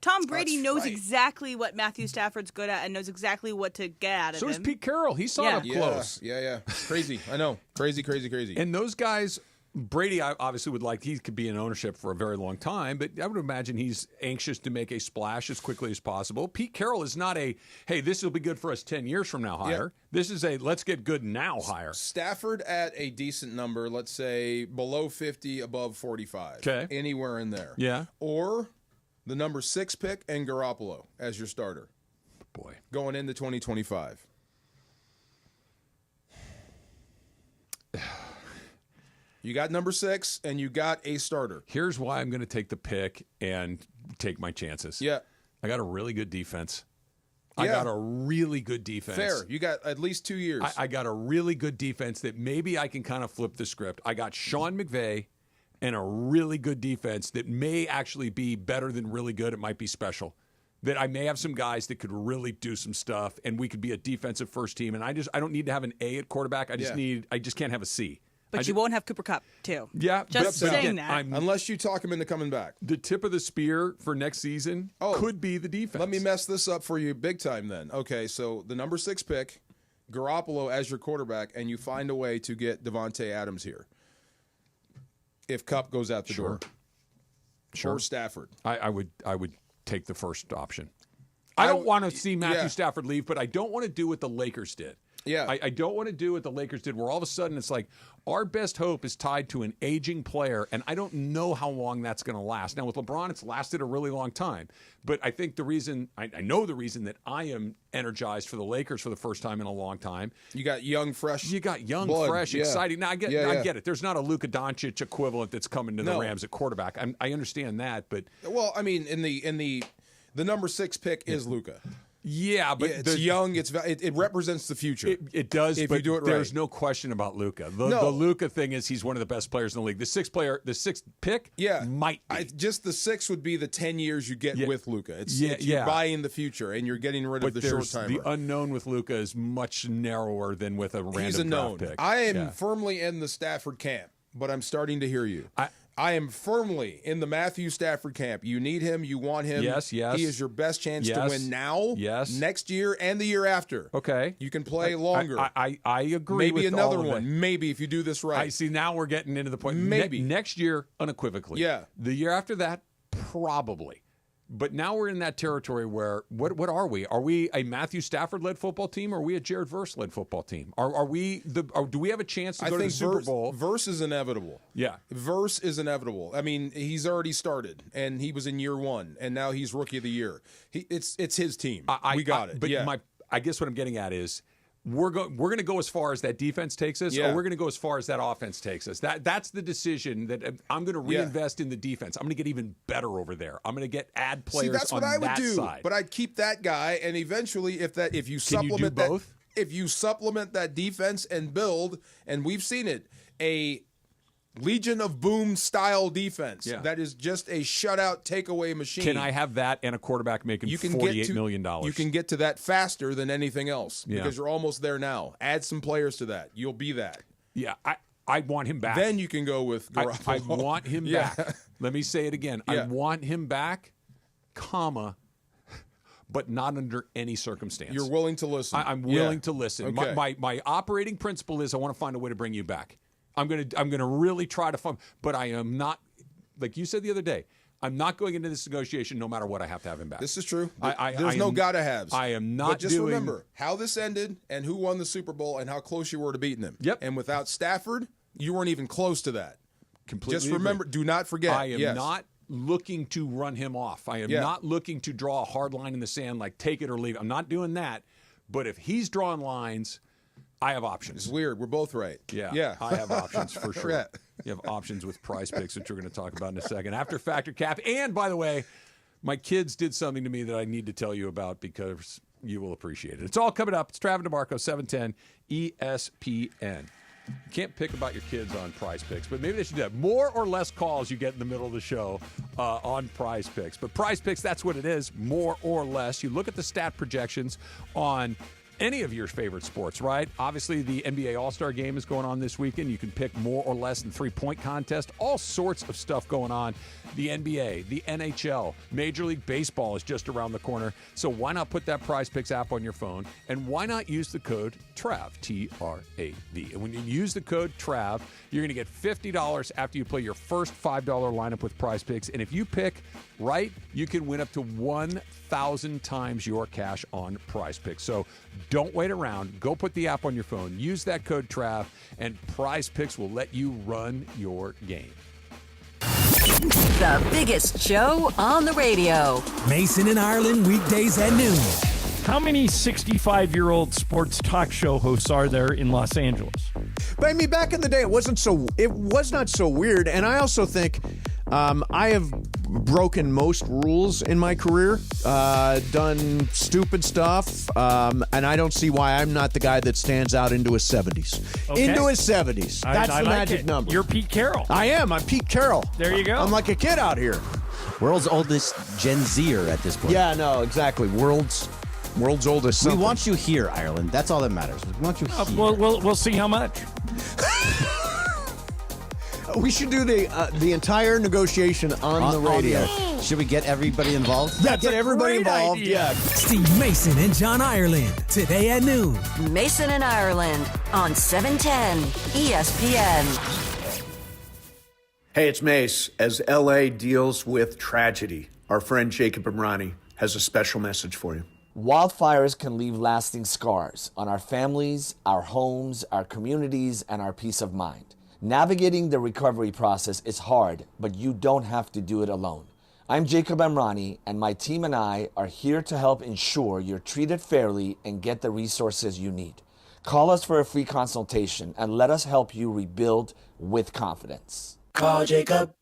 Tom Brady knows exactly what Matthew Stafford's good at and knows exactly what to get out of him. So is Pete Carroll. He saw it up close. Yeah. Crazy. I know. Crazy. And those guys, Brady obviously would like, he could be in ownership for a very long time, but I would imagine he's anxious to make a splash as quickly as possible. Pete Carroll is not a, hey, this will be good for us 10 years from now hire. Yeah. This is a, let's get good now hire. Stafford at a decent number, let's say below 50, above 45. Okay. Anywhere in there. Yeah. Or the number 6 pick and Garoppolo as your starter. Boy. Going into 2025. You got number 6, and you got a starter. Here's why I'm going to take the pick and take my chances. Yeah. I got a really good defense. I got a really good defense. Fair. You got at least 2 years. I got a really good defense that maybe I can kind of flip the script. I got Sean McVay and a really good defense that may actually be better than really good. It might be special. That I may have some guys that could really do some stuff, and we could be a defensive first team. And I don't need to have an A at quarterback. I just can't have a C. But you won't have Cooper Kupp, too. Yeah. Just saying that. Unless you talk him into coming back. The tip of the spear for next season could be the defense. Let me mess this up for you big time then. Okay, so the number 6 pick, Garoppolo as your quarterback, and you find a way to get Devontae Adams here. If Kupp goes out the door. Sure. Or Stafford. I would take the first option. I don't want to see Matthew Stafford leave, but I don't want to do what the Lakers did. Yeah. I don't want to do what the Lakers did, where all of a sudden it's like our best hope is tied to an aging player, and I don't know how long that's going to last. Now, with LeBron, it's lasted a really long time. But I think the reason, I know the reason that I am energized for the Lakers for the first time in a long time. You got young, fresh. You got young, blood. fresh, exciting. Now, I get it. There's not a Luka Doncic equivalent that's coming to the Rams at quarterback. I understand that, but. Well, I mean, in the number 6 pick is Luka. Yeah, but it's young. It represents the future. It does. If but you do it right. There's no question about Luka. The Luka thing is he's one of the best players in the league. The sixth pick, might be. Just the 6 would be the 10 years you get with Luka. You're buying the future and you're getting rid of the short timer. The unknown with Luka is much narrower than with a random draft pick. I am firmly in the Stafford camp, but I'm starting to hear you. I am firmly in the Matthew Stafford camp. You need him. You want him. Yes. He is your best chance to win now, next year, and the year after. Okay. You can play longer. I agree with Maybe another all of one. it. Maybe if you do this right. I see. Now we're getting into the point. Maybe. Next year, unequivocally. Yeah. The year after that, probably. But now we're in that territory where what are we? Are we a Matthew Stafford-led football team, or are we a Jared Verse-led football team? Do we have a chance to go to the Super Bowl? Verse is inevitable. Yeah. Verse is inevitable. I mean, he's already started, and he was in year 1, and now he's Rookie of the Year. It's his team. We got it. But I guess what I'm getting at is we're going to go as far as that defense takes us, or we're going to go as far as that offense takes us. That's the decision that I'm going to reinvest in the defense. I'm going to get even better over there. I'm going to add players. See, that's what I would do. Side. But I'd keep that guy, and eventually, if you supplement you do both? If you supplement that defense and build, and we've seen it, a Legion of Boom style defense that is just a shutout takeaway machine. Can I have that and a quarterback making $48 million? You can get to that faster than anything else because you're almost there now. Add some players to that. You'll be that. Yeah, I want him back. Then you can go with Garoppolo. I want him back. Let me say it again. I want him back, but not under any circumstance. You're willing to listen. I'm willing to listen. Okay. My operating principle is I want to find a way to bring you back. I'm gonna really try to find, but I am not, like you said the other day, I'm not going into this negotiation no matter what. I have to have him back. This is true. There's no gotta-haves. I am not. But just remember how this ended and who won the Super Bowl and how close you were to beating them. Yep. And without Stafford, you weren't even close to that. Completely. Just remember, do not forget. I am not looking to run him off. I am not looking to draw a hard line in the sand, like take it or leave it. I'm not doing that. But if he's drawing lines, I have options. It's weird. We're both right. Yeah. I have options for sure. You have options with Prize Picks, which we're going to talk about in a second. After Factor Cap. And, by the way, my kids did something to me that I need to tell you about because you will appreciate it. It's all coming up. It's Travis DeMarco, 710 ESPN. You can't pick about your kids on Prize Picks, but maybe they should do that. More or less calls you get in the middle of the show on Prize Picks. But Prize Picks, that's what it is, more or less. You look at the stat projections on any of your favorite sports, right? Obviously, the NBA All-Star Game is going on this weekend. You can pick more or less than three-point contest. All sorts of stuff going on. The NBA, the NHL, Major League Baseball is just around the corner. So why not put that Prize Picks app on your phone? And why not use the code TRAV, T-R-A-V. And when you use the code TRAV, you're going to get $50 after you play your first $5 lineup with Prize Picks. And if you pick right, you can win up to 1,000 times your cash on Prize Picks. So don't wait around. Go put the app on your phone. Use that code TRAV, and Prize Picks will let you run your game. The biggest show on the radio. Mason and Ireland, weekdays at noon. How many 65-year-old sports talk show hosts are there in Los Angeles? But I mean, back in the day, it was not so weird. And I also think I have broken most rules in my career, done stupid stuff, and I don't see why I'm not the guy that stands out into his 70s. Okay. Into his 70s. That's the magic number. You're Pete Carroll. I am. I'm Pete Carroll. There you go. I'm like a kid out here. World's oldest Gen Zer at this point. Yeah, no, exactly. World's oldest something. We want you here, Ireland. That's all that matters. We want you here. We'll see how much. We should do the entire negotiation on the radio. Should we get everybody involved? Yeah, get everybody involved. Idea. Yeah. Steve Mason and John Ireland, today at noon. Mason and Ireland on 710 ESPN. Hey, it's Mace. As LA deals with tragedy, our friend Jacob Imrani has a special message for you. Wildfires can leave lasting scars on our families, our homes, our communities, and our peace of mind. Navigating the recovery process is hard, but you don't have to do it alone. I'm Jacob Imrani, and my team and I are here to help ensure you're treated fairly and get the resources you need. Call us for a free consultation and let us help you rebuild with confidence. Call Jacob.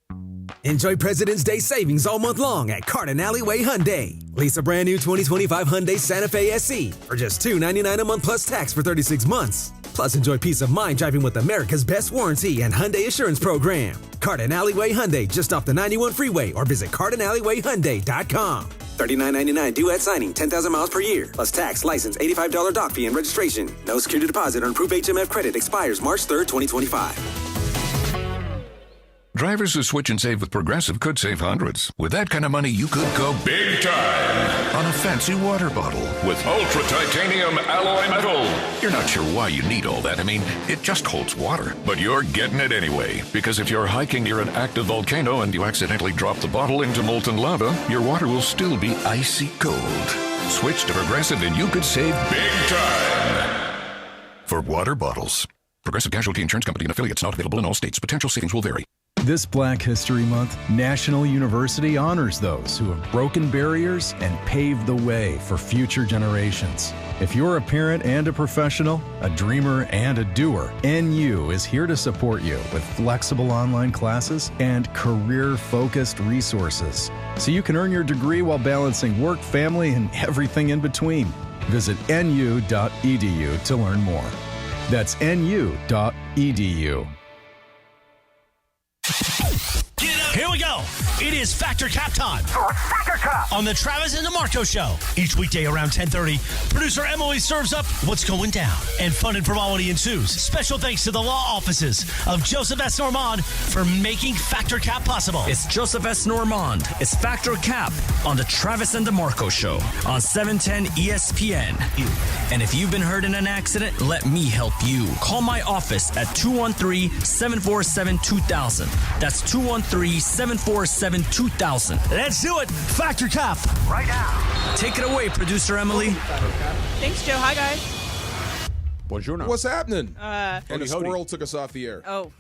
Enjoy President's Day savings all month long at Carden Alleyway Hyundai. Lease a brand new 2025 Hyundai Santa Fe SC for just $299 a month plus tax for 36 months. Plus, enjoy peace of mind driving with America's best warranty and Hyundai Assurance Program. Carden Alleyway Hyundai, just off the 91 freeway, or visit CardenAlleywayHyundai.com. $39.99 due at signing, 10,000 miles per year. Plus tax, license, $85 dock fee, and registration. No security deposit on approved HMF credit expires March 3rd, 2025. Drivers who switch and save with Progressive could save hundreds. With that kind of money, you could go big time on a fancy water bottle with ultra titanium alloy metal. You're not sure why you need all that. I mean, it just holds water. But you're getting it anyway. Because if you're hiking near an active volcano and you accidentally drop the bottle into molten lava, your water will still be icy cold. Switch to Progressive and you could save big time. For water bottles. Progressive Casualty Insurance Company and affiliates, not available in all states. Potential savings will vary. This Black History Month, National University honors those who have broken barriers and paved the way for future generations. If you're a parent and a professional, a dreamer and a doer, NU is here to support you with flexible online classes and career-focused resources, so you can earn your degree while balancing work, family, and everything in between. Visit nu.edu to learn more. That's nu.edu. Here we go. It is Factor Cap time. Factor Cap on the Travis and DeMarco Show. Each weekday around 10:30, producer Emily serves up what's going down, and fun and frivolity ensues. Special thanks to the law offices of Joseph S. Normand for making Factor Cap possible. It's Joseph S. Normand. It's Factor Cap on the Travis and DeMarco Show on 710 ESPN. And if you've been hurt in an accident, let me help you. Call my office at 213-747-2000. That's 213-747-2000. Let's do it. Factor Cap right now. Take it away, producer Emily. Thanks, Joe. Hi, guys. Buongiorno. What's happening? And a squirrel took us off the air. Oh,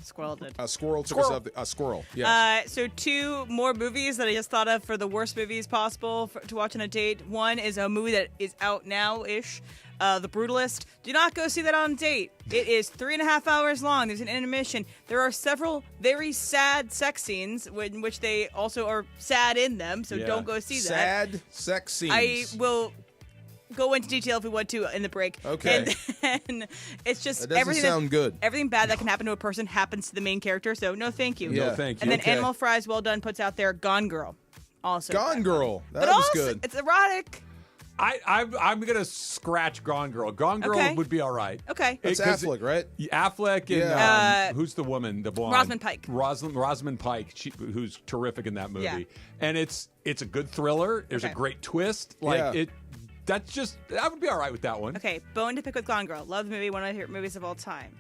squirrel did. A squirrel took us off a squirrel, yes. So 2 more movies that I just thought of for the worst movies possible to watch on a date. One is a movie that is out now-ish, The Brutalist. Do not go see that on a date. It is 3.5 hours long. There's an intermission. There are several very sad sex scenes in which they also are sad in them, so don't go see that. Sad sex scenes. I will go into detail if we want to in the break. Okay. And it's just that doesn't sound good. Everything bad that can happen to a person happens to the main character, so no thank you. Yeah. No thank you. And then Okay. Animal Fries Well Done puts out there Gone Girl. Also. Gone Girl. That But was also, good. it's erotic. I'm gonna scratch Gone Girl. Gone Girl Okay. would be all right. Okay. It's Affleck, right? Affleck and Yeah. who's the woman? The blonde. Rosamund Pike. Rosamund Pike, who's terrific in that movie. Yeah. And it's a good thriller. There's a Okay. great twist. Like Yeah. I would be all right with that one. Okay, bone to pick with Gone Girl. Love the movie, one of my favorite movies of all time.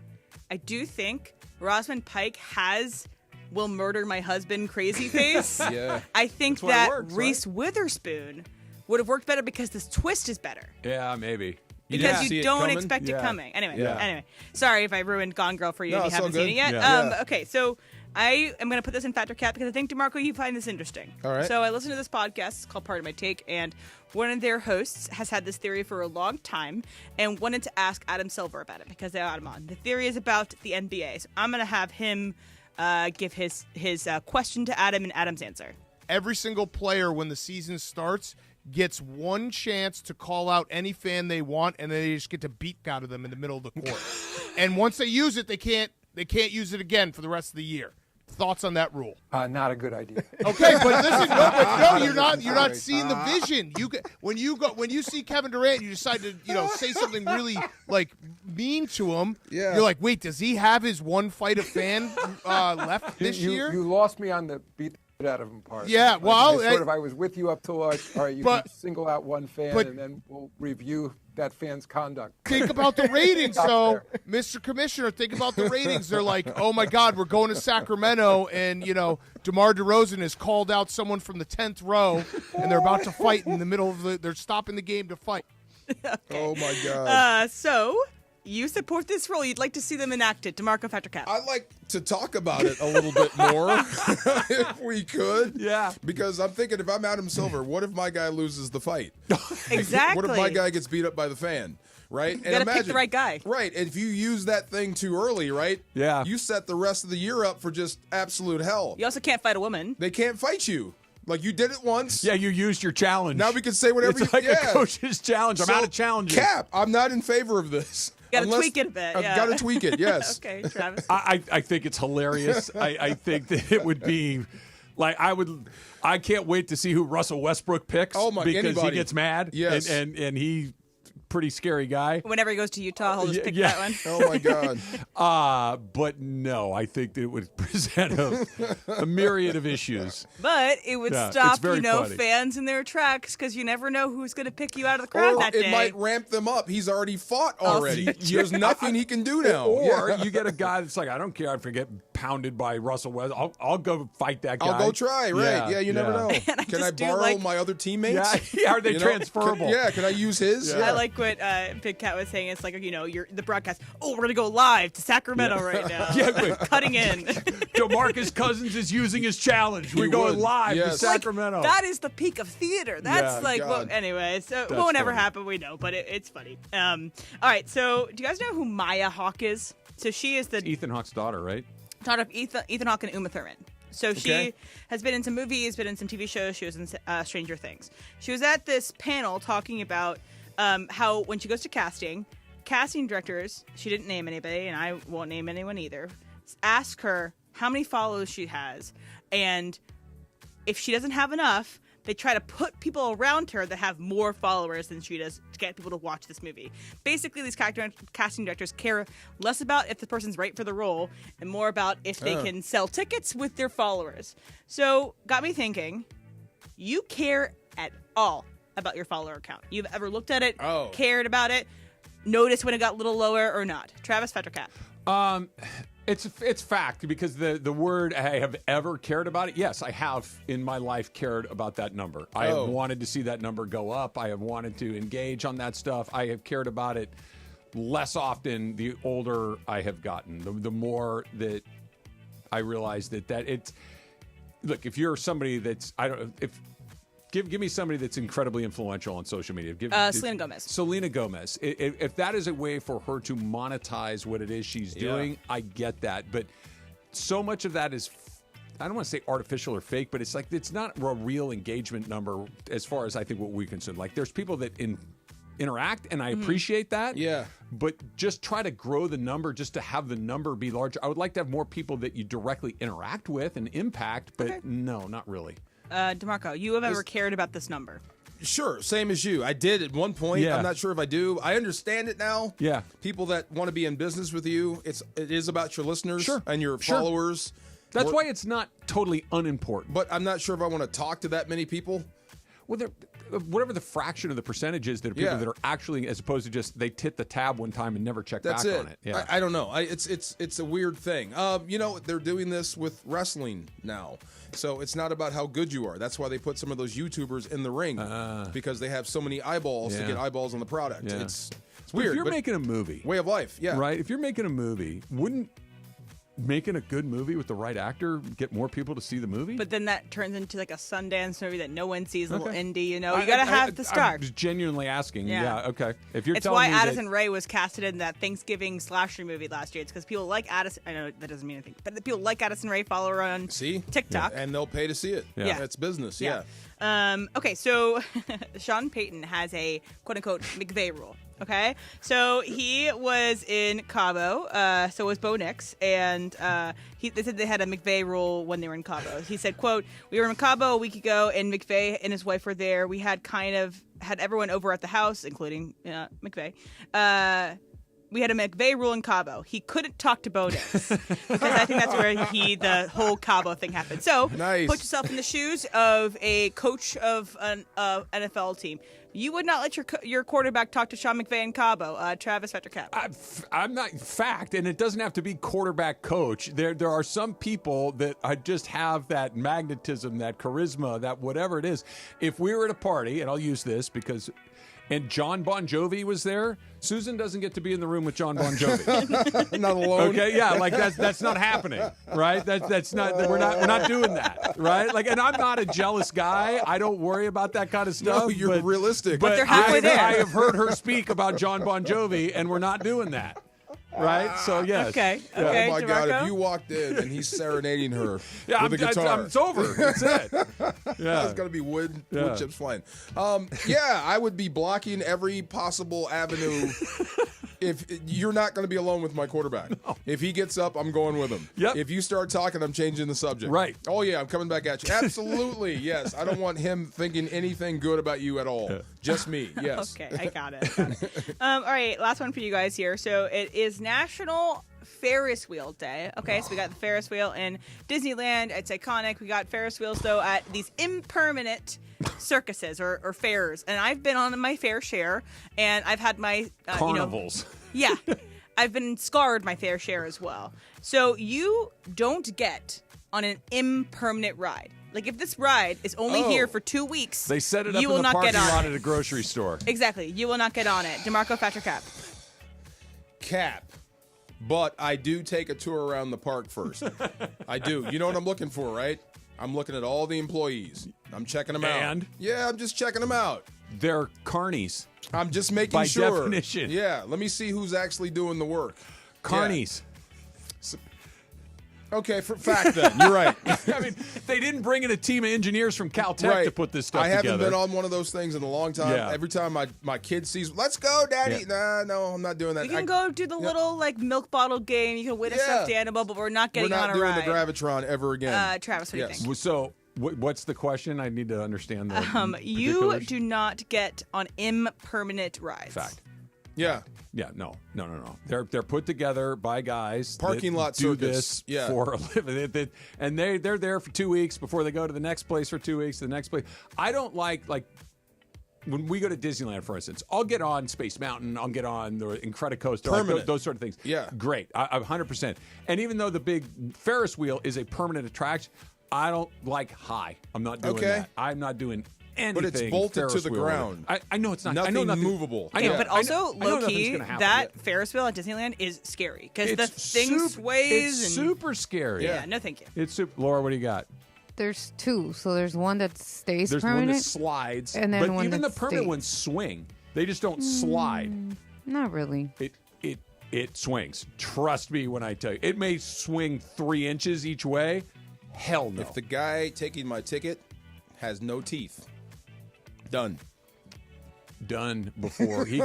I do think Rosamund Pike has will murder my husband crazy face. Yeah. I think That's why it that works, right? Reese Witherspoon would have worked better because this twist is better. Yeah, maybe. Because see you it don't coming? expect it Yeah. coming. Anyway, Yeah. anyway. Sorry if I ruined Gone Girl for you No, if you it's all haven't seen good. it yet. Yeah. Okay, so I am going to put this in Factor Cap because I think, DeMarco, you find this interesting. All right. So I listened to this podcast. It's called Part of My Take, and one of their hosts has had this theory for a long time and wanted to ask Adam Silver about it because they had him on. The theory is about the NBA. So I'm going to have him give his question to Adam and Adam's answer. Every single player, when the season starts, gets one chance to call out any fan they want, and then they just get to beat out of them in the middle of the court. And once they use it, they can't use it again for the rest of the year. Thoughts on that rule? Not a good idea. Okay, but listen, you're not seeing the vision. When you see Kevin Durant, you decide to say something really like mean to him. Yeah. You're like, wait, does he have his one fight a fan left this year? You lost me on the beat out of him part. Yeah, well, I was with you up till all right. You can single out one fan, and then we'll review that fan's conduct. Think about the ratings, though, Mr. Commissioner. Think about the ratings. They're like, oh my God, we're going to Sacramento, and DeMar DeRozan has called out someone from the 10th row, and they're about to fight in the middle of they're stopping the game to fight. Okay. Oh my God. So you support this rule. You'd like to see them enacted. DeMarco Factor Cap. I'd like to talk about it a little bit more if we could. Yeah. Because I'm thinking if I'm Adam Silver, what if my guy loses the fight? Exactly. What if my guy gets beat up by the fan? Right? You gotta pick the right guy. Right. And if you use that thing too early, right? Yeah. You set the rest of the year up for just absolute hell. You also can't fight a woman. They can't fight you. Like, you did it once. Yeah, you used your challenge. Now we can say whatever It's like a coach's challenge. I'm out of challenges. Cap, I'm not in favor of this. Got to tweak it a bit. I've got to tweak it, yes. Okay, Travis. I think it's hilarious. I think that it would be like I can't wait to see who Russell Westbrook picks because anybody. he gets mad. Yes. And he pretty scary guy. Whenever he goes to Utah, he'll just pick that one. Oh my God. But no, I think that it would present a myriad of issues. But it would Yeah, stop, it's very funny. fans in their tracks because you never know who's going to pick you out of the crowd Or that it day. might ramp them up. He's already fought already. see. There's nothing he can do now. Or Yeah. you get a guy that's like, I don't care if I get pounded by Russell Westbrook. I'll go fight that guy. I'll go try, right? Yeah, you never know. Can I just do, borrow like- my other teammates? Yeah, are they transferable? Can I use his? I like what Big Cat was saying. It's like, you're the broadcast. Oh, we're going to go live to Sacramento right now. Yeah, but- Cutting in. DeMarcus Cousins is using his challenge. We're going live to Sacramento. That is the peak of theater. That's Yeah, well, God. anyway, so it That's won't ever funny. happen, we know, but it's funny. All right, so do you guys know who Maya Hawke is? So she is the Ethan Hawke's daughter, right? daughter of Ethan Hawke and Uma Thurman. So she Okay. has been in some movies, been in some TV shows. She was in Stranger Things. She was at this panel talking about how when she goes to casting directors, she didn't name anybody, and I won't name anyone either, ask her how many followers she has. And if she doesn't have enough, they try to put people around her that have more followers than she does to get people to watch this movie. Basically, these casting directors care less about if the person's right for the role and more about if they can sell tickets with their followers. So, got me thinking, you care at all about your follower count? You've ever looked at it, cared about it, noticed when it got a little lower or not? Travis, Fact or Cap? It's fact because the word I have ever cared about it. Yes, I have in my life cared about that number. I have wanted to see that number go up. I have wanted to engage on that stuff. I have cared about it less often the older I have gotten. The more that I realize that it's look. If you're somebody that's Give me somebody that's incredibly influential on social media. Selena Gomez. Selena Gomez. If that is a way for her to monetize what it is she's doing, I get that. But so much of that is, I don't want to say artificial or fake, but it's like it's not a real engagement number as far as I think what we consume. Like there's people that interact, and I appreciate that. Yeah. But just try to grow the number just to have the number be larger. I would like to have more people that you directly interact with and impact, but no, not really. DeMarco, you have ever cared about this number? Sure, same as you. I did at one point. Yeah. I'm not sure if I do. I understand it now. Yeah. People that want to be in business with you, it is about your listeners and your Sure. followers. That's why it's not totally unimportant. But I'm not sure if I want to talk to that many people. Well, whatever the fraction of the percentage is, that are people that are actually, as opposed to just they tit the tab one time and never check back on it. Yeah. I don't know. It's a weird thing. They're doing this with wrestling now. So it's not about how good you are. That's why they put some of those YouTubers in the ring because they have so many eyeballs to get eyeballs on the product. Yeah. It's weird. If you're making a movie, way of life, yeah, right. If you're making a movie, wouldn't making a good movie with the right actor get more people to see the movie? But then that turns into like a Sundance movie that no one sees, a little indie. You know, you got to have the star. I was genuinely asking. Yeah. Okay. If you're it's telling why me Addison Rae was casted in that Thanksgiving slasher movie last year. It's because people like Addison. I know that doesn't mean anything, but the people like Addison Rae, follow her on TikTok, and they'll pay to see it. Yeah. It's business. Yeah. Okay, so Sean Payton has a quote-unquote McVay rule. Okay, so he was in Cabo, so was Bo Nix, and they said they had a McVay rule when they were in Cabo. He said, quote, "We were in Cabo a week ago, and McVay and his wife were there. We had had everyone over at the house, including McVay. We had a McVay rule in Cabo. He couldn't talk to Bo Nix because I think that's where the whole Cabo thing happened. So nice. Put yourself in the shoes of a coach of an NFL team. You would not let your quarterback talk to Sean McVay in Cabo. Travis Factor Cap. I'm not fact, and it doesn't have to be quarterback coach. There are some people that just have that magnetism, that charisma, that whatever it is. If we were at a party, and I'll use this because. And John Bon Jovi was there. Susan doesn't get to be in the room with John Bon Jovi. Not alone. Okay, yeah, like that's not happening, right? That's not. We're not doing that, right? Like, and I'm not a jealous guy. I don't worry about that kind of stuff. No, you're realistic. But they're halfway there. I have heard her speak about John Bon Jovi, and we're not doing that. Right? So, yes. Okay. Oh, my DeMarco? God. If you walked in and he's serenading her with a guitar. It's over. That's it. Yeah. It's going to be wood chips flying. I would be blocking every possible avenue. If you're not going to be alone with my quarterback. No. If he gets up, I'm going with him. Yep. If you start talking, I'm changing the subject. Right. Oh, yeah, I'm coming back at you. Absolutely, yes. I don't want him thinking anything good about you at all. Just me, yes. Okay, I got it. All right, last one for you guys here. So it is National Ferris Wheel Day. Okay, so we got the Ferris wheel in Disneyland. It's iconic. We got Ferris wheels, though, at these impermanent circuses or fairs. And I've been on my fair share, and I've had my... Carnivals. Yeah. I've been scarred my fair share as well. So you don't get on an impermanent ride. Like, if this ride is only here for 2 weeks, they set it up you in will the not parking get on lot it. at a grocery store. Exactly. You will not get on it. DeMarco, Factor Cap. Cap. But I do take a tour around the park first. I do. You know what I'm looking for, right? I'm looking at all the employees. I'm checking them out. And? Yeah, I'm just checking them out. They're carnies. I'm just making By sure. definition. Yeah, let me see who's actually doing the work. Carnies. Yeah. Okay, for fact then. You're right. I mean, they didn't bring in a team of engineers from Caltech to put this stuff together. I haven't been on one of those things in a long time. Yeah. Every time my kid sees, let's go, Daddy. Yeah. No, I'm not doing that. You can go do the little milk bottle game. You can win a stuffed animal, but we're not getting on a ride. We're not doing the Gravitron ever again. Travis, what do you think? So, what's the question? I need to understand the you particulars. do not get on impermanent rides. Fact. Yeah. Yeah, no. They're put together by guys parking that lot do circus. this for a living. And they're there for 2 weeks before they go to the next place for 2 weeks, the next place. I don't like when we go to Disneyland, for instance, I'll get on Space Mountain, I'll get on the Incredicoaster, like those sort of things. Yeah. Great. I'm 100%. And even though the big Ferris wheel is a permanent attraction, I don't like high. I'm not doing that. I'm not doing anything. But it's bolted Ferris to the wheel ground. I know it's not. Nothing, I know nothing movable. I know, But also, low-key, happen. that Ferris wheel at Disneyland is scary because the thing sways. It's and super scary. Yeah, no thank you. It's super. Laura, what do you got? There's two. So there's one that stays There's permanent. one that slides. And then but one even the that permanent stays. ones swing. They just don't slide. Not really. It swings. Trust me when I tell you. It may swing 3 inches each way. Hell no. If the guy taking my ticket has no teeth, done before. He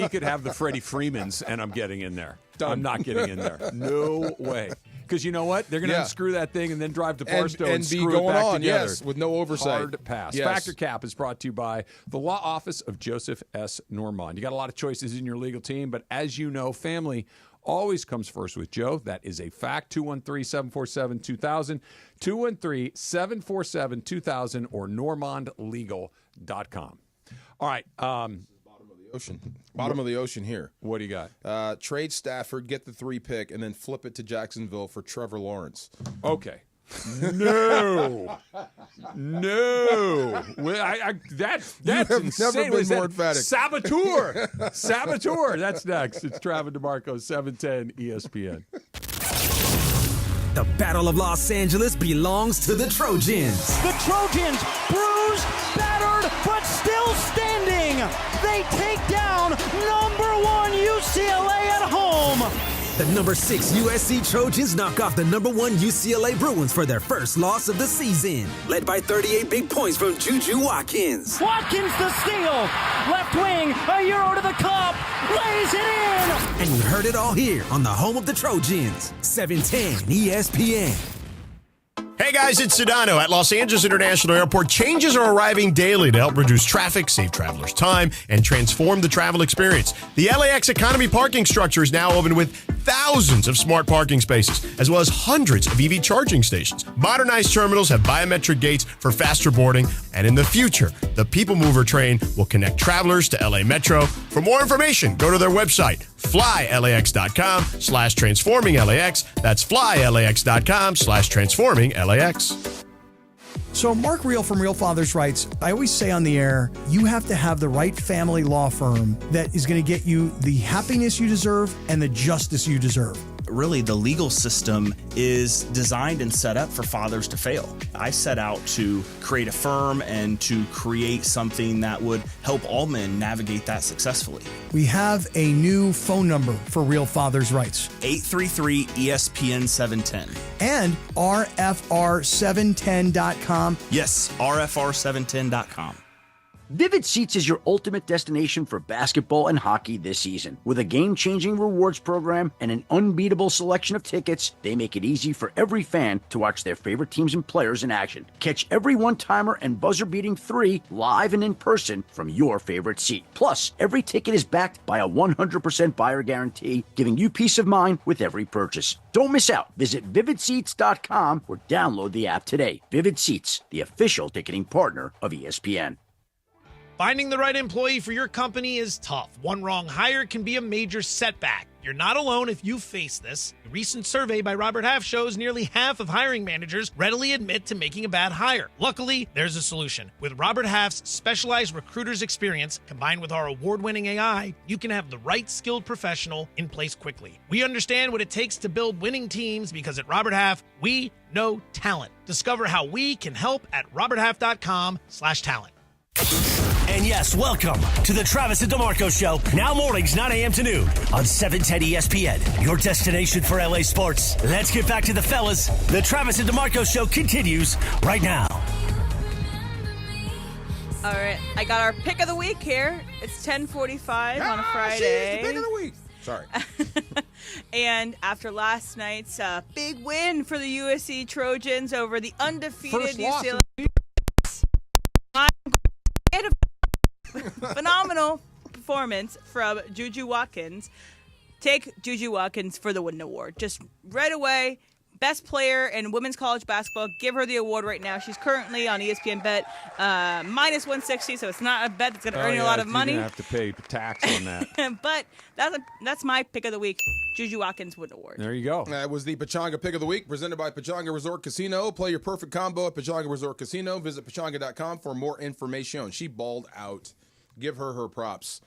could have the Freddie Freemans, and I'm getting in there. Done. I'm not getting in there. No way. Because you know what? They're going to unscrew that thing and then drive to Barstow and be screw going it back on, together. yes, with no oversight. Hard pass. Yes. Factor Cap is brought to you by the Law Office of Joseph S. Normand. You got a lot of choices in your legal team, but as you know, family always comes first with Joe. That is a fact. 213-747-2000, 213-747-2000, or normandlegal.com. All right. Bottom of the ocean here. What do you got? Trade Stafford, get the 3 pick, and then flip it to Jacksonville for Trevor Lawrence. Okay. No. That's insane. Never been more emphatic. Saboteur. That's next. It's Travis DeMarco, 710 ESPN. The Battle of Los Angeles belongs to the Trojans. The Trojans, bruised, battered, but still standing. They take down #1 UCLA at home. The #6 USC Trojans knock off the #1 UCLA Bruins for their first loss of the season. Led by 38 big points from JuJu Watkins. Watkins the steal. Left wing, a Euro to the cup. Lays it in. And you heard it all here on the home of the Trojans. 710 ESPN. Hey guys, it's Sedano. At Los Angeles International Airport, changes are arriving daily to help reduce traffic, save travelers time, and transform the travel experience. The LAX Economy parking structure is now open with thousands of smart parking spaces, as well as hundreds of EV charging stations. Modernized terminals have biometric gates for faster boarding, and in the future, the People Mover train will connect travelers to LA Metro. For more information, go to their website, flylax.com/transforming-LAX. That's flylax.com/transforming-LAX. So Mark Reel from Real Fathers writes, I always say on the air, you have to have the right family law firm that is going to get you the happiness you deserve and the justice you deserve. Really, the legal system is designed and set up for fathers to fail. I set out to create a firm and to create something that would help all men navigate that successfully. We have a new phone number for Real Fathers Rights. 833-ESPN-710. And RFR710.com. Yes, RFR710.com. Vivid Seats is your ultimate destination for basketball and hockey this season. With a game-changing rewards program and an unbeatable selection of tickets, they make it easy for every fan to watch their favorite teams and players in action. Catch every one-timer and buzzer-beating 3 live and in person from your favorite seat. Plus, every ticket is backed by a 100% buyer guarantee, giving you peace of mind with every purchase. Don't miss out. Visit VividSeats.com or download the app today. Vivid Seats, the official ticketing partner of ESPN. Finding the right employee for your company is tough. One wrong hire can be a major setback. You're not alone if you face this. A recent survey by Robert Half shows nearly half of hiring managers readily admit to making a bad hire. Luckily, there's a solution. With Robert Half's specialized recruiter's experience, combined with our award-winning AI, you can have the right skilled professional in place quickly. We understand what it takes to build winning teams because at Robert Half, we know talent. Discover how we can help at roberthalf.com/talent. And yes, welcome to the Travis and DeMarco Show. Now mornings, 9 a.m. to noon on 710 ESPN, your destination for LA sports. Let's get back to the fellas. The Travis and DeMarco Show continues right now. All right, I got our pick of the week here. It's 10:45 on a Friday. Pick of the week. Sorry. And after last night's big win for the USC Trojans over the undefeated UCLA. Phenomenal performance from JuJu Watkins. Take JuJu Watkins for the Wooden Award. Just right away, best player in women's college basketball. Give her the award right now. She's currently on ESPN Bet minus 160, so it's not a bet that's going to earn you a lot of money. You're going to have to pay tax on that. But that's my pick of the week. JuJu Watkins Wooden Award. There you go. That was the Pechanga Pick of the Week, presented by Pechanga Resort Casino. Play your perfect combo at Pechanga Resort Casino. Visit Pechanga.com for more information. She balled out. Give her props.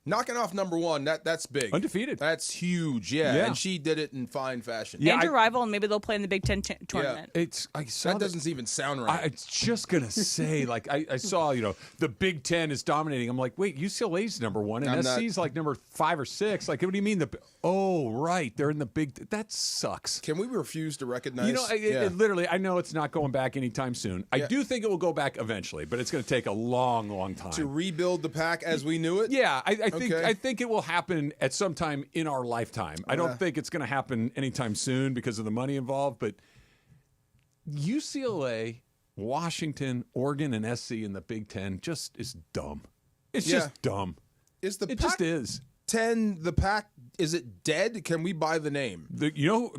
Knocking off #1, that's big. Undefeated. That's huge, yeah. And she did it in fine fashion. And your rival, and maybe they'll play in the Big Ten tournament. Yeah, that doesn't even sound right. I was just going to say, like, I saw, the Big Ten is dominating. I'm like, wait, UCLA's #1, and SC's like number 5 or 6. Like, what do you mean? Oh, right, they're in the Big That sucks. Can we refuse to recognize? Literally, I know it's not going back anytime soon. I do think it will go back eventually, but it's going to take a long, long time. To rebuild the pack as we knew it? Yeah, I think it will happen at some time in our lifetime. I don't think it's going to happen anytime soon because of the money involved. But UCLA, Washington, Oregon, and SC in the Big Ten just is dumb. It's just dumb. Is the it just is. 10 the Pac? Is it dead? Can we buy the name?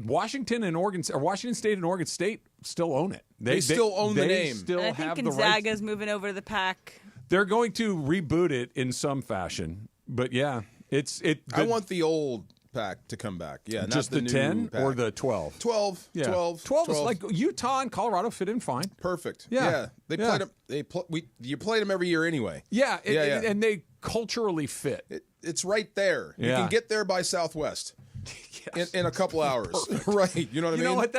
Washington and Washington State and Oregon State still own it. They still own the name. Still and I think have Gonzaga's the moving over to the Pac. They're going to reboot it in some fashion, but yeah, I want the old Pac to come back. Yeah, just not the new 10 Pac. or the 12. 12. Yeah. 12. 12 is like Utah and Colorado fit in fine. Perfect. Yeah. They played them. You played them every year anyway. Yeah, and they culturally fit. It's right there. You Yeah. can get there by Southwest. In a couple hours. Right. You know what I mean? You know what?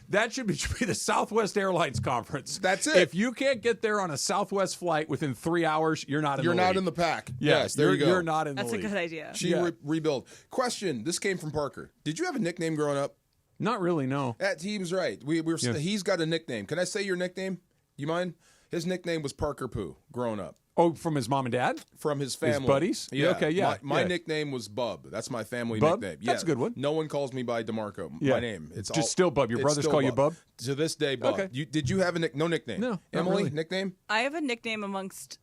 That should be the Southwest Airlines conference. That's it. If you can't get there on a Southwest flight within 3 hours, you're not in the league. You're not in the Pac. Yeah, Yes, there you go. You're not in That's the a league. good idea. She rebuild. Question. This came from Parker. Did you have a nickname growing up? Not really, no. He was right. He's got a nickname. Can I say your nickname? You mind? His nickname was Parker Pooh growing up. Oh, from his mom and dad? From his family. His buddies? Yeah. Okay, yeah. My nickname was Bub. That's my family Bub? nickname. That's a good one. No one calls me by DeMarco. Yeah. My name. It's Just still Bub. Your it's brothers still call you Bub? To this day, Bub. Okay. Did you have no nickname? No, not Emily, really. nickname? I have a nickname amongst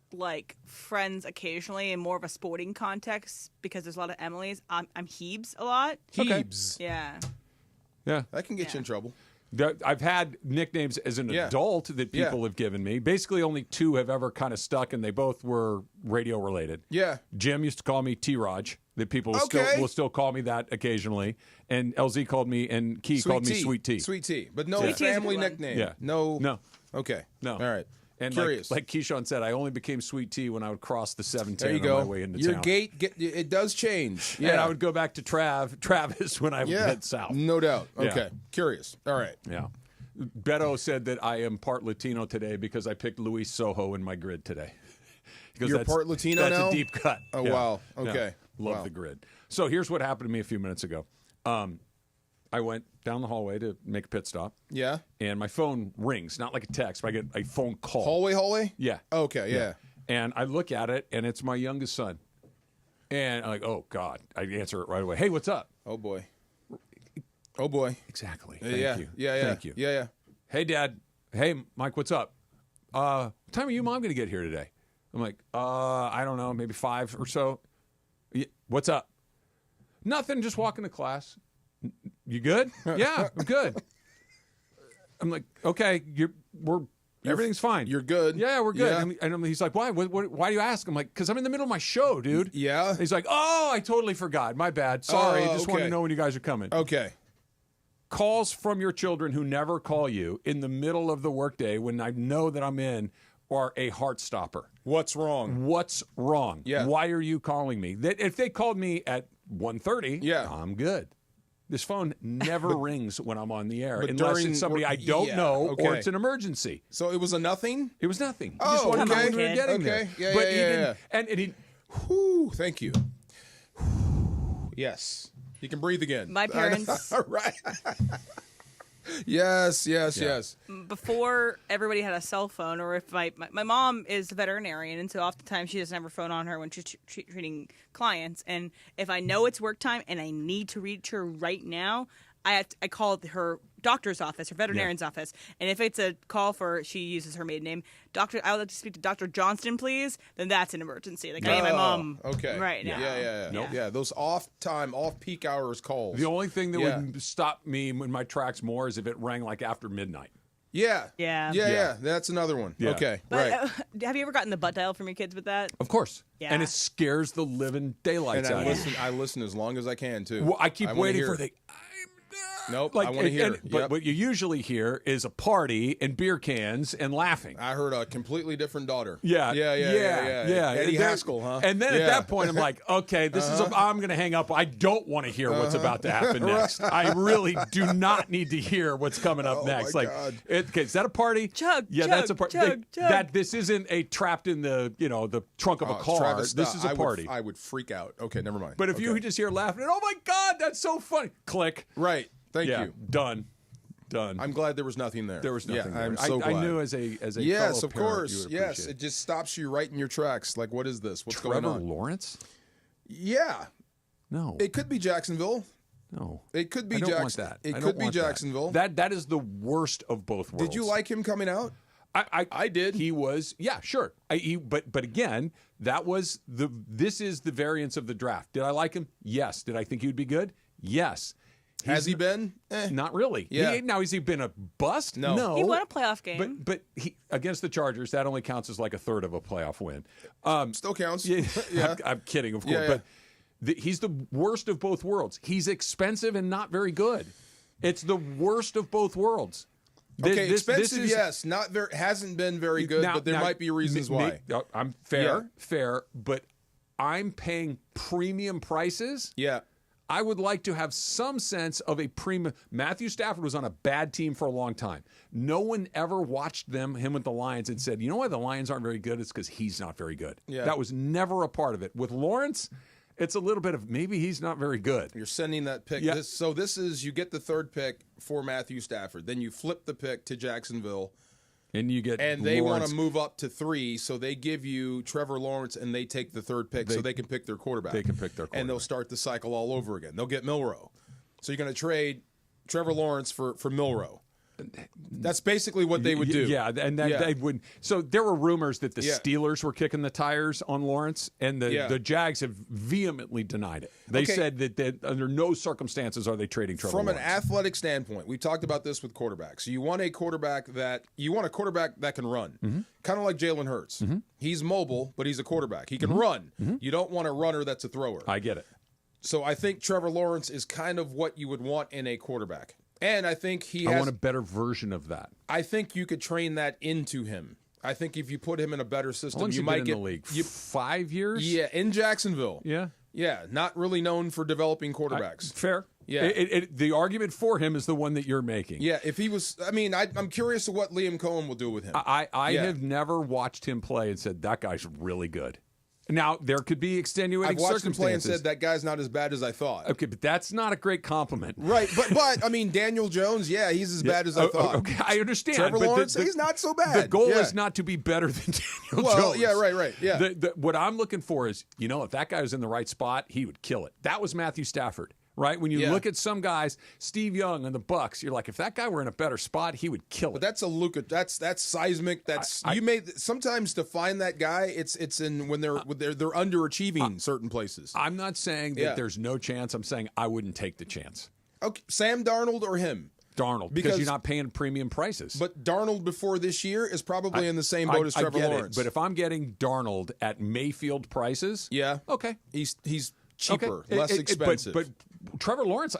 friends occasionally in more of a sporting context because there's a lot of Emily's. I'm Heebs a lot. Heebs. Yeah. Yeah. That can get you in trouble. I've had nicknames as an adult that people have given me. Basically, only 2 have ever kind of stuck, and they both were radio related. Yeah. Jim used to call me T-Raj. That people will still call me that occasionally. And LZ called me, and Key called me Sweet Tea. Sweet Tea. But no Sweet Tea is a family good one. nickname. Yeah. No. Okay. No. All right. And Curious. like Keyshawn said, I only became Sweet Tea when I would cross the 710 There you on go. my way into Your town. gate, it does change. And I would go back to Travis when I would head south. No doubt. Yeah. Okay. Curious. All right. Yeah. Beto said that I am part Latino today because I picked Luis Soho in my grid today. You're part Latino that's now? a deep cut. Oh, Yeah. wow. Yeah. Okay. Love Wow. the grid. So here's what happened to me a few minutes ago. I went down the hallway to make a pit stop. Yeah. And my phone rings, not like a text, but I get a phone call. Hallway? Yeah. Okay, yeah. And I look at it, and it's my youngest son. And I'm like, oh, God. I answer it right away. Hey, what's up? Oh, boy. Oh, boy. Exactly. Yeah. Thank you. Yeah. Thank you. Yeah. Hey, Dad. Hey, Mike, what's up? What time are you, Mom, going to get here today? I'm like, I don't know, maybe 5 or so. What's up? Nothing, just walking to class. You good? Yeah, I'm good. I'm like, okay, everything's fine. You're good. Yeah, we're good. Yeah. And he's like, why? Why do you ask? I'm like, because I'm in the middle of my show, dude. Yeah. He's like, oh, I totally forgot. My bad. Sorry. Just wanted to know when you guys are coming. Okay. Calls from your children who never call you in the middle of the workday when I know that I'm in are a heart stopper. What's wrong? What's wrong? Yeah. Why are you calling me? If they called me at 1:30, I'm good. This phone never rings when I'm on the air, But unless during it's somebody work- I don't yeah, know okay. or it's an emergency. So it was a nothing? It was nothing. Oh, He just wanted to know okay. when we were getting there. Okay. Yeah, But yeah, he yeah, didn't- yeah. And he, Whew, thank you. Yes. You can breathe again. My parents. All right. Yes. Before everybody had a cell phone, or if my mom is a veterinarian, and so oftentimes she doesn't have her phone on her when she's treating clients. And if I know it's work time and I need to reach her right now, I call her doctor's office, her veterinarian's office. And if it's a call for, she uses her maiden name, I would like to speak to Dr. Johnston, please, then that's an emergency. Like, I need my mom right now. Yeah. Those off-peak hours calls. the only thing that would stop me in my tracks more is if it rang like after midnight. Yeah. Yeah. That's another one. Yeah. Okay. But, right. have you ever gotten the butt dial from your kids with that? Of course. Yeah. And it scares the living daylights And out of me. I listen as long as I can too. Well, I keep wanna waiting hear for it. the. Nope. Like, I want to hear it. But Yep. what you usually hear is a party and beer cans and laughing. I heard a completely different daughter. Yeah. Eddie Haskell, huh? And then at that point, I'm like, okay, this is. I'm going to hang up. I don't want to hear what's about to happen next. I really do not need to hear what's coming up next. my Like, God. okay, is that a party? Chug. Yeah, that's a party. Chug. That this isn't a trapped in the the trunk of a car. Travis, this is a party. I would freak out. Okay, never mind. But if you Okay. just hear laughing, oh my God, that's so funny. Click. Right. Thank Yeah, you. Done. I'm glad there was nothing there. There was nothing there. I'm so glad. I knew as a yes, fellow of parent, course. you would Yes, appreciate it just stops you right in your tracks. Like, what is this? What's Trevor going on? Lawrence? Yeah. No. It could be Jacksonville. No. It could be I don't want Jackson. that. It I could don't be want Jacksonville. That is the worst of both worlds. Did you like him coming out? I did. He was, yeah, sure. But again, this is the variance of the draft. Did I like him? Yes. Did I think he would be good? Yes. Has he been? Not really. Yeah. Now, has he been a bust? No. He won a playoff game. But he, against the Chargers, that only counts as like a third of a playoff win. Still counts. Yeah, Yeah. I'm kidding, of course. Yeah, yeah. But he's the worst of both worlds. He's expensive and not very good. It's the worst of both worlds. Okay, expensive, yes. Hasn't been very good, but there might be reasons why. I'm fair, but I'm paying premium prices. Yeah. I would like to have some sense of a premium. Matthew Stafford was on a bad team for a long time. No one ever watched him with the Lions and said, you know why the Lions aren't very good? It's because he's not very good. Yeah. That was never a part of it. With Lawrence, it's a little bit of maybe he's not very good. You're sending that pick. Yeah. This is you get the third pick for Matthew Stafford. Then you flip the pick to Jacksonville. And you get And they want Lawrence. to move up to 3, so they give you Trevor Lawrence and they take the third pick so they can pick their quarterback. They can pick their quarterback. And they'll start the cycle all over again. They'll get Milroe. So you're going to trade Trevor Lawrence for Milroe. That's basically what they would do. Yeah, and they would. So there were rumors that the Yeah. Steelers were kicking the tires on Lawrence, and the Jags have vehemently denied it. They Okay. said that under no circumstances are they trading Trevor From Lawrence. an athletic standpoint, we talked about this with quarterbacks. You want a quarterback that can run, kind of like Jalen Hurts. He's mobile, but he's a quarterback. He can run. You don't want a runner that's a thrower. I get it. So I think Trevor Lawrence is kind of what you would want in a quarterback. And I think I want a better version of that. I think you could train that into him. I think if you put him in a better system, How long's you he might been get in the league. you- 5 years. Yeah, in Jacksonville. Yeah. Yeah, not really known for developing quarterbacks. Fair. Yeah. The argument for him is the one that you're making. Yeah, if he was, I'm curious of what Liam Cohen will do with him. I Yeah. have never watched him play and said that guy's really good. Now there could be extenuating I've watched him play and circumstances. said that guy's not as bad as I thought. Okay, but that's not a great compliment. Right, but I mean Daniel Jones, yeah, he's as bad as I thought. Okay, I understand. Trevor but Lawrence, he's not so bad. The goal Yeah. is not to be better than Daniel Well, Jones. yeah, right, yeah. What I'm looking for is, if that guy was in the right spot, he would kill it. That was Matthew Stafford. Right? When you Yeah. look at some guys, Steve Young and the Bucks, you're like, if that guy were in a better spot, he would kill it. But that's a Luka. That's seismic. That's you made sometimes to find that guy. It's in when they're underachieving certain places. I'm not saying that Yeah. there's no chance. I'm saying I wouldn't take the chance. Okay, Sam Darnold or him? Darnold, because you're not paying premium prices. But Darnold before this year is probably in the same boat as Trevor I get Lawrence. It, but if I'm getting Darnold at Mayfield prices, yeah, okay, he's cheaper, Okay. less expensive. But Trevor Lawrence,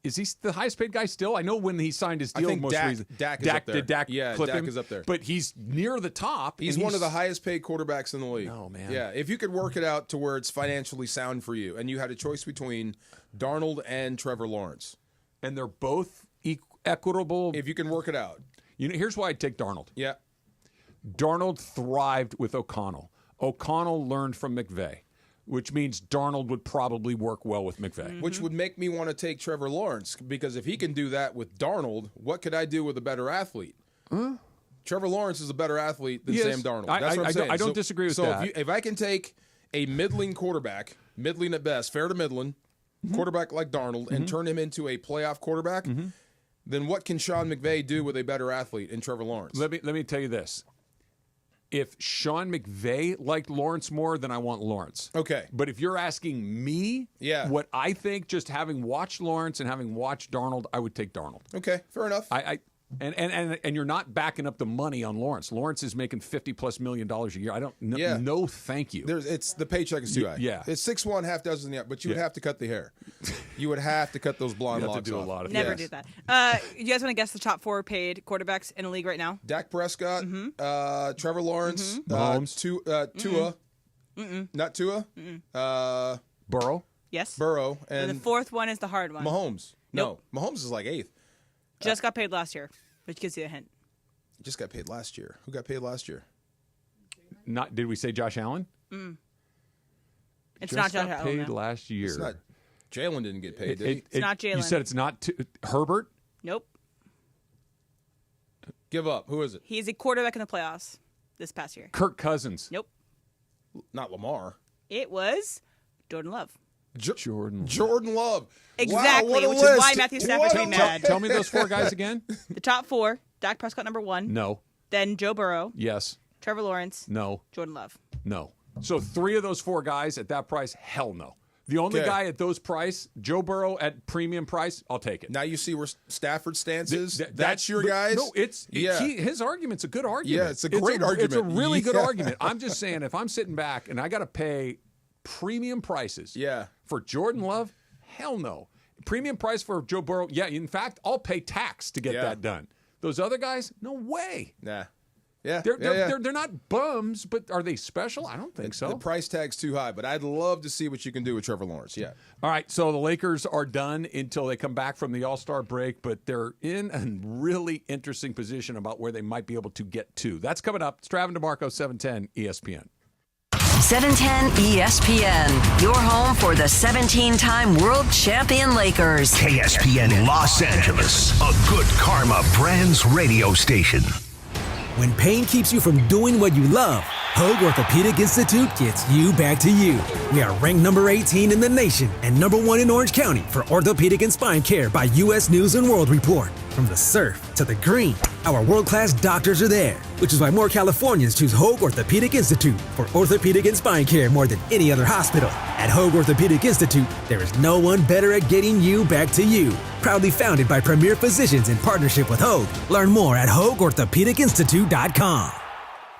is he the highest paid guy still? I know when he signed his deal, I think most Dak, recently, Dak is up there. Did Dak clip Dak him? is up there. But he's near the top. He's and one of the highest paid quarterbacks in the league. Oh, man. Yeah, if you could work it out to where it's financially sound for you, and you had a choice between Darnold and Trevor Lawrence, and they're both equitable. If you can work it out, here's why I'd take Darnold. Yeah, Darnold thrived with O'Connell. O'Connell learned from McVay, which means Darnold would probably work well with McVay. which would make me want to take Trevor Lawrence, because if he can do that with Darnold, what could I do with a better athlete? Trevor Lawrence is a better athlete than Yes. Sam Darnold. That's what I'm saying. I don't disagree with that. So if I can take a middling quarterback, middling at best, fair to middling, quarterback like Darnold, and turn him into a playoff quarterback, then what can Sean McVay do with a better athlete in Trevor Lawrence? Let me tell you this. If Sean McVay liked Lawrence more, then I want Lawrence. Okay. But if you're asking me what I think, just having watched Lawrence and having watched Darnold, I would take Darnold. Okay, fair enough. And you're not backing up the money on Lawrence. Lawrence is making $50+ million a year. I don't know. No, thank you. It's the paycheck is too high. Yeah. It's 6'1", half dozen, but you would have to cut the hair. You would have to cut those blonde You have locks to do off. a lot of Never do that. You guys want to guess the top 4 paid quarterbacks in the league right now? Dak Prescott, Trevor Lawrence, Mahomes. Tua, not Tua, Burrow. Yes. Burrow, And the 4th one is the hard one. Mahomes. No, Mahomes is like 8th. Just got paid last year, which gives you a hint. He just got paid last year. Who got paid last year? Did we say Josh Allen? It's Just not Josh got Allen. paid no. last year. It's not. Jalen didn't get paid, did he? It's not Jalen. You said it's not Herbert? Nope. Give up. Who is it? He's a quarterback in the playoffs this past year. Kirk Cousins. Nope. Not Lamar. It was Jordan Love. Jordan Love. Exactly, wow, what a which list. is why Matthew Stafford's made mad. Tell me those 4 guys again. The top 4, Dak Prescott number 1. No. Then Joe Burrow. Yes. Trevor Lawrence. No. Jordan Love. No. So 3 of those 4 guys at that price, hell no. The only guy at those price, Joe Burrow at premium price, I'll take it. Now you see where Stafford's stance is? That's your guys? No, his argument's a good argument. Yeah, it's a great argument. It's a really good argument. I'm just saying, if I'm sitting back and I got to pay premium prices for Jordan Love, hell no. Premium price for Joe Burrow, yeah, in fact, I'll pay tax to get that done. Those other guys, no way. Nah. Yeah, they're not bums, but are they special? I don't think so. The price tag's too high, but I'd love to see what you can do with Trevor Lawrence. Yeah. All right, so the Lakers are done until they come back from the All-Star break, but they're in a really interesting position about where they might be able to get to. That's coming up. It's Travis DeMarco, 710 ESPN. 710 ESPN, your home for the 17-time world champion Lakers. KSPN Los Angeles, a good karma brands radio station. When pain keeps you from doing what you love, Hoag Orthopedic Institute gets you back to you. We are ranked number 18 in the nation and number 1 in Orange County for orthopedic and spine care by U.S. News & World Report. From the surf to the green, our world-class doctors are there, which is why more Californians choose Hoag Orthopedic Institute for orthopedic and spine care more than any other hospital. At Hoag Orthopedic Institute, there is no one better at getting you back to you. Proudly founded by premier physicians in partnership with Hoag. Learn more at HoagOrthopedicInstitute.com.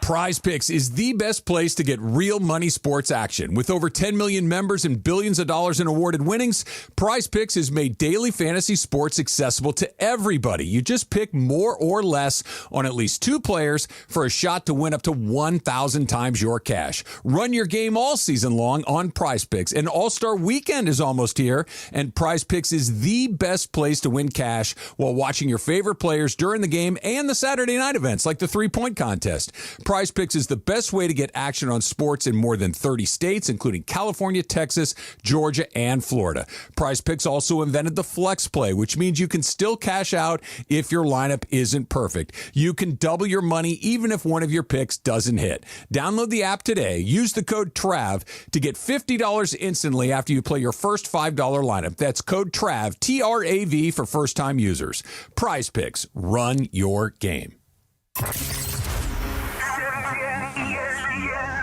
Prize Picks is the best place to get real money sports action. With over 10 million members and billions of dollars in awarded winnings, Prize Picks has made daily fantasy sports accessible to everybody. You just pick more or less on at least 2 players for a shot to win up to 1,000 times your cash. Run your game all season long on Prize Picks. And All-Star Weekend is almost here, and Prize Picks is the best place to win cash while watching your favorite players during the game and the Saturday night events like the 3-point contest. Prize Picks is the best way to get action on sports in more than 30 states, including California, Texas, Georgia, and Florida. Prize Picks also invented the flex play, which means you can still cash out if your lineup isn't perfect. You can double your money even if one of your picks doesn't hit. Download the app today. Use the code TRAV to get $50 instantly after you play your first $5 lineup. That's code TRAV, T-R-A-V, for first-time users. Prize Picks. Run your game.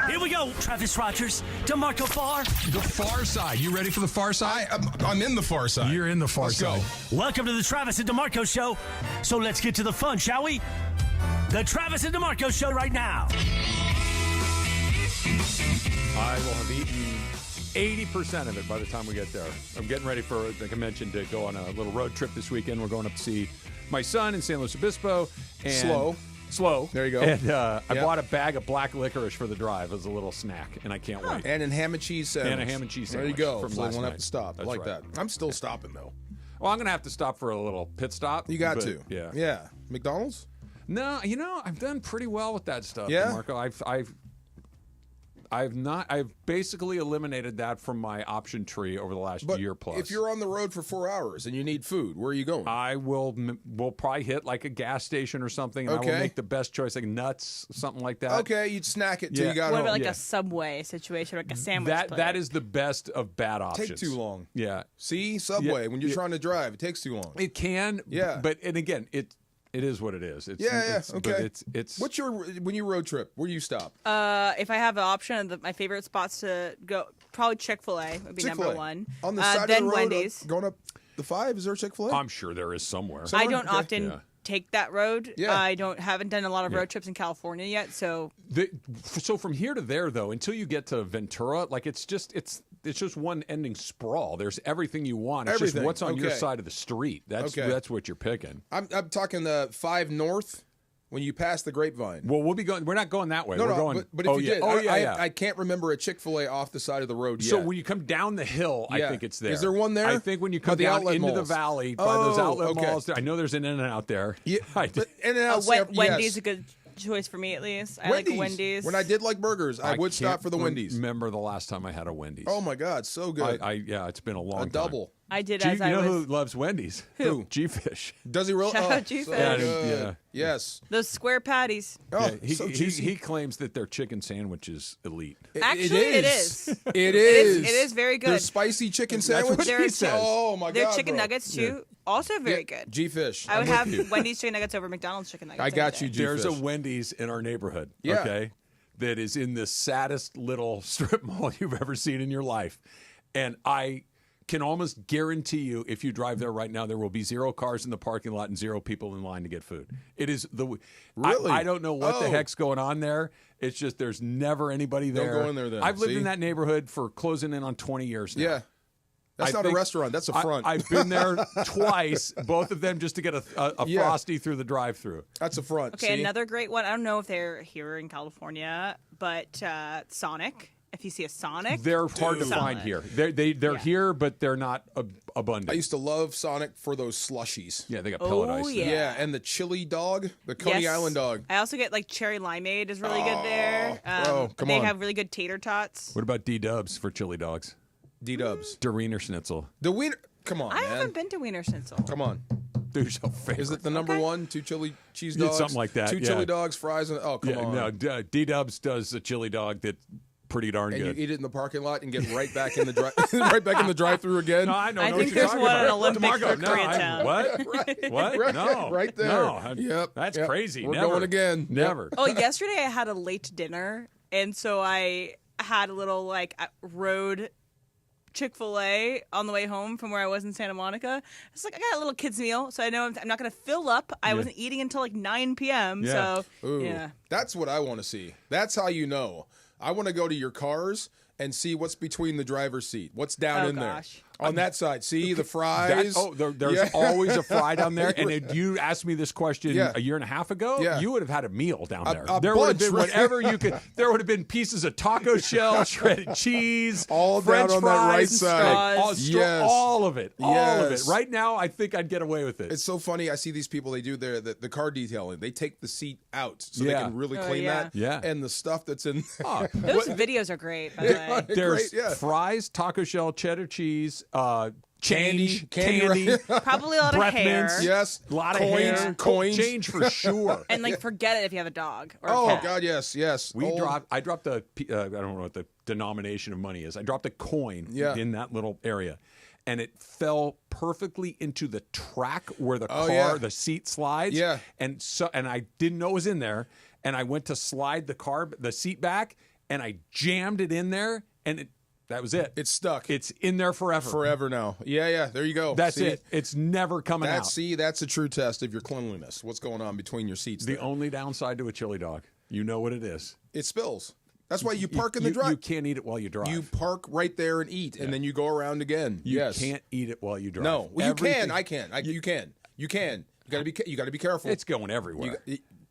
Here we go, Travis Rogers, DeMarco Farr. The far side. You ready for the far side? I'm in the far side. You're in the far side. Go. Welcome to the Travis and DeMarco Show. So let's get to the fun, shall we? The Travis and DeMarco Show right now. I will have eaten 80% of it by the time we get there. I'm getting ready for, like I mentioned, to go on a little road trip this weekend. We're going up to see my son in San Luis Obispo. And Slow. There you go. And I bought a bag of black licorice for the drive as a little snack, and I can't wait. And a ham and cheese sandwich. And a ham and cheese There you sandwich go. from So last you won't night. have to stop. That's I like right. that. I'm still stopping, though. Well, I'm going to have to stop for a little pit stop. You got but, to. Yeah. Yeah. McDonald's? No, I've done pretty well with that stuff, Yeah? Marco. I've basically eliminated that from my option tree over the last year plus. If you're on the road for 4 hours and you need food, where are you going? I will probably hit like a gas station or something, and I will make the best choice, like nuts, something like that. Okay, you'd snack it till you got What home. about like a Subway situation, like a sandwich place? That is the best of bad options. Take too long. Yeah. See, Subway, when you're trying to drive, it takes too long. It can. Yeah. But and again, it is what it is. Okay. But it's. What's your when you road trip? Where do you stop? If I have an option, my favorite spots to go, probably Chick-fil-A would be Chick-fil-A. number one. On the side then of the road, Wendy's. Going up the 5, is there a Chick-fil-A? I'm sure there is somewhere. I don't often take that road. Yeah. I haven't done a lot of road trips in California yet, so. So from here to there, though, until you get to Ventura, like it's just one ending sprawl. There's everything you want. It's just what's on your side of the street. That's what you're picking. I'm talking the 5 North when you pass the Grapevine. Well, we're not going that way. No, we're going. But if you did, yeah. I can't remember a Chick-fil-A off the side of the road yet. So when you come down the hill, I think it's there. Is there one there? I think when you come the down outlet into the malls. valley by those outlet malls, I know there's an In-N-Out there. Yeah, I did. In-N-Out. Wendy's a good choice for me, at least. I like Wendy's. When I did like burgers, I would stop for the Wendy's. Remember the last time I had a Wendy's? Oh my God, so good. Yeah, it's been a long time. A double. I did G, as I you know was. who loves Wendy's? Who? G-Fish. Does he really? Shout out G-Fish. So Yeah, good. yeah. Yes. Those square patties. Oh, Yeah, so juicy. he claims that their chicken sandwich is elite. Actually, it is. It is. It is very good. Their spicy chicken That's sandwich. what he says. Oh my Their God, chicken bro. nuggets too, also very good. G-Fish. I would I'm with have you. Wendy's chicken nuggets over McDonald's chicken nuggets. I got any you, day. There's a G-Fish. Wendy's in our neighborhood, Yeah. okay, that is in the saddest little strip mall you've ever seen in your life. And I can almost guarantee you, if you drive there right now, there will be 0 cars in the parking lot and 0 people in line to get food. It is Really? I don't know what the Oh. heck's going on there. It's just there's never anybody Don't there. go in there then. I've lived See? in that neighborhood for closing in on 20 years now. Yeah. That's I not a think- restaurant. That's a front. I've been there twice, both of them just to get a Yeah. Frosty through the drive-through. That's a front. Okay, see? another great one. I don't know if they're here in California, but Sonic. If you see a Sonic, They're hard to solid. find here. They're here, but they're not abundant. I used to love Sonic for those slushies. Yeah, they got pellet ice. yeah. Yeah, and the chili dog, the Coney Yes. Island dog. I also get like cherry limeade is really good there. bro, come they on. have really good tater tots. What about D-Dubs for chili dogs? D-Dubs. Der Wiener Schnitzel. The wiener. Come on, I man. haven't been to Wiener Schnitzel. Come on. Do your favorite. Is it the number one? 2 chili cheese Yeah, dogs? something like that, Two yeah. chili dogs, fries, and come on. No, D-Dubs does a chili dog that's pretty darn And good. you eat it in the parking lot and get right back in the right back in the drive-through again. No, I know. I know think what you're there's talking one about. in Olympic DeMarco, for no, Koreatown. What? What? Right, No, right there. No, Yep, that's yep. crazy. We're Never. going again. Never. Oh, yesterday I had a late dinner, and so I had a little road Chick-fil-A on the way home from where I was in Santa Monica. It's like I got a little kids meal, so I know I'm not going to fill up. I wasn't eating until like 9 p.m. Yeah. So Ooh, yeah. That's what I want to see. That's how you know. I want to go to your cars and see what's between the driver's seat. What's down Oh, in gosh. there. On that side. See the fries? There's Yeah. always a fry down there. And if you asked me this question Yeah. a year and a half ago, Yeah. you would have had a meal down there. A There would have bunch, been right? whatever you could. There would have been pieces of taco shell, shredded cheese, All French down on that fries, right side. All, all of it. All of it. Yes. Right now, I think I'd get away with it. It's so funny. I see these people, they do the car detailing. They take the seat out so Yeah. they can really Oh, clean yeah. that. Yeah. And the stuff that's in Those videos are great, by the way. There's Great, yeah. fries, taco shell, cheddar cheese, Candy, candy, Probably a lot of breath hair. mints, Yes. a lot of Coins, hair, coins. change for sure. And forget it if you have a dog or a Oh, cat. God, yes, yes. I dropped I don't know what the denomination of money is. I dropped a coin Yeah. in that little area, and it fell perfectly into the track where the car, yeah. the seat slides. Yeah. And I didn't know it was in there, and I went to slide the seat back, and I jammed it in there, and that was it. It's stuck. It's in there forever. Forever now. Yeah. There you go. That's See? it. It's never coming out. That's a true test of your cleanliness. What's going on between your seats The there. only downside to a chili dog, you know what it is. It spills. That's why you park in the drive. You can't eat it while you drive. You park right there and eat, and then you go around again. You yes. can't eat it while you drive. No. Well, you Everything- can. I can. You can. You can. You got to be careful. It's going everywhere.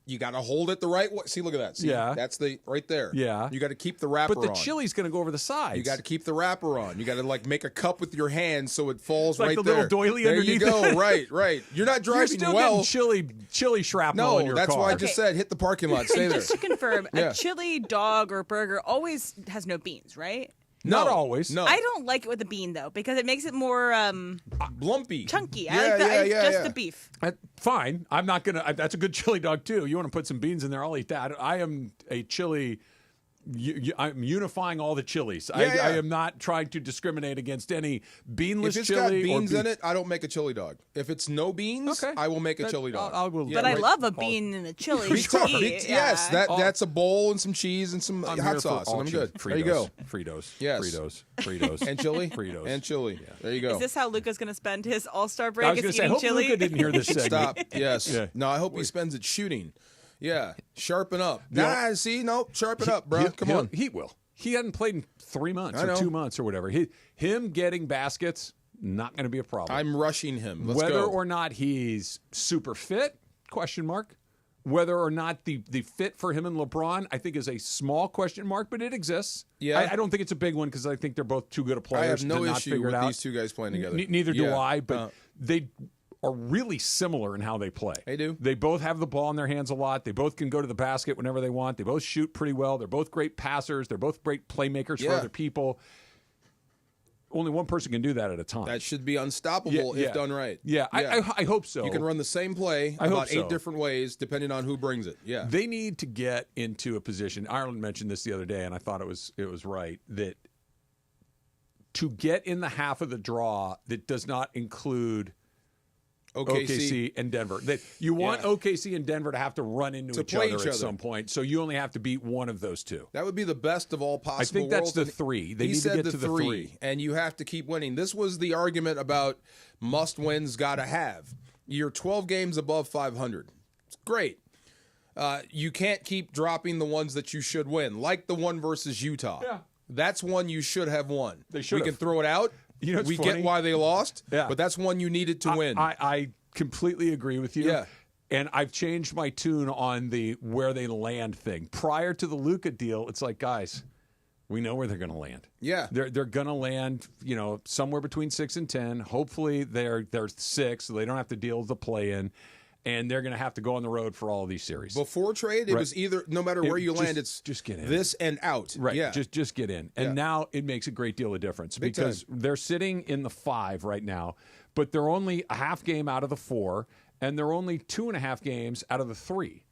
You got to hold it the right way. See, look at that. See, Yeah. that's right there. Yeah. You got to keep the wrapper But the on. chili's going to go over the sides. You got to keep the wrapper on. You got to make a cup with your hand so it falls Like right the there. little doily there underneath you go. it. Right. You're not You're driving still well. getting chili shrapnel in No, your that's car. why I just said hit the parking lot. Stay there. Just to confirm, Yeah. a chili dog or burger always has no beans, right? Not always. No. I don't like it with a bean though because it makes it more lumpy, chunky. I Yeah, like the, yeah, just yeah. the beef. Fine. I'm not going to. That's a good chili dog, too. You want to put some beans in there, I'll eat that. I am a chili. I'm unifying all the chilies. Yeah, yeah. I am not trying to discriminate against any beanless If it's chili. got or beans in it, I don't make a chili dog. If it's no beans, Okay. I will make a chili dog. I will. But I love a bean in a chili. Me too. to eat. Yes, Yeah. that's a bowl and some cheese and some I'm here hot for sauce, and all I'm chili. good. Fritos, There you go. Fritos. Yes. Fritos. And chili. Fritos. And chili. There you go. Is this how Luca's going to spend his All-Star I break? was Is going to say, I eating hope chili? Luca didn't hear this segment. Stop. Yes. Yeah. No, I hope he spends it shooting. Yeah. Sharpen up. Yeah. Nah, see, no, sharpen up, bro. Come on. He will. He hadn't played in 3 months I or know. 2 months or whatever. Him getting baskets, not going to be a problem. I'm rushing him. Let's Whether go. or not he's super fit, question mark. Whether or not the fit for him and LeBron, I think, is a small question mark, but it exists. Yeah. I don't think it's a big one because I think they're both too good of I players have no to not issue figure with it out. these two guys playing together. Neither do Yeah. I, but they are really similar in how they play. They do. They both have the ball in their hands a lot. They both can go to the basket whenever they want. They both shoot pretty well. They're both great passers. They're both great playmakers for other people. Only one person can do that at a time. That should be unstoppable if done right. Yeah, I hope so. You can run the same play about 8 different ways depending on who brings it. Yeah, they need to get into a position. Ireland mentioned this the other day, and I thought it was right that to get in the half of the draw that does not include OKC and Denver. That you want OKC and Denver to have to run into each other at some point, so you only have to beat one of those two. That would be the best of all possible I think that's worlds. the 3. They he need said to get to the 3. And you have to keep winning. This was the argument about must-wins, gotta have. You're 12 games above 500. It's great. You can't keep dropping the ones that you should win, like the one versus Utah. Yeah. That's one you should have won. They should. We can throw it out. You know, we funny. get why they lost, Yeah. but that's one you needed to win. I completely agree with you. Yeah. And I've changed my tune on the where they land thing. Prior to the Luka deal, it's like, guys, we know where they're going to land. Yeah. They're going to land, somewhere between 6 and 10. Hopefully they're 6, so they don't have to deal with the play-in. And they're going to have to go on the road for all of these series. Before trade, it was either, no matter where you land, it's just get in. This and out. Right. Yeah. Just get in. And now it makes a great deal of difference because they're sitting in the 5 right now, but they're only a half game out of the 4, and they're only 2.5 games out of the 3.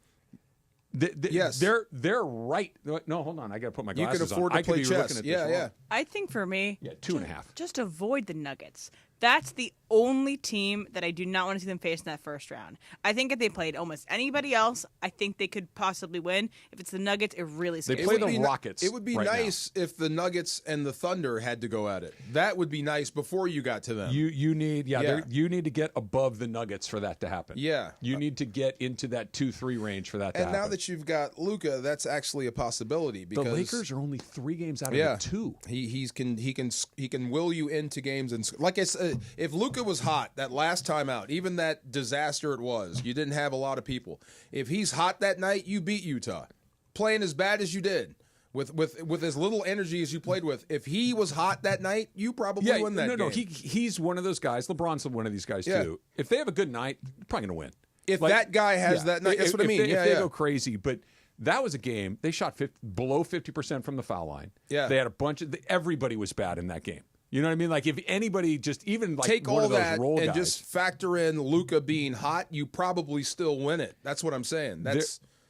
Yes. They're right. No, hold on. I got to put my glasses on. You can afford to play chess. Yeah. I think for me, 2.5. Just avoid the Nuggets. That's the only team that I do not want to see them face in that first round. I think if they played almost anybody else, I think they could possibly win. If it's the Nuggets, it really scares me. They play the Rockets. It would be nice if the Nuggets and the Thunder had to go at it. That would be nice before you got to them. You need you need to get above the Nuggets for that to happen. Yeah. You need to get into that 2-3 range for that to happen. And now that you've got Luka, that's actually a possibility because the Lakers are only 3 games out of the 2. He can will you into games, and like I said, if Luka was hot that last time out, even that disaster it was, you didn't have a lot of people. If he's hot that night, you beat Utah, playing as bad as you did. With as little energy as you played with, if he was hot that night, you probably win that game. No, he's one of those guys. LeBron's one of these guys too. If they have a good night, you're probably going to win. If that guy has that night, that's what I mean. If they go crazy, but that was a game. They shot below 50% from the foul line. Yeah, they had a bunch of everybody was bad in that game. You know what I mean? Like if anybody just even like take one all of those that role and guys, just factor in Luka being hot, you probably still win it. That's what I'm saying.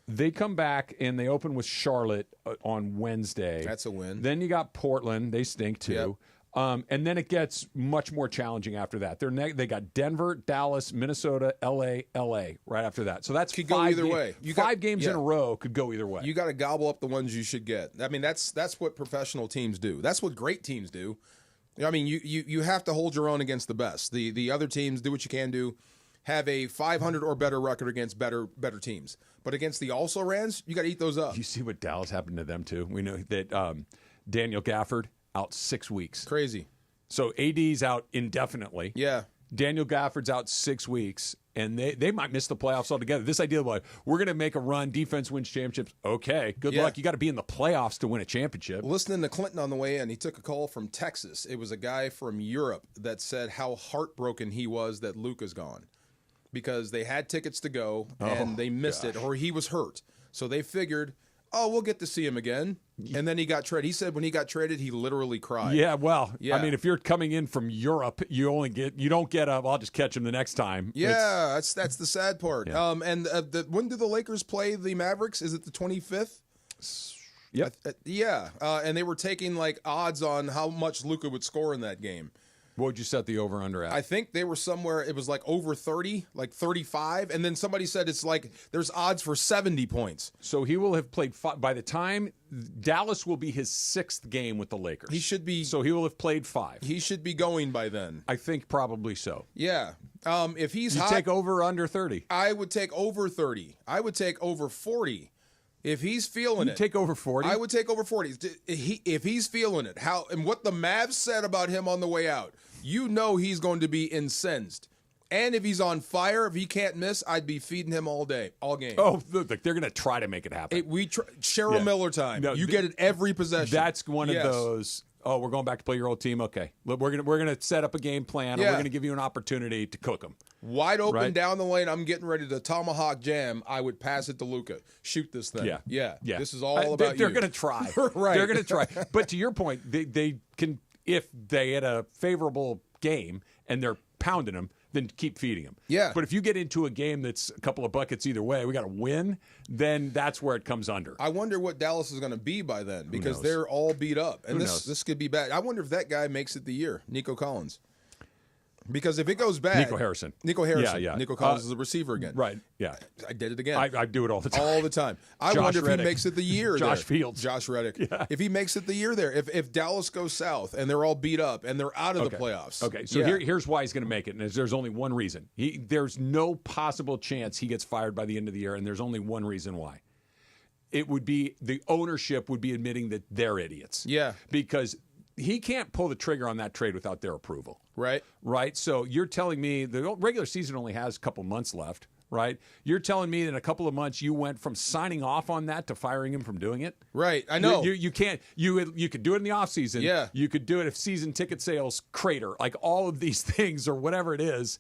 They come back and they open with Charlotte on Wednesday. That's a win. Then you got Portland. They stink too. Yep. And then it gets much more challenging after that. They got Denver, Dallas, Minnesota, LA right after that. So that's could go either way. Five games in a row could go either way. You got to gobble up the ones you should get. I mean, that's what professional teams do. That's what great teams do. I mean, you have to hold your own against the best. The other teams do what you can do. Have a 500 or better record against better teams. But against the also-rans, you got to eat those up. You see what Dallas happened to them, too. We know that Daniel Gafford out 6 weeks. Crazy. So AD's out indefinitely. Yeah. Daniel Gafford's out 6 weeks, and they might miss the playoffs altogether. This idea of like, we're going to make a run, defense wins championships. Okay, good luck. You got to be in the playoffs to win a championship. Listening to Clinton on the way in, he took a call from Texas. It was a guy from Europe that said how heartbroken he was that Luka's gone. Because they had tickets to go, and they missed it, or he was hurt. So they figured, we'll get to see him again. And then he got traded. He said when he got traded, he literally cried. Yeah, well, I mean, if you're coming in from Europe, you don't get I'll just catch him the next time. Yeah, that's the sad part. Yeah. When do the Lakers play the Mavericks? Is it the 25th? Yep. And they were taking like odds on how much Luka would score in that game. What would you set the over-under at? I think they were somewhere, it was like over 30, like 35. And then somebody said it's like there's odds for 70 points. So he will have played by the time Dallas will be his 6th game with the Lakers. He should be. So he will have played 5. He should be going by then. I think probably so. Yeah. If he's you hot. Take over under 30. I would take over 30. I would take over 40. If he's feeling it. Take over 40? I would take over 40. If he's feeling it. And what the Mavs said about him on the way out, you know he's going to be incensed. And if he's on fire, if he can't miss, I'd be feeding him all day, all game. Oh, look, they're going to try to make it happen. Cheryl Miller time. No, you get it every possession. That's one of those. Oh, we're going back to play your old team. Okay, look, we're gonna set up a game plan. And we're gonna give you an opportunity to cook them. Wide open down the lane. I'm getting ready to tomahawk jam. I would pass it to Luka. Shoot this thing. Yeah. This is all about you. They're gonna try. Right. They're gonna try. But to your point, they can, if they had a favorable game and they're pounding them, then keep feeding them. Yeah. But if you get into a game that's a couple of buckets either way, we got to win, then that's where it comes under. I wonder what Dallas is going to be by then, because they're all beat up. And this could be bad. I wonder if that guy makes it the year, Nico Collins. Because if it goes bad... Nico Harrison. Yeah. Nico Collins is a receiver again. Right, yeah. I did it again. I do it all the time. All the time. I wonder if he makes it the year Josh there. Fields. Josh Reddick. Yeah. If he makes it the year there. If Dallas goes south and they're all beat up and they're out of the playoffs. Okay, so here's why he's going to make it. And there's only one reason. There's no possible chance he gets fired by the end of the year, and there's only one reason why. It would be the ownership would be admitting that they're idiots. Yeah. Because he can't pull the trigger on that trade without their approval. Right. So you're telling me the regular season only has a couple months left, right? You're telling me that in a couple of months you went from signing off on that to firing him from doing it? Right. I know. You can't. You could do it in the offseason. Yeah. You could do it if season ticket sales crater, like all of these things or whatever it is.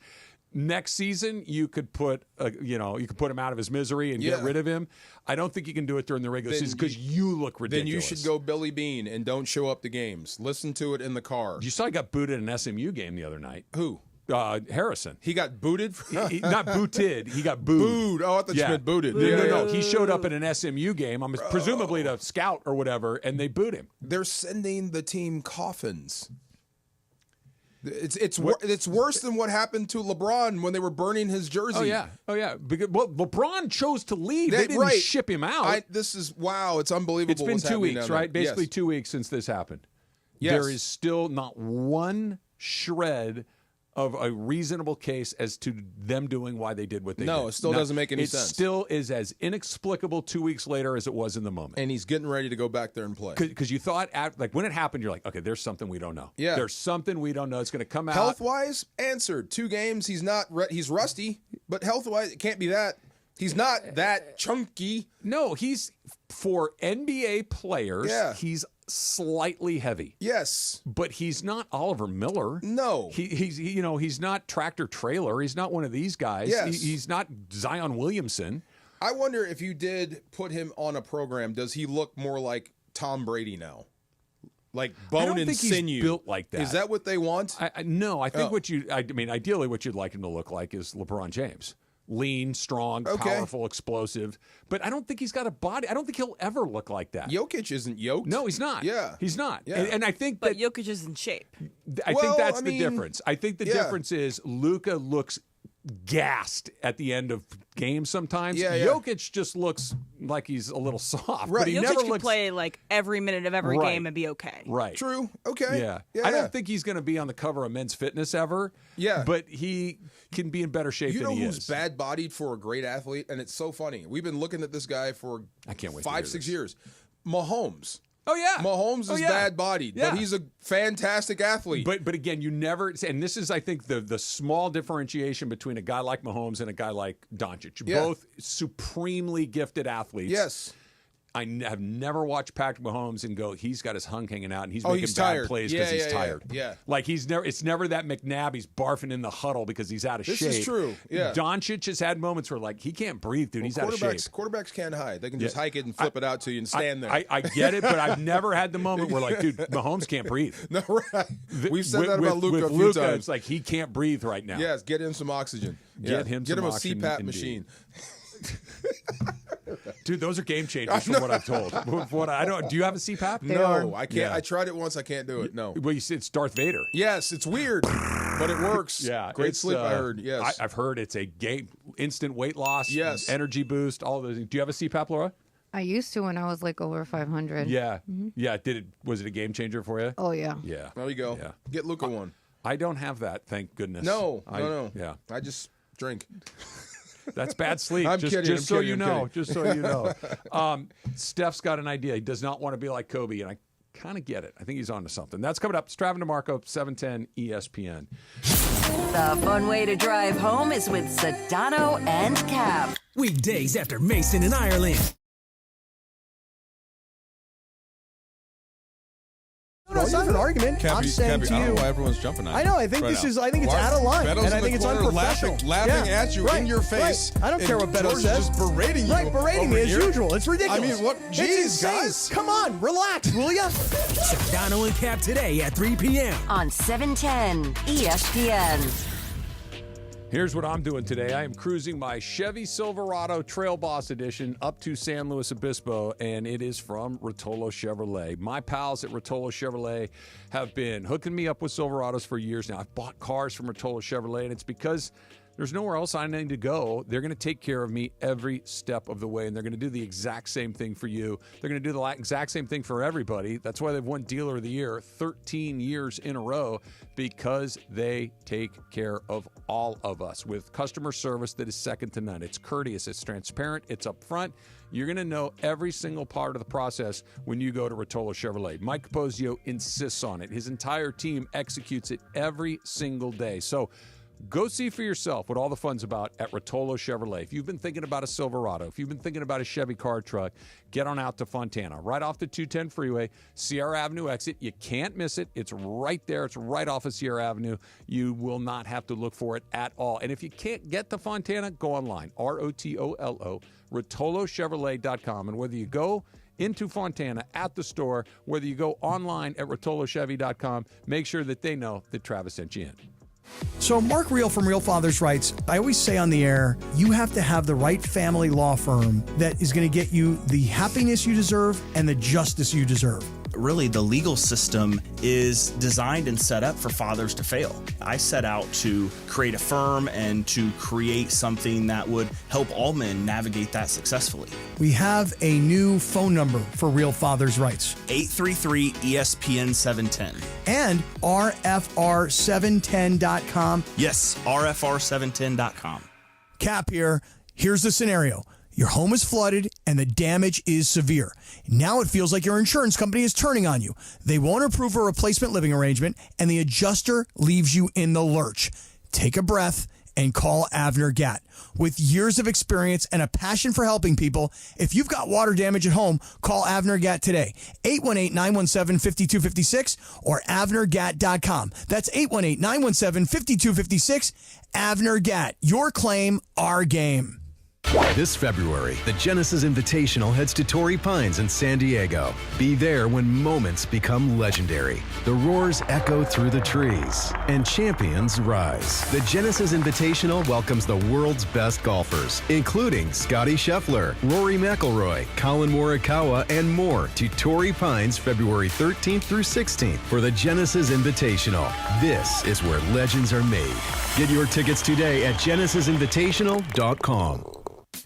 Next season, you could put him out of his misery and get rid of him. I don't think you can do it during the regular season because you look ridiculous. Then you should go Billy Bean and don't show up to games. Listen to it in the car. You saw he got booted in an SMU game the other night. Who? Harrison. He got booted? Not booted. He got booed. Oh, I thought you meant booted. No. He showed up in an SMU game, presumably to scout or whatever, and they booed him. They're sending the team coffins. It's worse than what happened to LeBron when they were burning his jersey. Oh yeah. Because, LeBron chose to leave. They didn't ship him out. It's unbelievable. It's been 2 weeks, right? Basically 2 weeks since this happened. Yes. There is still not one shred of a reasonable case as to them doing why they did what they did. No, it still doesn't make any sense. It still is as inexplicable 2 weeks later as it was in the moment. And he's getting ready to go back there and play. Because you thought, when it happened, you're like, okay, there's something we don't know. Yeah. There's something we don't know. It's going to come out. Health-wise, answered. 2 games, he's rusty, but health-wise, it can't be that. He's not that chunky. No, he's, for NBA players, he's slightly heavy. Yes. But he's not Oliver Miller. No. He's not tractor trailer. He's not one of these guys. Yes. He's not Zion Williamson. I wonder if you did put him on a program, does he look more like Tom Brady now? Like bone and sinew. He's built like that. Is that what they want? No, I think ideally what you'd like him to look like is LeBron James. Lean, strong, powerful, explosive. But I don't think he's got a body. I don't think he'll ever look like that. Jokic isn't yoked. No, he's not. Yeah. He's not. Yeah. And I think But Jokic is in shape. I think that's the difference. I think the difference is Luka looks gassed at the end of games sometimes. Jokic just looks like he's a little soft. Right. But he Jokic never can looks play like every minute of every game and be okay. Right. True. Okay. Yeah. I don't think he's going to be on the cover of Men's Fitness ever. Yeah. But he can be in better shape than he is. You know who's bad-bodied for a great athlete? And it's so funny. We've been looking at this guy for 5-6 years. Mahomes. Oh, yeah. Mahomes is bad-bodied, but he's a fantastic athlete. But again, you never – and this is, I think, the small differentiation between a guy like Mahomes and a guy like Doncic. Both supremely gifted athletes. Yes. I have never watched Patrick Mahomes and go, he's got his hung hanging out and he's making bad tired. plays because he's tired. Yeah. Like it's never that McNabb, he's barfing in the huddle because he's out of shape. This is true. Yeah. Doncic has had moments where he can't breathe, dude. He's out of shape. Quarterbacks can't hide. They can just hike it and flip it out to you and stand there. I get it, but I've never had the moment where dude, Mahomes can't breathe. No, right. We've said that about Luka a few times. It's like he can't breathe right now. Yes, get him some oxygen. Get him a oxygen, CPAP indeed. machine. Dude, those are game changers from what I've told. Do you have a CPAP? No, I can't. Yeah. I tried it once. I can't do it. No. Well, you said it's Darth Vader. Yes, it's weird, but it works. Yeah, great sleep. I heard. Yes, I've heard it's a instant weight loss. Yes, energy boost. All those. Do you have a CPAP, Laura? I used to when I was over 500. Yeah, yeah. Was it a game changer for you? Oh yeah. Yeah. There you go. Yeah. Get Luka one. I don't have that. Thank goodness. No. Yeah. I just drink. That's bad sleep. I'm kidding. Just so you know. Steph's got an idea. He does not want to be like Kobe, and I kind of get it. I think he's on to something. That's coming up. Strav and DeMarco, 710 ESPN. The fun way to drive home is with Sedano and Cap. Weekdays after Mason in Ireland. Are you even argument. I'm saying to I don't you. know why everyone's jumping on I you. know. I think right this now. is. I think it's Why- out of line, Beto's and I in think the it's corner unprofessional. laughing at you right, in your face. Right. I don't care what Beto George says. is just berating you. Right, berating me over as here. usual. It's ridiculous. I mean, what? It's Jeez, insane. guys. Come on, relax, will ya? Sedano and Cap today at 3 p.m. on 710 ESPN. Here's what I'm doing today. I am cruising my Chevy Silverado Trail Boss Edition up to San Luis Obispo, and it is from Rotolo Chevrolet. My pals at Rotolo Chevrolet have been hooking me up with Silverados for years now. I've bought cars from Rotolo Chevrolet, and it's because there's nowhere else I need to go. They're going to take care of me every step of the way, and they're going to do the exact same thing for you. They're going to do the exact same thing for everybody. That's why they've won Dealer of the Year 13 years in a row, because they take care of all of us with customer service that is second to none. It's courteous, it's transparent, it's upfront. You're going to know every single part of the process when you go to Rotolo Chevrolet. Mike Capozio insists on it. His entire team executes it every single day. So go see for yourself what all the fun's about at Rotolo Chevrolet. If you've been thinking about a Silverado, if you've been thinking about a Chevy car truck, get on out to Fontana. Right off the 210 freeway, Sierra Avenue exit. You can't miss it. It's right there. It's right off of Sierra Avenue. You will not have to look for it at all. And if you can't get to Fontana, go online. ROTOLO, RotoloChevrolet.com. And whether you go into Fontana at the store, whether you go online at RotoloChevy.com, make sure that they know that Travis sent you in. So Mark Real from Real Fathers writes, I always say on the air, you have to have the right family law firm that is going to get you the happiness you deserve and the justice you deserve. Really, the legal system is designed and set up for fathers to fail. I set out to create a firm and to create something that would help all men navigate that successfully. We have a new phone number for Real Fathers Rights. 833-ESPN-710. And RFR710.com. Yes, RFR710.com. Cap here. Here's the scenario. Your home is flooded and the damage is severe. Now it feels like your insurance company is turning on you. They won't approve a replacement living arrangement and the adjuster leaves you in the lurch. Take a breath and call Avner Gatt. With years of experience and a passion for helping people, if you've got water damage at home, call Avner Gatt today. 818-917-5256 or avnergatt.com. That's 818-917-5256. Avner Gatt. Your claim, our game. This February, the Genesis Invitational heads to Torrey Pines in San Diego. Be there when moments become legendary. The roars echo through the trees, and champions rise. The Genesis Invitational welcomes the world's best golfers, including Scotty Scheffler, Rory McIlroy, Colin Morikawa, and more to Torrey Pines February 13th through 16th for the Genesis Invitational. This is where legends are made. Get your tickets today at genesisinvitational.com.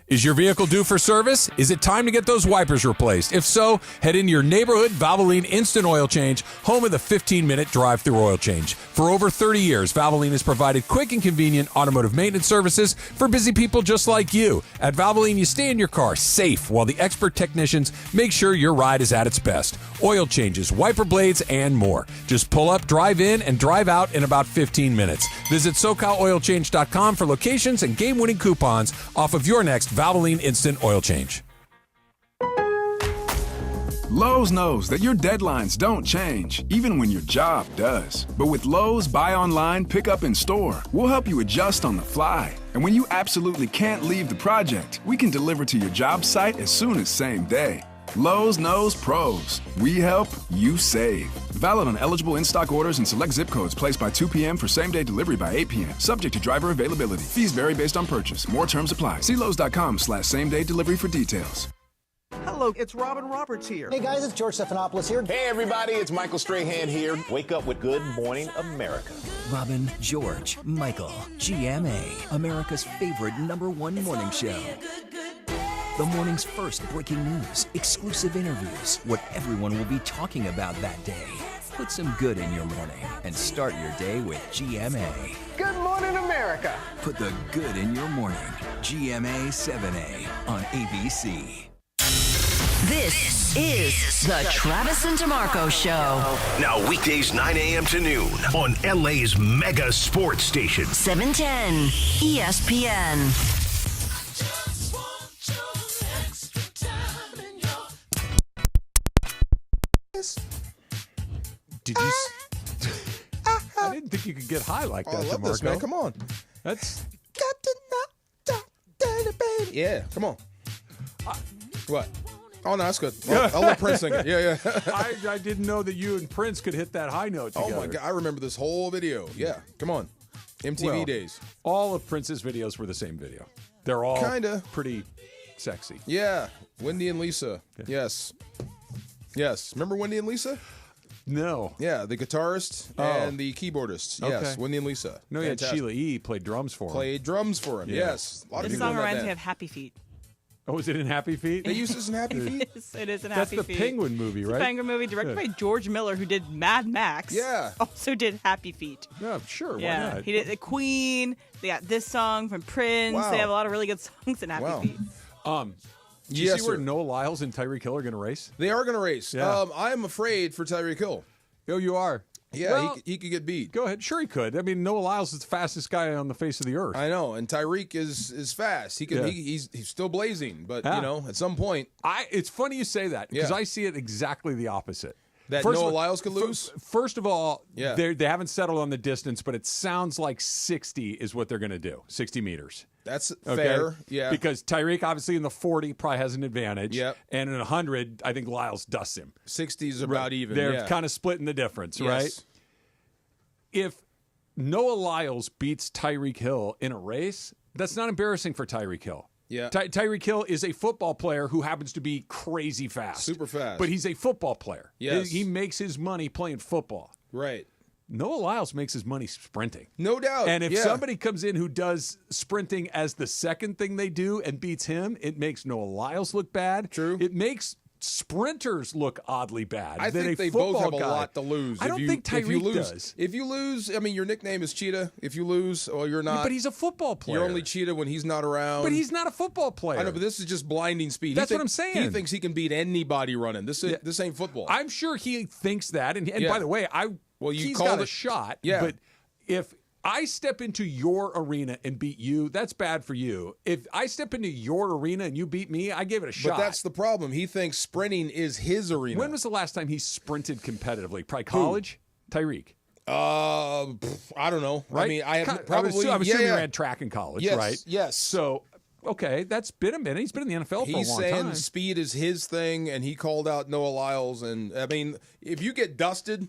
Is your vehicle due for service? Is it time to get those wipers replaced? If so, head into your neighborhood Valvoline Instant Oil Change, home of the 15-minute drive-through oil change. For over 30 years, Valvoline has provided quick and convenient automotive maintenance services for busy people just like you. At Valvoline, you stay in your car safe while the expert technicians make sure your ride is at its best. Oil changes, wiper blades, and more. Just pull up, drive in, and drive out in about 15 minutes. Visit SoCalOilChange.com for locations and game-winning coupons off of your next Valvoline Instant Oil Change. Lowe's knows that your deadlines don't change, even when your job does. But with Lowe's Buy Online, Pick Up in Store, we'll help you adjust on the fly. And when you absolutely can't leave the project, we can deliver to your job site as soon as same day. Lowe's knows pros. We help, you save. Valid on eligible in-stock orders and select zip codes placed by 2 p.m. for same-day delivery by 8 p.m. Subject to driver availability. Fees vary based on purchase. More terms apply. See Lowe's.com/same-day delivery for details. Hello, it's Robin Roberts here. Hey guys, it's George Stephanopoulos here. Hey everybody, it's Michael Strahan here. Wake up with Good Morning America. Robin, George, Michael, GMA, America's favorite #1 morning show. The morning's first breaking news, exclusive interviews, what everyone will be talking about that day. Put some good in your morning and start your day with GMA. Good Morning America. Put the good in your morning. GMA 7A on ABC. This is the Travis and DeMarco Show. Now weekdays 9 a.m. to noon on LA's mega sports station. 710 ESPN. Did you get high like that. I love DeMarco. this, man. Come on. That's yeah. Come on. What? Oh no, that's good. I'll let Prince sing it. Yeah. I didn't know that you and Prince could hit that high note together. Oh my God, I remember this whole video. Yeah, come on. MTV days. All of Prince's videos were the same video. They're all kinda pretty sexy. Yeah, Wendy and Lisa. Yes. Remember Wendy and Lisa? No. Yeah, the guitarist and the keyboardist. Yes, Wendy and Lisa. No, yeah, Sheila E. played drums for him. Played drums for him. Yeah. Yes. A lot of This people song know reminds that. me of Happy Feet. Oh, is it in Happy Feet? They used this in Happy Feet? Yes, it is in That's Happy the Feet. Penguin movie, It's right? a Penguin movie directed by George Miller, who did Mad Max. Yeah. Also did Happy Feet. Yeah, sure. Why Yeah. not? He did the Queen. They got this song from Prince. Wow. They have a lot of really good songs in Happy Feet. Do you see where Noah Lyles and Tyreek Hill are going to race? They are going to race. Yeah. I am afraid for Tyreek Hill. Oh, you are? Yeah, Well, he could get beat. Go ahead. Sure, he could. I mean, Noah Lyles is the fastest guy on the face of the earth. I know, and Tyreek is fast. He can. Yeah. He's still blazing, but Yeah. you know, at some point, It's funny you say that because Yeah. I see it exactly the opposite. That First of Noah all- Lyles could lose? First of all, Yeah. they haven't settled on the distance, but it sounds like 60 is what they're going to do. 60 meters. that's Okay? fair. Yeah, Because Tyreek, obviously, in the 40 probably has an advantage. Yep. And in 100, I think Lyles dusts him. 60 is about even. They're yeah. kind of splitting the difference, Yes. right? If Noah Lyles beats Tyreek Hill in a race, that's not embarrassing for Tyreek Hill. Yeah. Tyreek Hill is a football player who happens to be crazy fast. Super fast. But he's a football player. Yes. He makes his money playing football. Right. Noah Lyles makes his money sprinting. No doubt. And if Yeah. somebody comes in who does sprinting as the second thing they do and beats him, it makes Noah Lyles look bad. True. It makes sprinters look oddly bad. I than think a they both football have a guy. lot to lose. I don't think if you Tyreek lose, does. If you lose, I mean, your nickname is Cheetah. If you lose, or you're not. Yeah, but he's a football player. You're only Cheetah when he's not around. But he's not a football player. I know, but this is just blinding speed. That's what I'm saying. He thinks he can beat anybody running. This ain't football. I'm sure he thinks that. And Yeah. by the way, you he's called got a it. shot. Yeah. But if I step into your arena and beat you, that's bad for you. If I step into your arena and you beat me, I gave it a shot. But that's the problem. He thinks sprinting is his arena. When was the last time he sprinted competitively? Probably college? Tyreek. I don't know. Right? I mean, I have I'm probably. assuming yeah. you ran track in college, Yes, right? yes. So, okay, that's been a minute. He's been in the NFL for a He's long saying time. speed is his thing, and he called out Noah Lyles. And I mean, if you get dusted,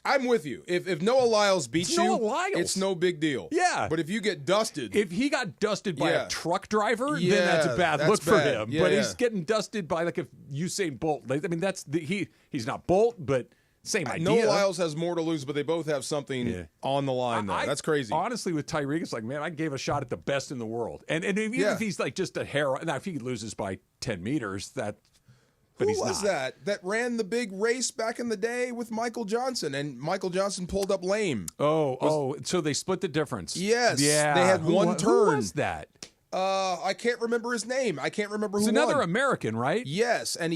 I'm with you. If Noah Lyles beats It's you, Noah Lyles. it's no big deal. Yeah. But if you get dusted, If he got dusted by Yeah. a truck driver, Yeah, then that's a bad that's look for bad. him. Yeah, but yeah. he's getting dusted by like a Usain Bolt. I mean, that's he's not Bolt, but same idea. Noah Lyles has more to lose, but they both have something on the line. Though that's crazy. Honestly, with Tyreek, it's like, man, I gave a shot at the best in the world, and even if he's like just a hair. Now, if he loses by 10 meters, that. But Who he's was not. that ran the big race back in the day with Michael Johnson, and Michael Johnson pulled up lame? So they split the difference. Yes. Yeah. They had one turn. Who was that? I can't remember his name. I can't remember who It's another won. American, right? Yes, and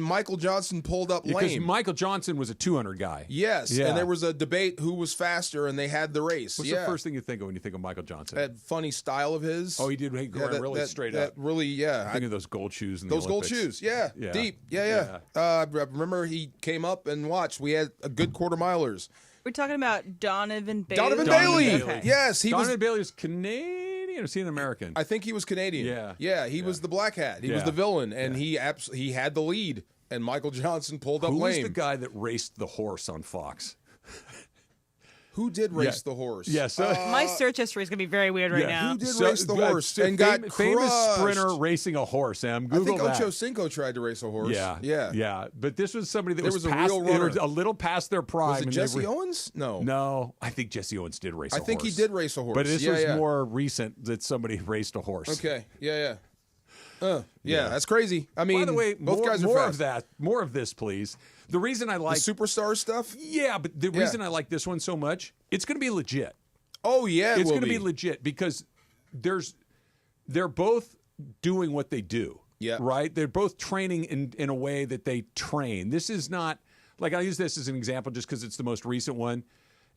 Michael Johnson pulled up Because lame. Michael Johnson was a 200 guy. Yes, Yeah. and there was a debate who was faster, and they had the race. What's the first thing you think of when you think of Michael Johnson? That funny style of his. Oh, he did. He ran really straight up. Really, yeah. I think of those gold shoes. In Those the gold Olympics. shoes, yeah. Yeah. Deep, yeah. I remember he came up and watched. We had a good quarter milers. We're talking about Donovan Bailey. Donovan Bailey. Okay. Yes, he Donovan was. Bailey was Canadian, or is he an American? I think he was Canadian. He was the black hat. He was Yeah. the villain, and he had the lead. And Michael Johnson pulled up Who was lame. the guy that raced the horse on Fox? Who did race the horse? Yes. My search history is going to be very weird right now. Who did race the horse and got famous crushed? sprinter racing a horse? Google I think that. Ocho Cinco tried to race a horse. Yeah. But this was somebody that There was was a past, real they were runner. a little past their prime. Was it and Jesse they were, Owens? No. No, I think Jesse Owens did race a I horse. think he did race a horse. But this Yeah, was yeah. more recent that somebody raced a horse. Okay. Yeah. That's crazy. I mean, By the way, both more, guys are more fast. of that. More of this, please. The reason I like the superstar stuff. Yeah, but the reason I like this one so much, it's going to be legit. Oh yeah, it's going to be legit because they're both doing what they do. Yeah. Right? They're both training in a way that they train. This is not like I'll use this as an example just because it's the most recent one.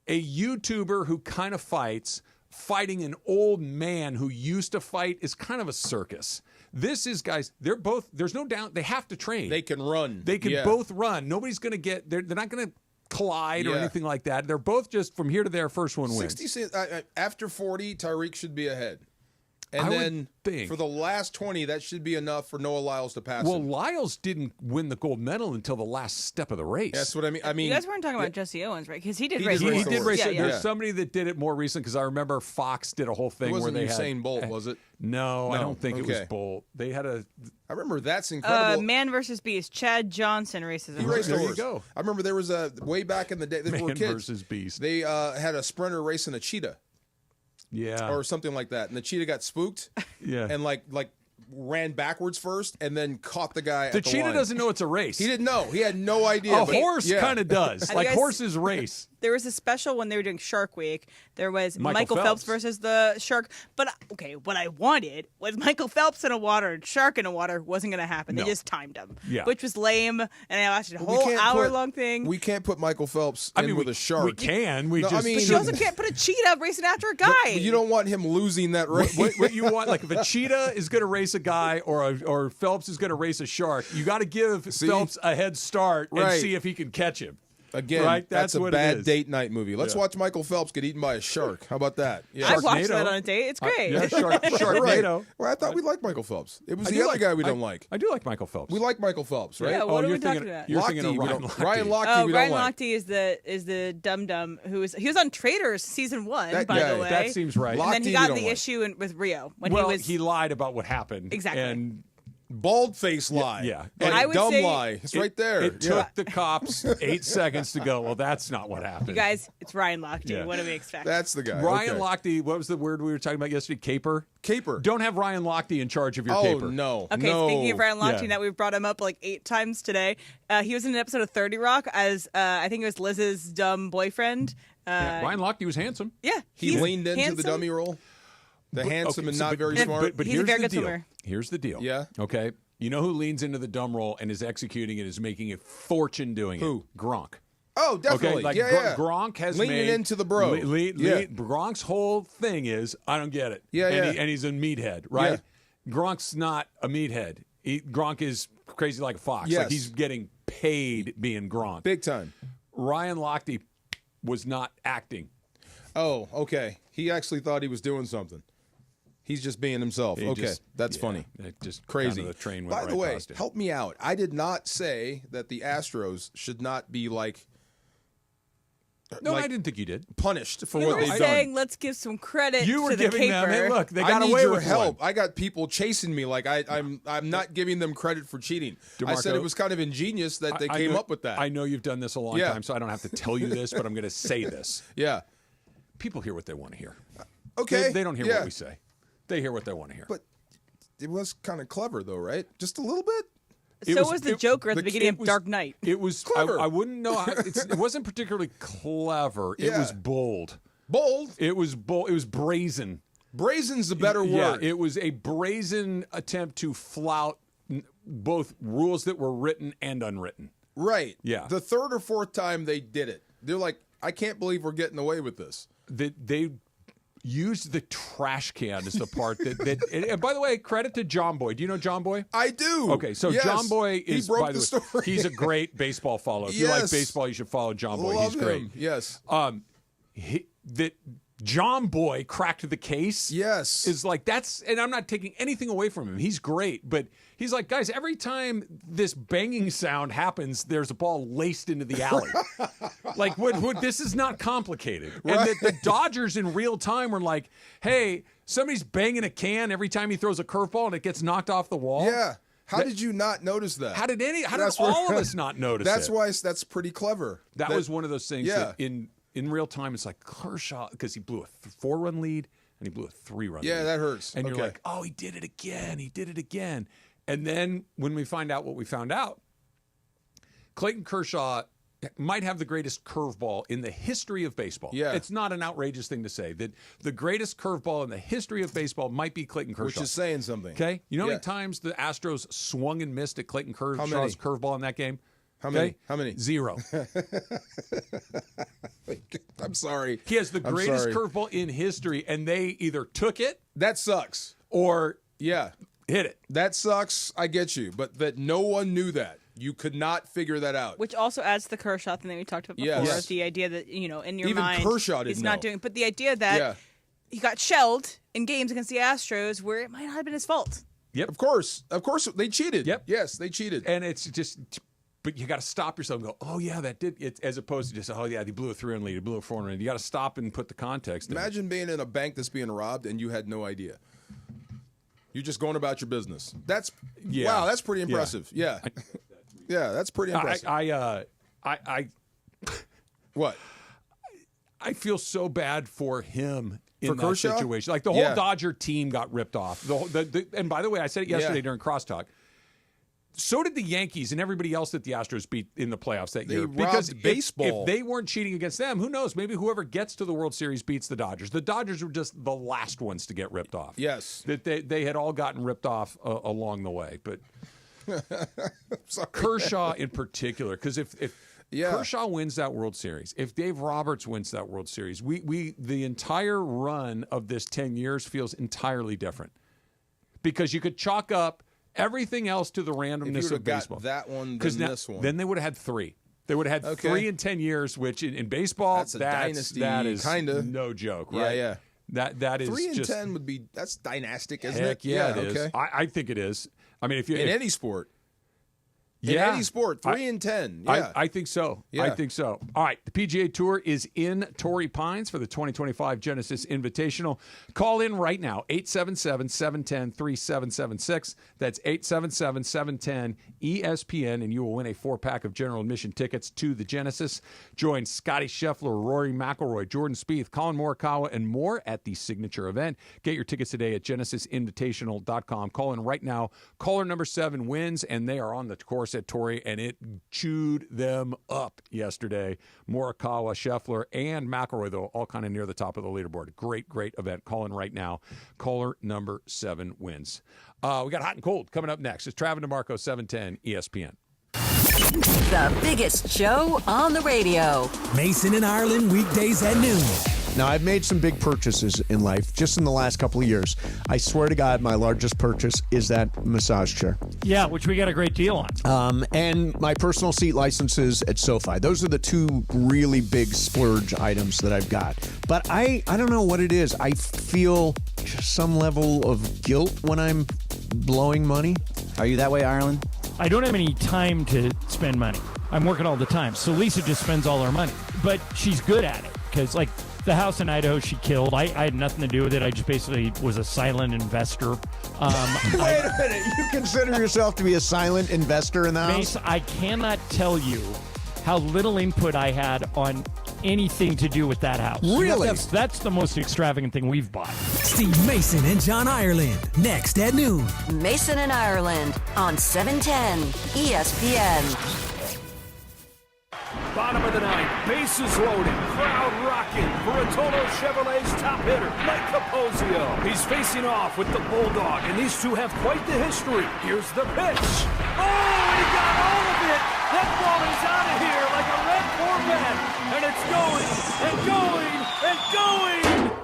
A YouTuber who kind of fighting an old man who used to fight is kind of a circus. This is guys, they're both, there's no doubt, they have to train. They can run. They can both run. Nobody's going to they're not going to collide or anything like that. They're both just from here to there, first one wins. After 40, Tyreek should be ahead. And then for the last 20, that should be enough for Noah Lyles to pass him. Lyles didn't win the gold medal until the last step of the race. That's what I mean. You guys weren't talking about Jesse Owens, right? Because he did race. He did race. Yeah. There's somebody that did it more recent because I remember Fox did a whole thing where they Usain Bolt, was it? No, I don't think it was Bolt. They had a. I remember that's incredible. Man versus Beast. Chad Johnson races. He raced a horse. There you go. I remember there was way back in the day. They were kids. Versus Beast. They had a sprinter racing a cheetah. Yeah. Or something like that. And the cheetah got spooked. Yeah. And like ran backwards first and then caught the guy at the cheetah line. doesn't know it's a race. He didn't know. He had no idea. A horse kind of does. Like horses race. There was a special when they were doing Shark Week. There was Michael Phelps versus the shark. But, okay, what I wanted was Michael Phelps in a water and shark in a water wasn't going to happen. They just timed him, which was lame. And I watched a whole hour-long thing. We can't put Michael Phelps in with a shark. We can. But you also can't put a cheetah racing after a guy. But you don't want him losing that race. What you want, like if a cheetah is going to race a guy or Phelps is going to race a shark, you got to give Phelps a head start and see if he can catch him. Again, right? that's a what bad date night movie. Let's watch Michael Phelps get eaten by a shark. How about that? Yeah. I watched that on a date. It's great. Sharknado. Right. Well, I thought we liked Michael Phelps. It was the other guy we don't like. I do like Michael Phelps. We like Michael Phelps, right? Yeah, what are we talking about? You're thinking of Ryan Lochte. Ryan Lochte, we don't Ryan like. Lochte is the dum-dum he was on Traitors season 1, by the way. That seems right. And then he got in the issue with Rio. When he lied about what happened. Exactly. And bald-faced lie. Yeah. And I would dumb say lie. It's right there. It took the cops 8 seconds to go, well, that's not what happened. You guys, it's Ryan Lochte. Yeah. What do we expect? That's the guy. Ryan Lochte, what was the word we were talking about yesterday? Caper? Caper. Don't have Ryan Lochte in charge of your caper. Oh, no. Okay, speaking of Ryan Lochte, that we've brought him up like 8 times today. He was in an episode of 30 Rock as, I think it was Liz's dumb boyfriend. Ryan Lochte was handsome. Yeah. He leaned into the dummy role. The handsome and not very smart. But he's here's a very the good deal. swimmer. Here's the deal. Yeah. Okay. You know who leans into the dumb role and is executing it, is making a fortune doing it? Gronk. Oh, definitely. Okay, Gronk has leaning into the bro. Gronk's whole thing is, I don't get it. And he's a meathead, right? Yeah. Gronk's not a meathead. Gronk is crazy like a fox. Yes. Like he's getting paid being Gronk. Big time. Ryan Lochte was not acting. Oh, okay. He actually thought he was doing something. He's just being himself. That's funny. Just crazy. The train went By the way, past him. help me out. I did not say that the Astros should not be like. No, I didn't think you did. Punished for You what were they've saying, done. let's give some credit You were to the giving caper. them, hey, look, they got I need away your with help. one. I got people chasing me. Like I'm not giving them credit for cheating. I said it was kind of ingenious that they came up with that. I know you've done this a long time, so I don't have to tell you this, but I'm going to say this. Yeah. People hear what they want to hear. Okay. They don't hear what we say. They hear what they want to hear. But it was kind of clever, though, right? Just a little bit. So was the Joker at the beginning of Dark Knight. It was clever. I wouldn't know. It wasn't particularly clever. It was bold. Bold? It was bold. It was brazen. Brazen's the better word. Yeah, it was a brazen attempt to flout both rules that were written and unwritten. Right. Yeah. The third or fourth time they did it, they're like, I can't believe we're getting away with this. They used the trash can as the part that and by the way, credit to John Boy. Do you know John Boy? I do. Okay, so yes. John Boy is, he broke by the the way, story. he's a great baseball follow. If you like baseball, you should follow John Boy. Love He's great. him. Yes. That John Boy cracked the case. Yes. Is like, that's, and I'm not taking anything away from him. He's great, but he's like, guys, every time this banging sound happens, there's a ball laced into the alley. Like, what, this is not complicated. Right. And the Dodgers in real time were like, hey, somebody's banging a can every time he throws a curveball and it gets knocked off the wall. Yeah. How did you not notice that? How did all of us not notice that's it? Why that's pretty clever. That was one of those things that in real time, it's like Kershaw, because he blew a 4-run lead and he blew a 3-run lead. Yeah, that hurts. And you're like, oh, he did it again. He did it again. And then when we find out what we found out, Clayton Kershaw might have the greatest curveball in the history of baseball. Yeah. It's not an outrageous thing to say. That the greatest curveball in the history of baseball might be Clayton Kershaw. Which is saying something. Okay? You know how many times the Astros swung and missed at Clayton Kershaw's curveball in that game? How many? How many? 0. I'm sorry. He has the greatest curveball in history, and they either took it. That sucks. Or hit it. That sucks. I get you. But that no one knew that. You could not figure that out. Which also adds to the Kershaw thing that we talked about before. Yes. The idea that, in your Even mind, Kershaw didn't he's not know. doing. But the idea that he got shelled in games against the Astros where it might not have been his fault. Yep. Of course, they cheated. Yep. Yes, they cheated. And it's just, but you got to stop yourself and go, oh yeah, that did it, as opposed to just, oh yeah, they blew a 3-run lead, they blew a 4-run lead. You got to stop and put the context in. Imagine being in a bank that's being robbed and you had no idea. You're just going about your business. Wow, that's pretty impressive. Yeah. Yeah, that's pretty impressive. What? I feel so bad for him in For that Kershaw? situation. Like the whole Dodger team got ripped off. And by the way, I said it yesterday during Crosstalk. So did the Yankees and everybody else that the Astros beat in the playoffs that year. Because baseball. If they weren't cheating against them, who knows? Maybe whoever gets to the World Series beats the Dodgers. The Dodgers were just the last ones to get ripped off. Yes. That they had all gotten ripped off along the way. But Kershaw in particular, because if Kershaw wins that World Series, if Dave Roberts wins that World Series, we the entire run of this 10 years feels entirely different. Because you could chalk up everything else to the randomness of baseball. That one, then this one. Then they would have had 3. They would have had 3 in 10 years, which in baseball, that's a dynasty, that is kinda. no joke, right? Yeah. That is 3 and just, 10 would be, that's dynastic, isn't heck it? Yeah, it is. Okay. I think it is. I mean, if you in any sport. In any sport, 3 and 10. Yeah. I think so. Yeah. I think so. All right. The PGA Tour is in Torrey Pines for the 2025 Genesis Invitational. Call in right now, 877-710-3776. That's 877-710-ESPN, and you will win a 4-pack of general admission tickets to the Genesis. Join Scotty Scheffler, Rory McIlroy, Jordan Spieth, Colin Morikawa, and more at the signature event. Get your tickets today at genesisinvitational.com. Call in right now. Caller number 7 wins, and they are on the course at Torrey, and it chewed them up yesterday. Morikawa, Scheffler, and McIlroy, though, all kind of near the top of the leaderboard. Great event. Call in right now. Caller number 7 wins. We got hot and cold coming up next. It's Travis DeMarco, 710 ESPN. The biggest show on the radio. Mason and Ireland, weekdays at noon. Now, I've made some big purchases in life just in the last couple of years. I swear to God, my largest purchase is that massage chair. Yeah, which we got a great deal on. And my personal seat licenses at SoFi. Those are the 2 really big splurge items that I've got. But I don't know what it is. I feel some level of guilt when I'm blowing money. Are you that way, Ireland? I don't have any time to spend money. I'm working all the time. So Lisa just spends all her money. But she's good at it because, like, the house in Idaho she killed. I had nothing to do with it. I just basically was a silent investor. Wait a minute. You consider yourself to be a silent investor in the house? Mace, I cannot tell you how little input I had on anything to do with that house. Really? That's the most extravagant thing we've bought. Steve Mason and John Ireland, next at noon. Mason and Ireland on 710 ESPN. Bottom of the 9th, bases loaded, crowd rocking for Rotolo Chevrolet's top hitter, Mike Capozio. He's facing off with the Bulldog, and these two have quite the history. Here's the pitch. Oh, he got all of it. That ball is out of here like a red Corvette, and it's going and going and going.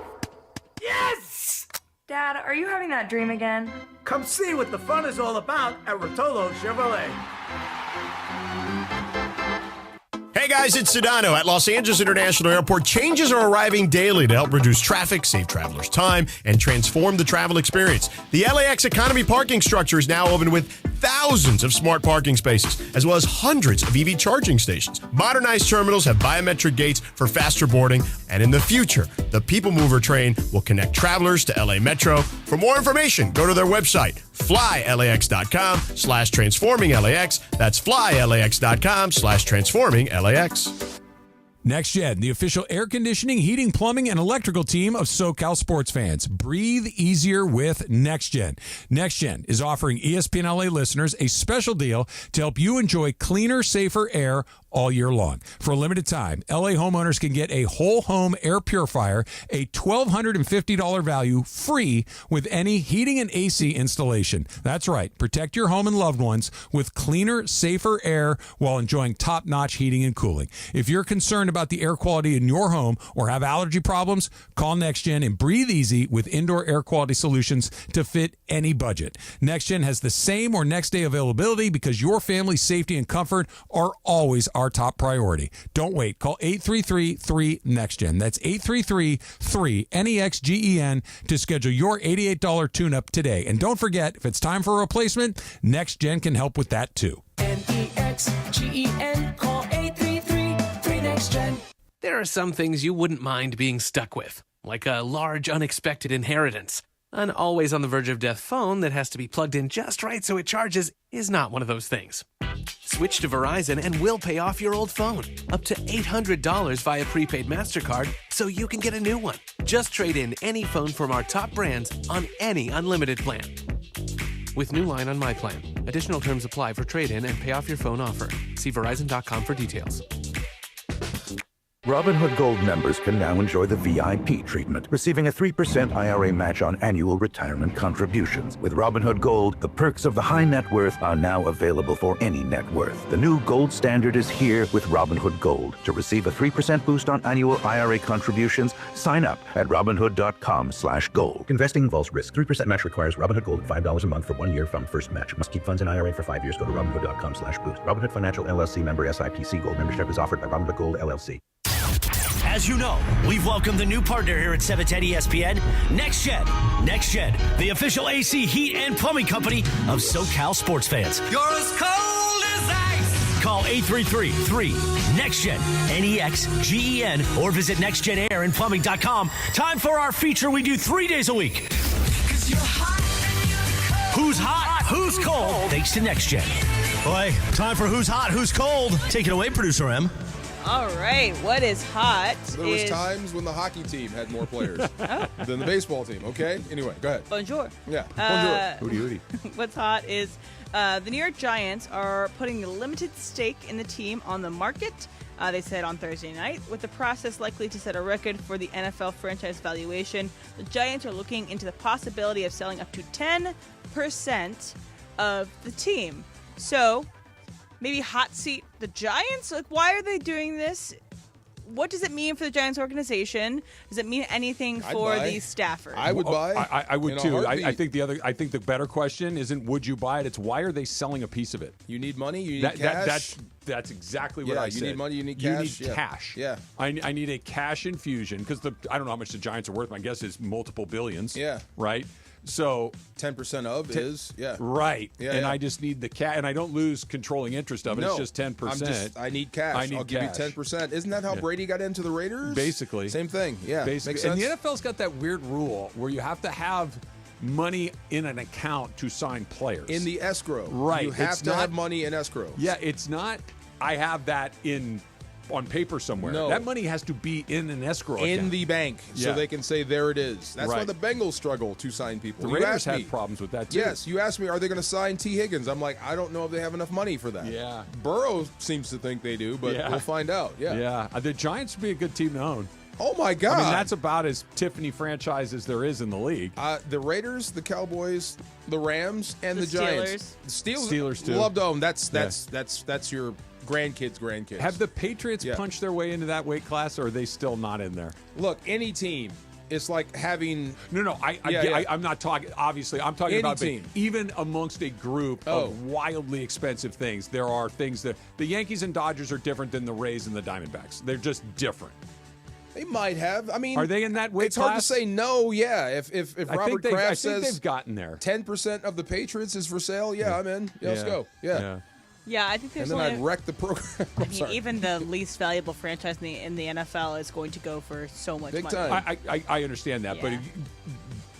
Yes! Dad, are you having that dream again? Come see what the fun is all about at Rotolo Chevrolet. Hey guys, it's Sedano. At Los Angeles International Airport, changes are arriving daily to help reduce traffic, save travelers time, and transform the travel experience. The LAX economy parking structure is now open with thousands of smart parking spaces, as well as hundreds of EV charging stations. Modernized terminals have biometric gates for faster boarding, and in the future, the People Mover train will connect travelers to LA Metro. For more information, go to their website, flylax.com/transforminglax. That's flylax.com/transforminglax. Next Gen, the official air conditioning, heating, plumbing, and electrical team of SoCal sports fans. Breathe easier with Next Gen. Next Gen is offering ESPN LA listeners a special deal to help you enjoy cleaner, safer air all year long. For a limited time, LA homeowners can get a whole home air purifier, a $1,250 value, free with any heating and AC installation. That's right. Protect your home and loved ones with cleaner, safer air while enjoying top-notch heating and cooling. If you're concerned about the air quality in your home or have allergy problems, call NextGen and breathe easy with indoor air quality solutions to fit any budget. NextGen has the same or next day availability because your family's safety and comfort are always our top priority. Don't wait. Call 833-3NEXTGEN. That's 833-3NEXGEN to schedule your $88 tune-up today. And don't forget, if it's time for a replacement, NextGen can help with that too. NEXGEN. Call 833-3NEXTGEN. There are some things you wouldn't mind being stuck with, like a large unexpected inheritance. An always on the verge of death phone that has to be plugged in just right so it charges is not one of those things. Switch to Verizon and we'll pay off your old phone. Up to $800 via prepaid MasterCard so you can get a new one. Just trade in any phone from our top brands on any unlimited plan. With new line on My Plan. Additional terms apply for trade-in and pay off your phone offer. See Verizon.com for details. Robinhood Gold members can now enjoy the VIP treatment, receiving a 3% IRA match on annual retirement contributions. With Robinhood Gold, the perks of the high net worth are now available for any net worth. The new gold standard is here with Robinhood Gold. To receive a 3% boost on annual IRA contributions, sign up at Robinhood.com/gold. Investing involves risk. 3% match requires Robinhood Gold at $5 a month for 1 year from first match. Must keep funds in IRA for 5 years. Go to Robinhood.com/boost. Robinhood Financial LLC member SIPC. Gold membership is offered by Robinhood Gold LLC. As you know, we've welcomed the new partner here at 710 ESPN, NextGen. NextGen, the official AC, heat, and plumbing company of SoCal sports fans. You're as cold as ice. Call 833-3-NEXTGEN, NEXGEN, or visit nextgenairandplumbing.com. Time for our feature we do 3 days a week. Who's hot? Who's cold? Thanks to NextGen. Boy, time for Who's Hot? Who's Cold? Take it away, Producer M. All right, what is hot? There was times when the hockey team had more players than the baseball team. Okay, anyway, go ahead. Bonjour. Yeah, bonjour. Hooty. What's hot is the New York Giants are putting a limited stake in the team on the market. They said on Thursday night, with the process likely to set a record for the NFL franchise valuation, the Giants are looking into the possibility of selling up to 10% of the team. So, maybe hot seat the Giants? Like, why are they doing this? What does it mean for the Giants organization? Does it mean anything for these staffers? I would buy. I would too. I think the better question isn't would you buy it? It's why are they selling a piece of it? You need money. You need cash. That's exactly what I said. You need money. You need cash. You need cash. Yeah. I need a cash infusion because I don't know how much the Giants are worth. My guess is multiple billions. Yeah. Right. So 10% of is right, yeah, and I just need the cash, and I don't lose controlling interest of it. No, it's just 10%. I need cash. I'll give you 10%. Isn't that how Brady got into the Raiders? Basically, same thing. Yeah, basically. Makes sense. And the NFL's got that weird rule where you have to have money in an account to sign players in the escrow. Right, you have to have money in escrow. Yeah, it's not. I have that on paper somewhere. No. That money has to be in an escrow account. In the bank, so they can say, there it is. That's why Right. the Bengals struggle to sign people. The Raiders had problems with that, too. Yes, you asked me, are they going to sign T. Higgins? I'm like, I don't know if they have enough money for that. Yeah. Burrow seems to think they do, but we'll find out. Yeah. The Giants would be a good team to own. Oh, my God. I mean, that's about as Tiffany franchise as there is in the league. The Raiders, the Cowboys, the Rams, and the Giants. Steelers, too. Love to own. That's your grandkids. Have the Patriots punched their way into that weight class, or are they still not in there? Look, any team, it's like having... No, I'm not talking... Obviously, I'm talking any about... team. Even amongst a group of wildly expensive things, there are things that... The Yankees and Dodgers are different than the Rays and the Diamondbacks. They're just different. They might have. I mean... Are they in that weight class? It's hard to say no, If Robert Kraft says... I think they've gotten there. 10% of the Patriots is for sale, I'm in. Let's go. Yeah, I think there's and then I'd wreck the program. I mean, even the least valuable franchise in the NFL is going to go for so much money. Time. I understand that, but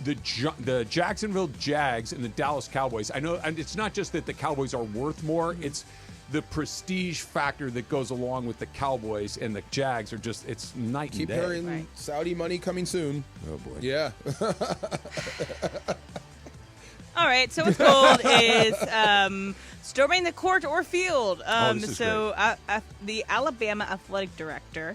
the Jacksonville Jags and the Dallas Cowboys, I know, and it's not just that the Cowboys are worth more, it's the prestige factor that goes along with the Cowboys and the Jags are just, it's night and day. Keep hearing Saudi money coming soon. Oh, boy. Yeah. All right, so what's gold is Storming the court or field. This is great. The Alabama athletic director,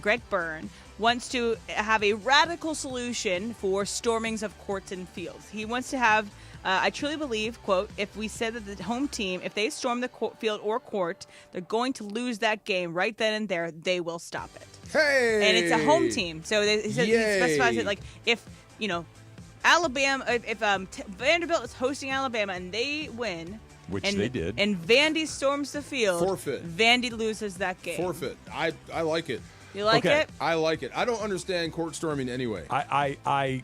Greg Byrne, wants to have a radical solution for stormings of courts and fields. He wants to have, I truly believe, quote, if we said that the home team, if they storm the field or court, they're going to lose that game right then and there, they will stop it. Hey! And it's a home team. So he specifies it like if, Alabama, if Vanderbilt is hosting Alabama and they win, which they did, and Vandy storms the field, forfeit. Vandy loses that game. Forfeit. I like it. You like it? I like it. I don't understand court storming anyway. I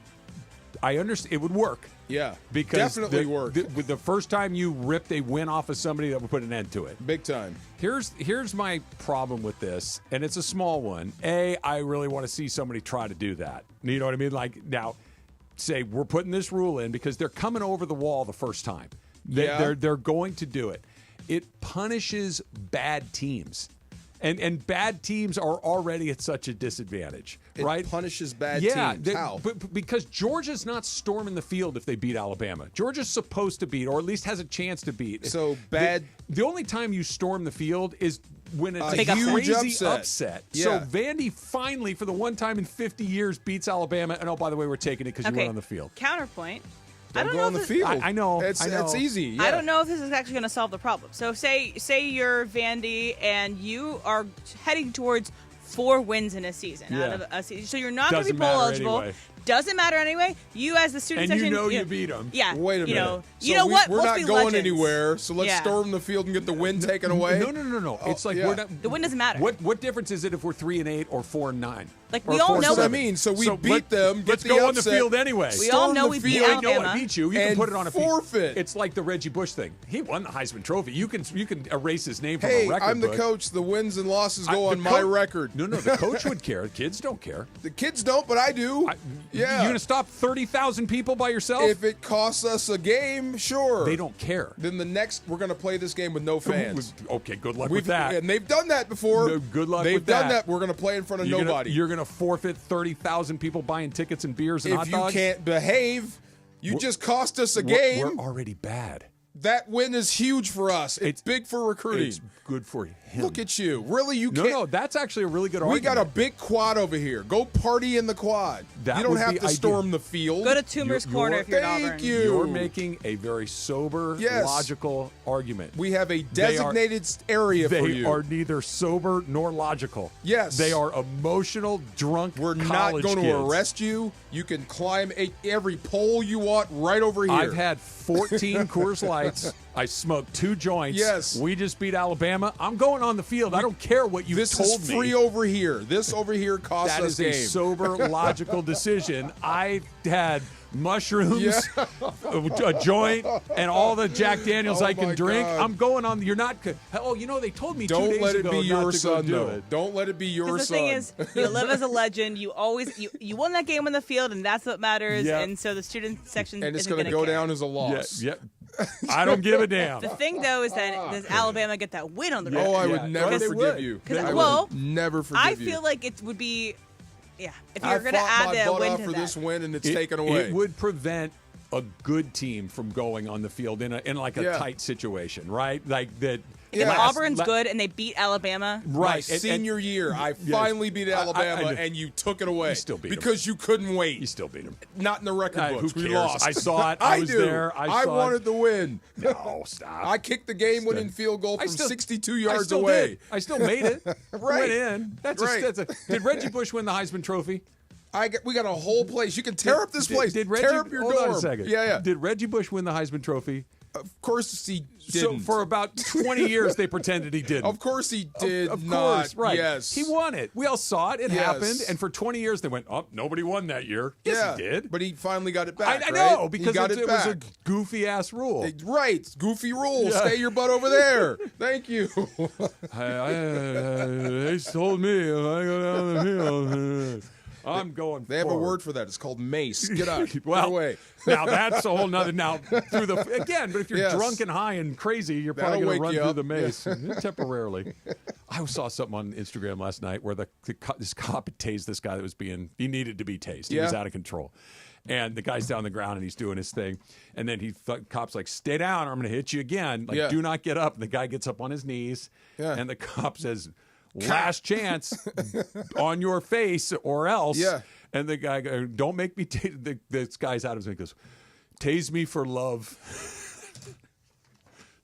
understand. It would work. Yeah, because definitely work. The first time you ripped a win off of somebody, that would put an end to it. Big time. Here's my problem with this, and it's a small one. I really want to see somebody try to do that. You know what I mean? Like, now, say we're putting this rule in because they're coming over the wall the first time. They're going to do it. It punishes bad teams. And bad teams are already at such a disadvantage, right? It punishes bad teams. How? But because Georgia's not storming the field if they beat Alabama. Georgia's supposed to beat, or at least has a chance to beat. So bad. The only time you storm the field is when it's a huge crazy upset. Yeah. So Vandy finally, for the one time in 50 years, beats Alabama. And, oh, by the way, we're taking it because you went on the field. Counterpoint. Don't go on the field. I know. It's easy. Yeah. I don't know if this is actually going to solve the problem. So say you're Vandy and you are heading towards 4 wins in a season out of a season. So you're not going to be bowl eligible. Anyway. Doesn't matter anyway. You as the student and section, you beat them. Yeah. Wait a minute. You know what? We're Let's not going legends. anywhere. So let's storm the field and get the win taken away. No. It's like we're not. The win doesn't matter. What difference is it if we're 3-8 or 4-9? Like we all know what I mean. So we beat them. Let's go on the field anyway. We all know we beat Alabama. Beat you. You can put it on a forfeit. It's like the Reggie Bush thing. He won the Heisman Trophy. You can erase his name from a record I'm the book. coach. The wins and losses go on my record. No, the coach would care. The kids don't care. The kids don't, but I do. You're going to stop 30,000 people by yourself? If it costs us a game, sure. They don't care. Then the next, we're going to play this game with no fans. Okay, good luck with that. And they've done that before. No, good luck they've with that. They've done that. We're going to play in front of nobody. You're going to forfeit 30,000 people buying tickets and beers and hot dogs? If you can't behave, you just cost us a game. We're already bad. That win is huge for us. It's big for recruiting. It's good for him. Look at you. Really, you can't. No, that's actually a really good argument. We got a big quad over here. Go party in the quad. You don't have to storm the field. Go to Toomer's Corner if you're Auburn. Thank you. You're making a very sober, logical argument. We have a designated area for you. They are neither sober nor logical. Yes. They are emotional, drunk We're not college going to kids. arrest you. You can climb every pole you want right over here. I've had 14 Coors Lights. I smoked 2 joints. Yes. We just beat Alabama. I'm going on the field. I don't care what you told me. This is free over here. This over here costs us That is a sober, logical decision. I had mushrooms, a joint, and all the Jack Daniels I can drink. God. I'm going on. You're not. Oh, they told me 2 days ago. Don't let it be your son, though. Don't let it be your son. The thing is, you live as a legend. You always you won that game on the field, and that's what matters. Yep. And so the student section and it's going to go down as a loss. Yep. I don't give a damn. The thing, though, is that does Alabama get that win on the road? Oh, I would never forgive you. I would never forgive you. I feel like it would be, if you're I going to fought add my that butt win off to for that. this win, and it's taken away. It would prevent a good team from going on the field in a tight situation, right? Like that. If Auburn's good and they beat Alabama, right? My senior year, I finally beat Alabama, and you took it away. You still beat because you couldn't wait. You still beat them. Not in the record books. Who We cares? lost. I saw it. I was there. I wanted the win. No, stop. I kicked the game-winning field goal from 62 yards away. away. I still made it. Right. Went in. Did Reggie Bush win the Heisman Trophy? We got a whole place. You can tear up this place. Did Reggie, tear up your hold dorm. on a second. Yeah. Did Reggie Bush win the Heisman Trophy? Of course he So didn't. for about 20 years, they pretended he didn't. Of course he did Of not. course, right. Yes. He won it. We all saw it. It Yes. happened. And for 20 years, they went, nobody won that year. Yes, he did. But he finally got it back. I know, right? because it was a goofy-ass rule. Right. Goofy rule. Yeah. Stay your butt over there. Thank you. They told me if I go down the field, I'm going They have forward. a word for that. It's called mace. Get out. Well, Get away. Now that's a whole nother. But if you're drunk and high and crazy, you're probably going to run through the mace temporarily. I saw something on Instagram last night where this cop had tased this guy that was he needed to be tased. He was out of control. And the guy's down on the ground and he's doing his thing. And then cop's like, stay down or I'm going to hit you again. Like, do not get up. And the guy gets up on his knees. Yeah. And the cop says, last chance on your face or else. Yeah. And the guy goes, don't make me this guy's out of his mind. He goes, tase me for love.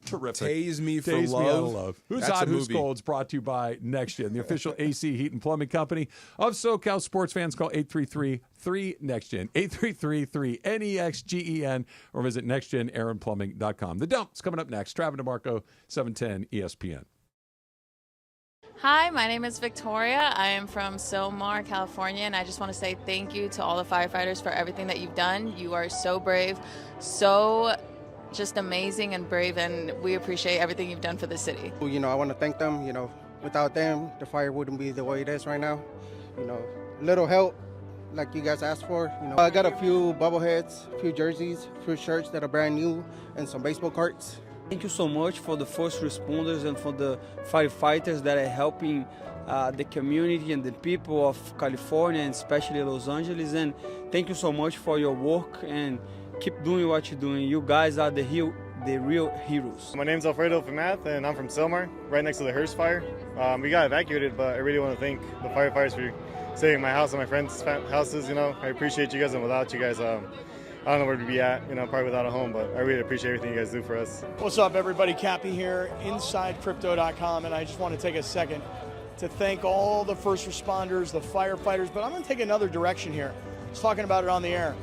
Terrific. Tase me for Tase love. Me out of love. Who's That's Hot, a Who's movie. Cold is brought to you by NextGen, the official AC Heat and Plumbing Company of SoCal sports fans. Call 833-3NEXTGen, 833-3NEXGEN, or visit nextgenaronplumbing.com. The Dump's coming up next. Travis DeMarco, 710 ESPN. Hi, my name is Victoria. I am from Sylmar, California, and I just want to say thank you to all the firefighters for everything that you've done. You are so brave, so just amazing and brave, and we appreciate everything you've done for the city. You know, I want to thank them. You know, without them, the fire wouldn't be the way it is right now. You know, little help like you guys asked for. You know, I got a few bobbleheads, a few jerseys, a few shirts that are brand new, and some baseball cards. Thank you so much for the first responders and for the firefighters that are helping the community and the people of California and especially Los Angeles. And thank you so much for your work and keep doing what you're doing. You guys are the real heroes. My name's Alfredo Famath, and I'm from Sylmar, right next to the Hearst fire. We got evacuated, but I really want to thank the firefighters for saving my house and my friends' houses. You know, I appreciate you guys, and without you guys, I don't know where to be at. You know, probably without a home, but I really appreciate everything you guys do for us. What's up, everybody? Cappy here, InsideCrypto.com, and I just want to take a second to thank all the first responders, the firefighters, but I'm going to take another direction here. I was talking about it on the air.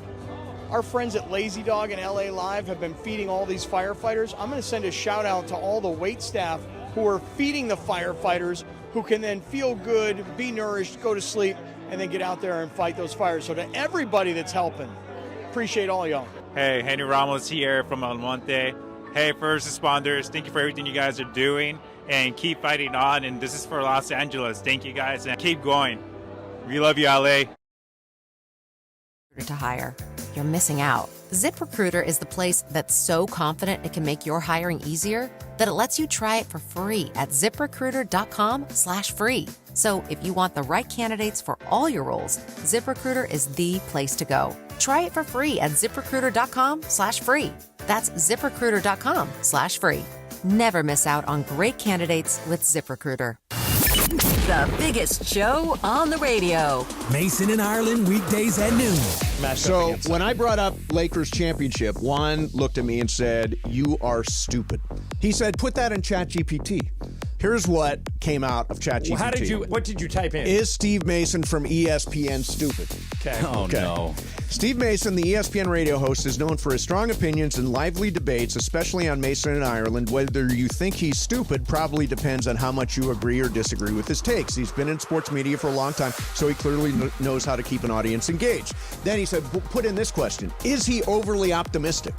Our friends at Lazy Dog and LA Live have been feeding all these firefighters. I'm going to send a shout out to all the wait staff who are feeding the firefighters, who can then feel good, be nourished, go to sleep, and then get out there and fight those fires. So to everybody that's helping, appreciate all y'all. Hey, Henry Ramos here from El Monte. Hey, first responders, thank you for everything you guys are doing, and keep fighting on. And this is for Los Angeles. Thank you guys, and keep going. We love you, LA. To hire. You're missing out. ZipRecruiter is the place that's so confident it can make your hiring easier that it lets you try it for free at ZipRecruiter.com/free. So if you want the right candidates for all your roles, ZipRecruiter is the place to go. Try it for free at ZipRecruiter.com/free. That's ZipRecruiter.com/free. Never miss out on great candidates with ZipRecruiter. The biggest show on the radio. Mason and Ireland, weekdays at noon. So when I brought up Lakers championship, Juan looked at me and said, "You are stupid." He said, "Put that in ChatGPT." Here's what came out of ChatGPT. What did you type in? Is Steve Mason from ESPN stupid? Okay. Oh, no. Steve Mason, the ESPN radio host, is known for his strong opinions and lively debates, especially on Mason and Ireland. Whether you think he's stupid probably depends on how much you agree or disagree with his takes. He's been in sports media for a long time, so he clearly knows how to keep an audience engaged. Then he said, put in this question. Is he overly optimistic?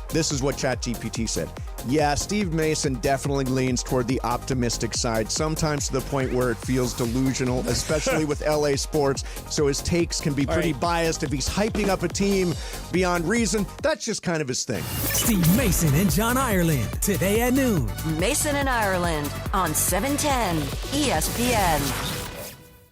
This is what ChatGPT said. Yeah, Steve Mason definitely leans toward the optimistic side, sometimes to the point where it feels delusional, especially with LA sports. So his takes can be pretty biased. If he's hyping up a team beyond reason, that's just kind of his thing. Steve Mason and John Ireland, today at noon. Mason and Ireland on 710 ESPN.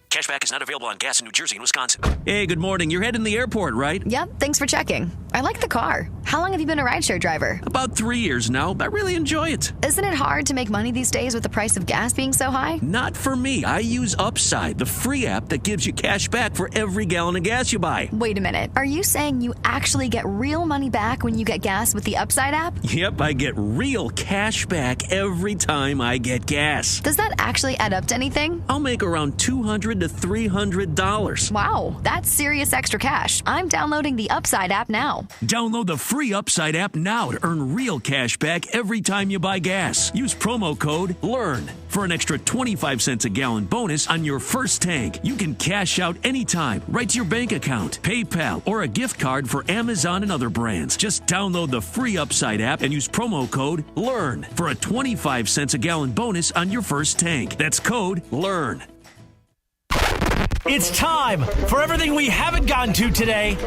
Cashback is not available on gas in New Jersey and Wisconsin. Hey, good morning. You're heading to the airport, right? Yep, thanks for checking. I like the car. How long have you been a rideshare driver? About 3 years now. I really enjoy it. Isn't it hard to make money these days with the price of gas being so high? Not for me. I use Upside, the free app that gives you cash back for every gallon of gas you buy. Wait a minute. Are you saying you actually get real money back when you get gas with the Upside app? Yep, I get real cash back every time I get gas. Does that actually add up to anything? I'll make around $200 to $300. Wow, that's serious extra cash. I'm downloading the Upside app now. Download the free Upside app now to earn real cash back every time you buy gas. Use promo code LEARN for an extra 25 cents a gallon bonus on your first tank. You can cash out anytime, right to your bank account, PayPal, or a gift card for Amazon and other brands. Just download the free Upside app and use promo code LEARN for a 25 cents a gallon bonus on your first tank. That's code LEARN. It's time for everything we haven't gotten to today.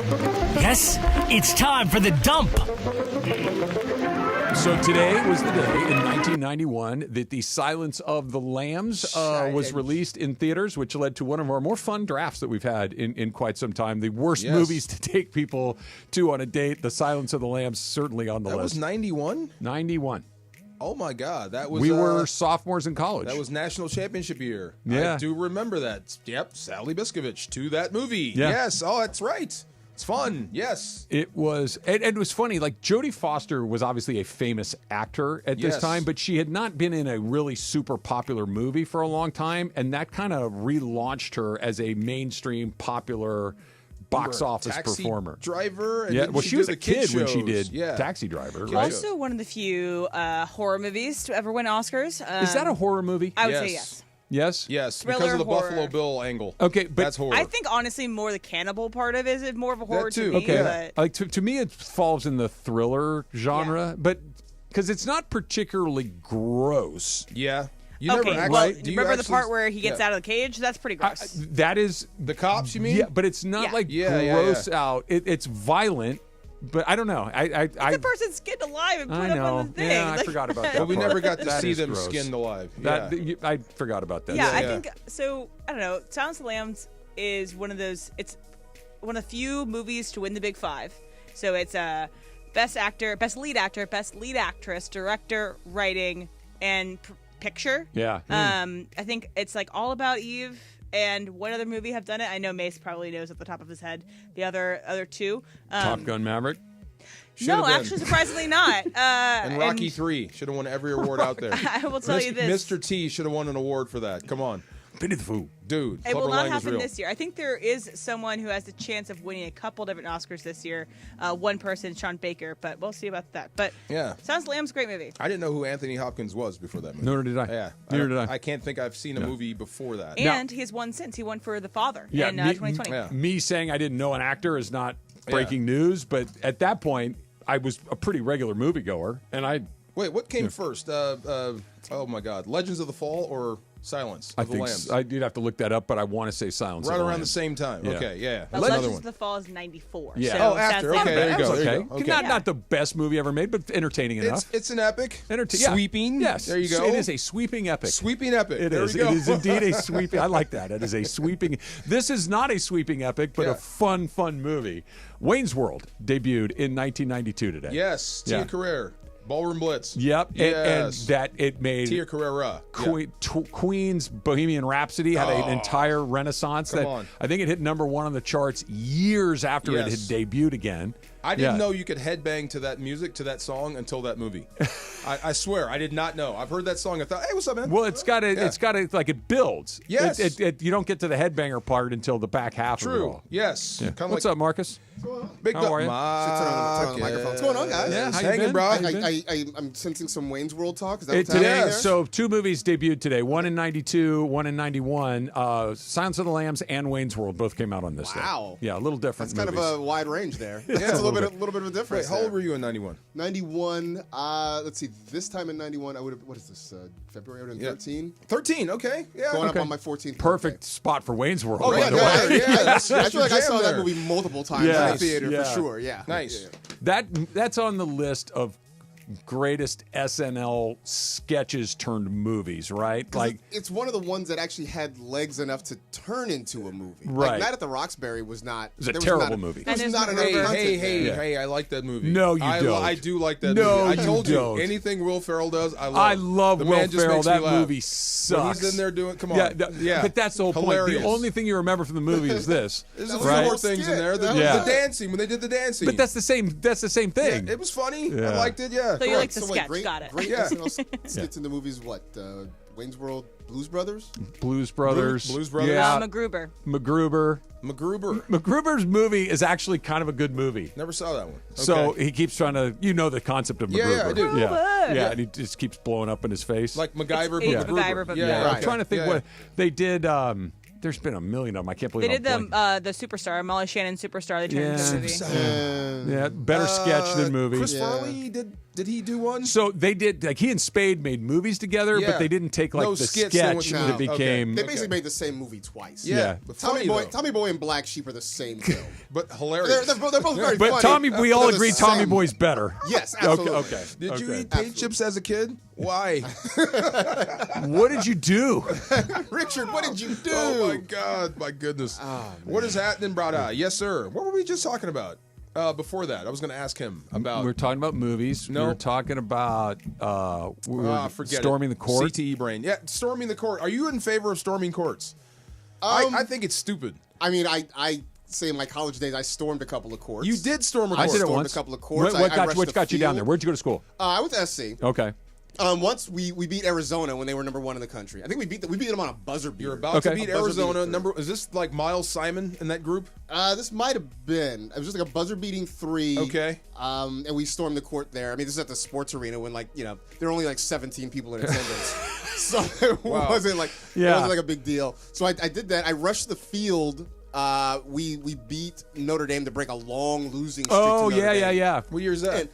Yes, it's time for the dump. So today was the day in 1991 that The Silence of the Lambs was released in theaters, which led to one of our more fun drafts that we've had in quite some time. The worst movies to take people to on a date. The Silence of the Lambs certainly on the list. That was 91? 91. Oh my God, that was we were sophomores in college. That was national championship year. Yeah. I do remember that. Yep, Sally Biskovich to that movie. Yeah. Yes, oh, that's right. It's fun. Yes. It was, and it was funny. Like Jodie Foster was obviously a famous actor at this time, but she had not been in a really super popular movie for a long time, and that kind of relaunched her as a mainstream popular box office performer. Driver. And yeah, well, she was a kid when she shows. did Taxi Driver. Right? Also, one of the few horror movies to ever win Oscars. Is that a horror movie? I would say yes. Yes? Yes, Thriller, because of the horror. Buffalo Bill angle. Okay, but that's horror. I think honestly, more the cannibal part of it is more of a horror to me. Okay, But like to me, it falls in the thriller genre, but because it's not particularly gross. Yeah. Okay, well, remember the part where he gets out of the cage? That's pretty gross. That is the cops. You mean? Yeah, but it's not like gross out. It's violent. But I don't know. the person's skinned alive and put I up know. on the thing. Yeah, I forgot about that. But we part. never got to That see is them gross. skinned alive. I forgot about that. Yeah, I think so. I don't know. Silence of the Lambs is one of those. It's one of the few movies to win the Big Five. So it's best actor, best lead actor, best lead actress, director, writing, and picture. Yeah. I think it's like All About Eve and what other movie have done it? I know Mace probably knows at the top of his head. The other two. Top Gun Maverick. No, actually, surprisingly not. And Rocky 3 should have won every award out there. I will tell you this. Mr. T should have won an award for that. Come on. Pity the fool. Dude, It will Clubber not Lang is happen real. this year. I think there is someone who has the chance of winning a couple different Oscars this year. One person, Sean Baker, but we'll see about that. But Yeah. Silence of the Lambs, great movie. I didn't know who Anthony Hopkins was before that movie. Nor did I. Yeah. Neither did I. I can't think I've seen a movie before that. And he has won since. He won for The Father in 2020. Me saying I didn't know an actor is not breaking news, but at that point, I was a pretty regular moviegoer, and I. Wait, what came first? Oh my God, Legends of the Fall or Silence I of the think Lambs? I did have to look that up, but I want to say Silence. Right of the around Lambs. the same time. Yeah. Okay, yeah. But That's another Legends one. of the Fall is 94. Yeah. So Oh, after. Silence of Okay, the there you go. Okay. There you go. Okay. Not the best movie ever made, but entertaining enough. It's an epic. Yeah. Sweeping. Yes. There you go. It is a sweeping epic. Sweeping epic. It There is. we go. It is indeed a sweeping. I like that. It is a sweeping. This is not a sweeping epic, but a fun movie. Wayne's World debuted in 1992 today. Yes, Tia Carrere. Ballroom Blitz. Yep. Yes. And that it made Tia Carrere. Queen's Bohemian Rhapsody had an entire renaissance. Come on. I think it hit number one on the charts years after it had debuted again. I didn't know you could headbang to that music, to that song, until that movie. I swear, I did not know. I've heard that song. I thought, hey, what's up, man? Well, it's got like it builds. Yes. You don't get to the headbanger part until the back half of it all. Yes. Yeah. Kinda What's like up, Marcus? Big How are you? Turn on the microphone. What's going on, guys? Yeah, how you hanging, been? bro. How you been? I'm sensing some Wayne's World talk. Is that what's happening Today, there? so two movies debuted today. One in 92, one in 91. Silence of the Lambs and Wayne's World both came out on this day. Wow. Yeah, a little different That's kind movies. of a wide range there. Yeah, That's a a little bit of a difference. Wait, how old there. were you in 91? 91. Let's see. This time in 91, I would have. What is this? February? I would have been 13. 13. Okay. Yeah. Going up on my 14th. Perfect spot for Wayne's World. Oh by yeah, the no, way. I that's feel like I your saw jam that there. movie multiple times in the theater for sure. Yeah. Nice. Yeah. That's on the list of greatest SNL sketches turned movies, right? Like it's one of the ones that actually had legs enough to turn into a movie. Right. Like Night at the Roxbury was not. It was a there terrible not movie. There was And not there's enough content Hey, there. I like that movie. No, you don't. I do like that No, movie. I told you you. don't. Anything Will Ferrell does, I love. I love The Will man just Ferrell. makes me That laugh. movie When sucks. he's in there doing, come on. Yeah, but that's the whole Hilarious. point. The only thing you remember from the movie is this. There's a right? few more things in there. The dancing, when they did the dancing. But that's the same thing. Yeah, it was funny. Yeah. I liked it, yeah. So you like correct. the So, sketch. great, Got it. Great Yeah. SNL skits in the movies. What? Wayne's World, Blues Brothers. Blues Brothers. Blues Brothers. Yeah. MacGruber. MacGruber. MacGruber's movie is actually kind of a good movie. Never saw that one. So Okay. he keeps trying to, the concept of MacGruber. Yeah, I do. Yeah, and he just keeps blowing up in his face. Like MacGyver, but It's MacGruber. MacGyver, but yeah, I'm okay. trying to think Yeah, what they did. There's been a million of them. I can't believe They I'm did blanking. the Superstar, Molly Shannon Superstar. They turned into a movie. Yeah, better sketch than movie. Chris Farley did Did he do one? So they did, like he and Spade made movies together, but they didn't take like No the skits, sketch they went- that became. They basically made the same movie twice. Yeah. But Tommy funny, though. Boy and Black Sheep are the same film. But hilarious. They're both very But funny. Tommy, we all They're the agree Tommy same. Boy's better. Yes, absolutely. Okay. Did you okay. eat paint chips as a kid? Why? What did you do? Richard, what did you do? Oh my God, my goodness. What is happening, brother? Yes, sir. What were we just talking about? Before that, I was going to ask him about. We were talking about movies. No. We were talking about forget storming it. the court. CTE brain. Yeah, storming the court. Are you in favor of storming courts? I think it's stupid. I mean, I say in my college days, I stormed a couple of courts. You did storm a I court. did it stormed once. a couple of courts. What I rushed what the got you down field. there? Where'd you go to school? I went to SC. Okay. Once we beat Arizona when they were number 1 in the country. I think we beat them on a buzzer beater. You're about to beat Arizona. Is this like Miles Simon in that group? This might have been. It was just like a buzzer beating 3. Okay. And we stormed the court there. I mean, this is at the sports arena when there were only like 17 people in attendance. So it wasn't like a big deal. So I did that. I rushed the field. We beat Notre Dame to break a long losing streak. Oh, to Notre Dame. yeah. What year is that?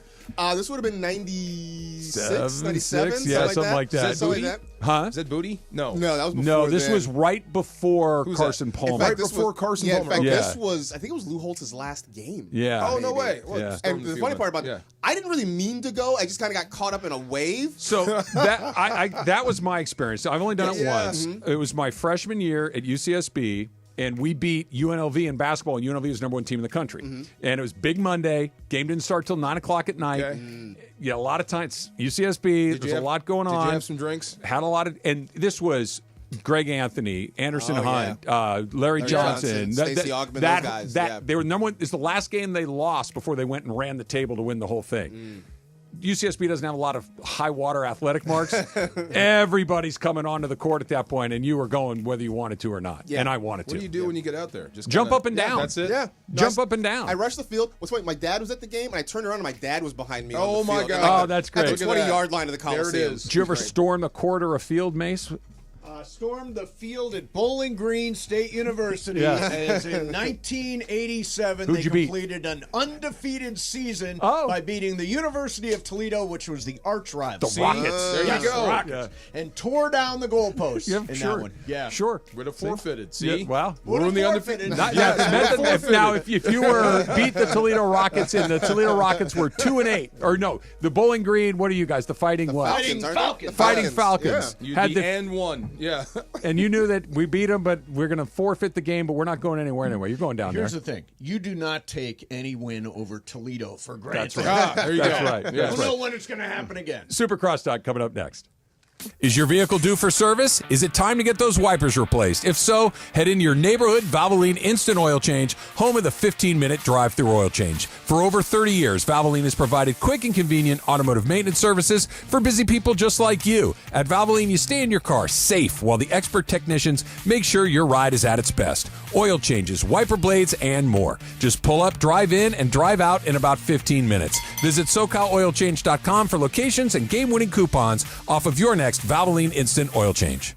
This would have been 96, 97, something like that. Something like that. Huh? Is that Booty? No. No, that was before No, this then. was right before Who's Carson that? Palmer. Right before Carson Palmer. In fact, Yeah. this was, I think it was Lou Holtz's last game. Yeah. Oh, no maybe. way. Well, Yeah. stormed And the the field funny then. part about Yeah. I didn't really mean to go. I just kind of got caught up in a wave. So that was my experience. I've only done it Yeah. once. It was my freshman year at UCSB, and we beat UNLV in basketball, and UNLV was the number 1 team in the country. And it was Big Monday. Game didn't start till 9 o'clock at night. Okay. Yeah, a lot of times. UCSB, there's a lot going on. Did you have some drinks? Had a lot of, and this was Greg Anthony, Anderson Oh, Hunt, Larry Johnson, Stacey Augmon, those guys. Yeah. They were number 1. It's the last game they lost before they went and ran the table to win the whole thing. UCSB doesn't have a lot of high water athletic marks. Everybody's coming onto the court at that point, and you were going whether you wanted to or not. Yeah. And I wanted to. What do you do when you get out there? Just Jump kinda- up and down. That's it? Yeah. Jump up and down. I rushed the field. What's funny, my dad was at the game, and I turned around, and my dad was behind me on Oh, the my field. God. At like Oh, that's great. At Look the at 20-yard line of the There it Coliseum. is. Did you ever Great. storm the court or a field, Mace? Stormed the field at Bowling Green State University. Yeah. As in 1987, Who'd they you beat? completed an undefeated season Oh. by beating the University of Toledo, which was the arch rival. The Rockets. There Yes, you go. the Rockets. And tore down the goalposts Yeah, in sure. that one. Yeah. Sure. Would have forfeited. See? Yeah, well, Would We're have in the forfeited. undefeated. Not, Yeah, yeah, would have now, forfeited. if you were beat the Toledo Rockets and the Toledo Rockets were 2-8, or no, the Bowling Green. What are you guys? The Fighting what? Falcons, aren't they? Falcons. The Fighting Falcons. You Had the, and one. Yeah. and you knew that we beat them, but we're going to forfeit the game. But we're not going anywhere anyway. You're going down Here's there. the thing. You do not take any win over Toledo for granted. That's right. There you That's go. right. You That's don't know right. when it's going to happen again. Supercross Talk coming up next. Is your vehicle due for service? Is it time to get those wipers replaced? If so, head into your neighborhood Valvoline Instant Oil Change, home of the 15-minute drive-through oil change. For over 30 years, Valvoline has provided quick and convenient automotive maintenance services for busy people just like you. At Valvoline, you stay in your car safe while the expert technicians make sure your ride is at its best. Oil changes, wiper blades, and more. Just pull up, drive in, and drive out in about 15 minutes. Visit SoCalOilChange.com for locations and game-winning coupons off of your next Valvoline Instant Oil Change.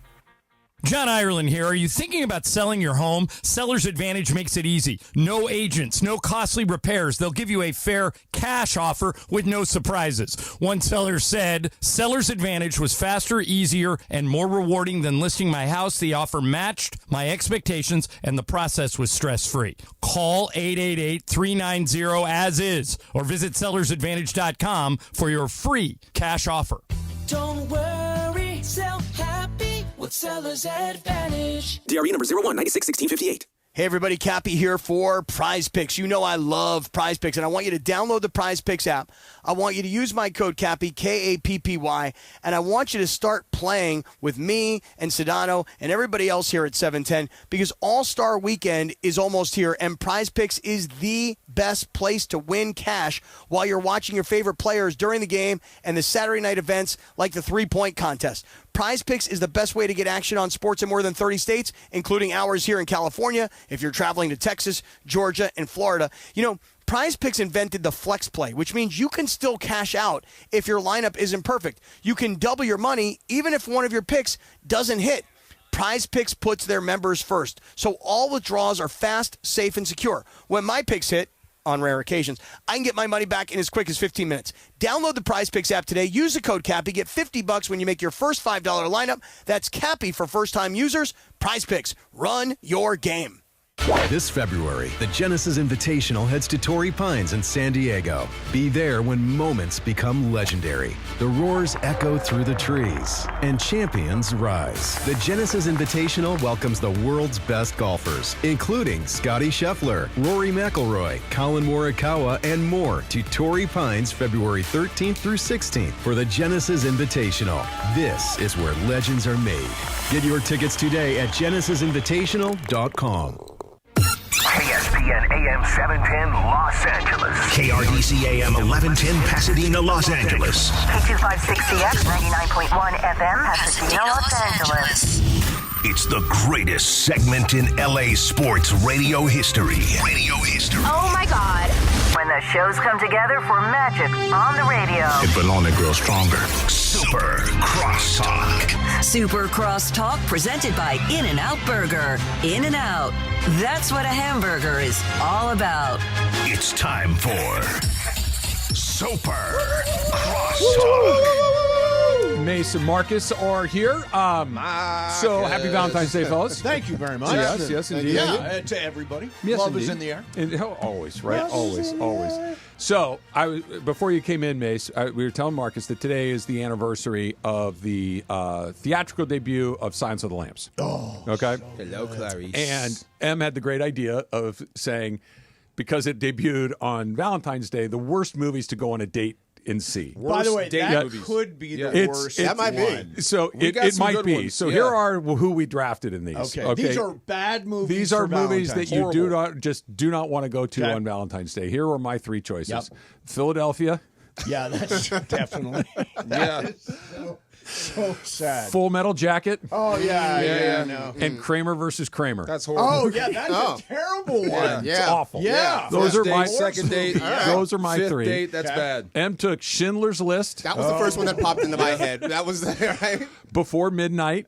John Ireland here. Are you thinking about selling your home? Seller's Advantage makes it easy. No agents, no costly repairs. They'll give you a fair cash offer with no surprises. One seller said, Seller's Advantage was faster, easier, and more rewarding than listing my house. The offer matched my expectations, and the process was stress-free. Call 888-390-AS-IS or visit sellersadvantage.com for your free cash offer. Don't worry, sell happy with Seller's Advantage. DRE number 01961658. Hey everybody, Cappy here for Prize Picks. You know I love Prize Picks, and I want you to download the Prize Picks app. I want you to use my code Cappy, K-A-P-P-Y, and I want you to start playing with me and Sedano and everybody else here at 710 because All-Star Weekend is almost here, and Prize Picks is the best place to win cash while you're watching your favorite players during the game and the Saturday night events like the three-point contest. Prize Picks is the best way to get action on sports in more than 30 states, including ours here in California, if you're traveling to Texas, Georgia, and Florida. You know, Prize Picks invented the flex play, which means you can still cash out if your lineup isn't perfect. You can double your money even if one of your picks doesn't hit. Prize Picks puts their members first, so all withdrawals are fast, safe, and secure. When my picks hit, on rare occasions. I can get my money back in as quick as 15 minutes. Download the Prize Picks app today. Use the code Cappy. Get $50 when you make your first $5 lineup. That's Cappy for first-time users. Prize Picks. Run your game. This February, the Genesis Invitational heads to Torrey Pines in San Diego. Be there when moments become legendary. The roars echo through the trees, and champions rise. The Genesis Invitational welcomes the world's best golfers, including Scotty Scheffler, Rory McIlroy, Colin Morikawa, and more to Torrey Pines February 13th through 16th for the Genesis Invitational. This is where legends are made. Get your tickets today at genesisinvitational.com. ESPN AM 710 Los Angeles. KRDC AM 1110 Pasadena, Los Angeles. K256CX 99.1 FM Pasadena, Los Angeles. It's the greatest segment in LA sports radio history. Oh my God. When the shows come together for magic on the radio. It will only grow stronger. Super Crosstalk. Super Crosstalk presented by In-N-Out Burger. In-N-Out. That's what a hamburger is all about. It's time for Super Crosstalk. Mace and Marcus are here. So happy Valentine's Day, fellas. Thank you very much. Yes, indeed. Yeah, to everybody. Yes, Love indeed. is in the air. Always, right? Always. So, before you came in, Mace, we were telling Marcus that today is the anniversary of the theatrical debut of Silence of the Lambs. Oh. Okay? Hello, Clarice. And Em had the great idea of saying, because it debuted on Valentine's Day, the worst movies to go on a date and see. By the way, that could be the worst. That might one. be. So We got it some might good be. ones. So Yeah. here are who we drafted in these. Okay. These are bad movies. These are for movies that Valentine's. you do not want to go to Okay. on Valentine's Day. Here are my three choices: Yep. Philadelphia, Yeah, that's definitely. Yeah. So sad. Full Metal Jacket, Oh yeah. No. and Kramer versus Kramer. That's horrible. Oh yeah, that's a terrible one. It's awful. Yeah. Those are First my date, second date. Those are my Fifth three. date, that's bad. M took Schindler's List, That was the first one that popped into my head. That was right. Before Midnight.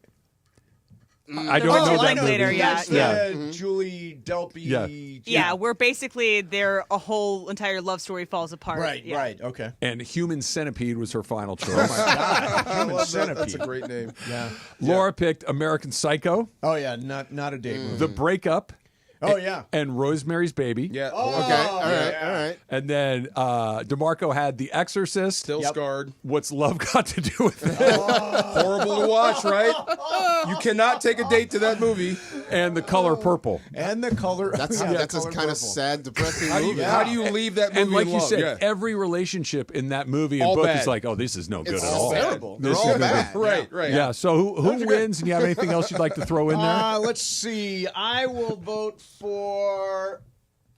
I The don't one know you that like movie. later, yeah. That's Julie Delpy. Yeah. Yeah, where basically a whole entire love story falls apart. Right. Yeah. Right. Okay. And Human Centipede was her final choice. Human Centipede. That's a great name. Yeah. Laura picked American Psycho, Oh yeah. Not a date movie. The Breakup, Oh yeah. and Rosemary's Baby. Yeah. Okay. All right. And then DeMarco had The Exorcist. Still scarred. What's Love Got to Do with It? Horrible to watch, right? You cannot take a date to that movie. And The Color Purple. And the color. That's yeah, that's a color kind of purple. sad, depressing How do movie. you leave that movie And like in you love? said, Yeah. every relationship in that movie and All book bad. is like, oh, this is no good It's at all. terrible. They're This all is no bad. Right, right. Yeah, so who wins? And you have anything else you'd like to throw in there? Let's see. I will vote for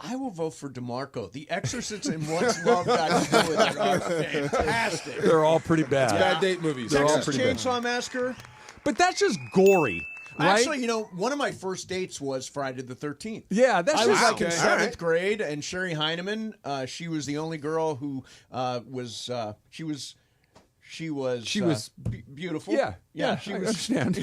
DeMarco. The Exorcist and What's Love Got to Do with It are fantastic. They're all pretty bad. Bad date movies. They're all Texas pretty bad. Chainsaw Massacre. But that's just gory, right? Actually, one of my first dates was Friday the 13th. Yeah, that's I was just like in okay. seventh All right. grade, and Sherry Heineman, she was the only girl who she was beautiful. Yeah, she I was. understand.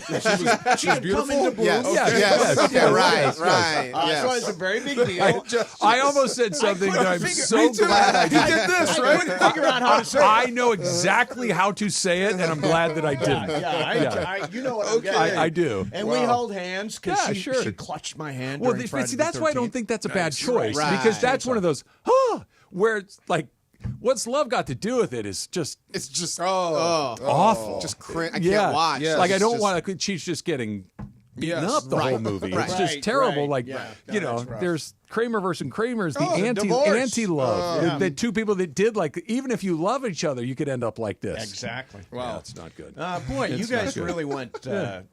She had come into bloom. Yes, Yes. yes, Okay. yes, Right. yes. Right. So it's a very big deal. I almost said something that I'm so glad I He did. did this, I right? couldn't figure out how to say I it. know exactly how to say it, and I'm glad that I didn't. You know what I'm getting. I do. And we held hands because Yeah, she sure. clutched my hand. Well, during Friday see, the that's why I don't 13th. think that's a bad Nice. choice, Right. because that's one of those, where it's like, what's love got to do with it is just It's just awful. Just I can't watch. Yeah. Like, I It's don't just- want to, she's just getting beaten Yes. up the whole movie. Right. It's just Right, terrible. right. Like, Yeah. you No, know, that's rough. there's Kramer versus Kramer's the divorce. anti-love. The two people that did, like, even if you love each other, you could end up like this. Exactly. Wow, it's not good. Boy, you It's not guys good. really went.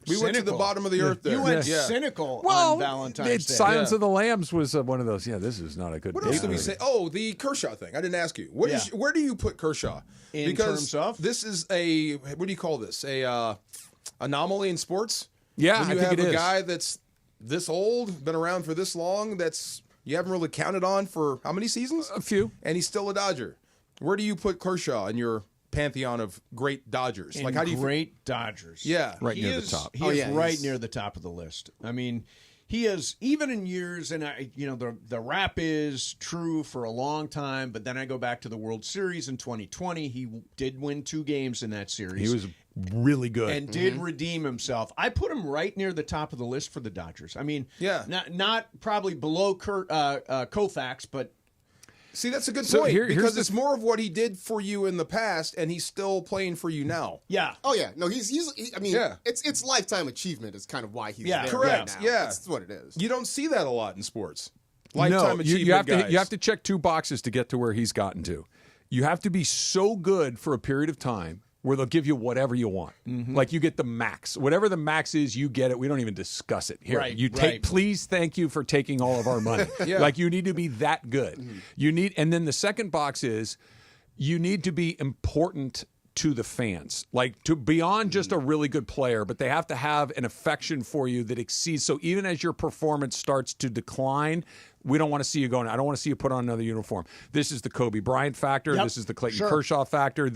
We went to the bottom of the earth there. You went Yeah. cynical Well, on Valentine's Day. Silence of the Lambs was one of those. Yeah, this is not a good. What date else did we movie. say? Oh, the Kershaw thing. I didn't ask you. Where do you put Kershaw? In because terms of? this is a what do you call this? A anomaly in sports. Yeah, when you I think have it a is. guy that's this old, been around for this long, that's you haven't really counted on for how many seasons? A few. And he's still a Dodger. Where do you put Kershaw in your pantheon of great Dodgers? In how do you great Dodgers? Yeah, Right he near is, the top. He is right near the top of the list. I mean, he has, even in years, and the rap is true for a long time, but then I go back to the World Series in 2020. He did win 2 games in that series. He was really good and did redeem himself. I put him right near the top of the list for the Dodgers. I mean, not probably below Koufax, but. See, that's a good point because it's more of what he did for you in the past, and he's still playing for you now. Yeah. Oh yeah. No, he's. I mean, it's lifetime achievement is kind of why he's there. Correct. Right now. Yeah, that's what it is. You don't see that a lot in sports. Lifetime achievement you have guys. you have to check 2 boxes to get to where he's gotten to. You have to be so good for a period of time where they'll give you whatever you want. Like you get the max. Whatever the max is, you get it. We don't even discuss it. Here, you take. Please, thank you for taking all of our money. Like you need to be that good. You need, and then the second box is you need to be important to the fans, like to beyond just a really good player, but they have to have an affection for you that exceeds. So even as your performance starts to decline, we don't want to see you going, I don't want to see you put on another uniform. This is the Kobe Bryant factor. This is the Clayton Kershaw factor.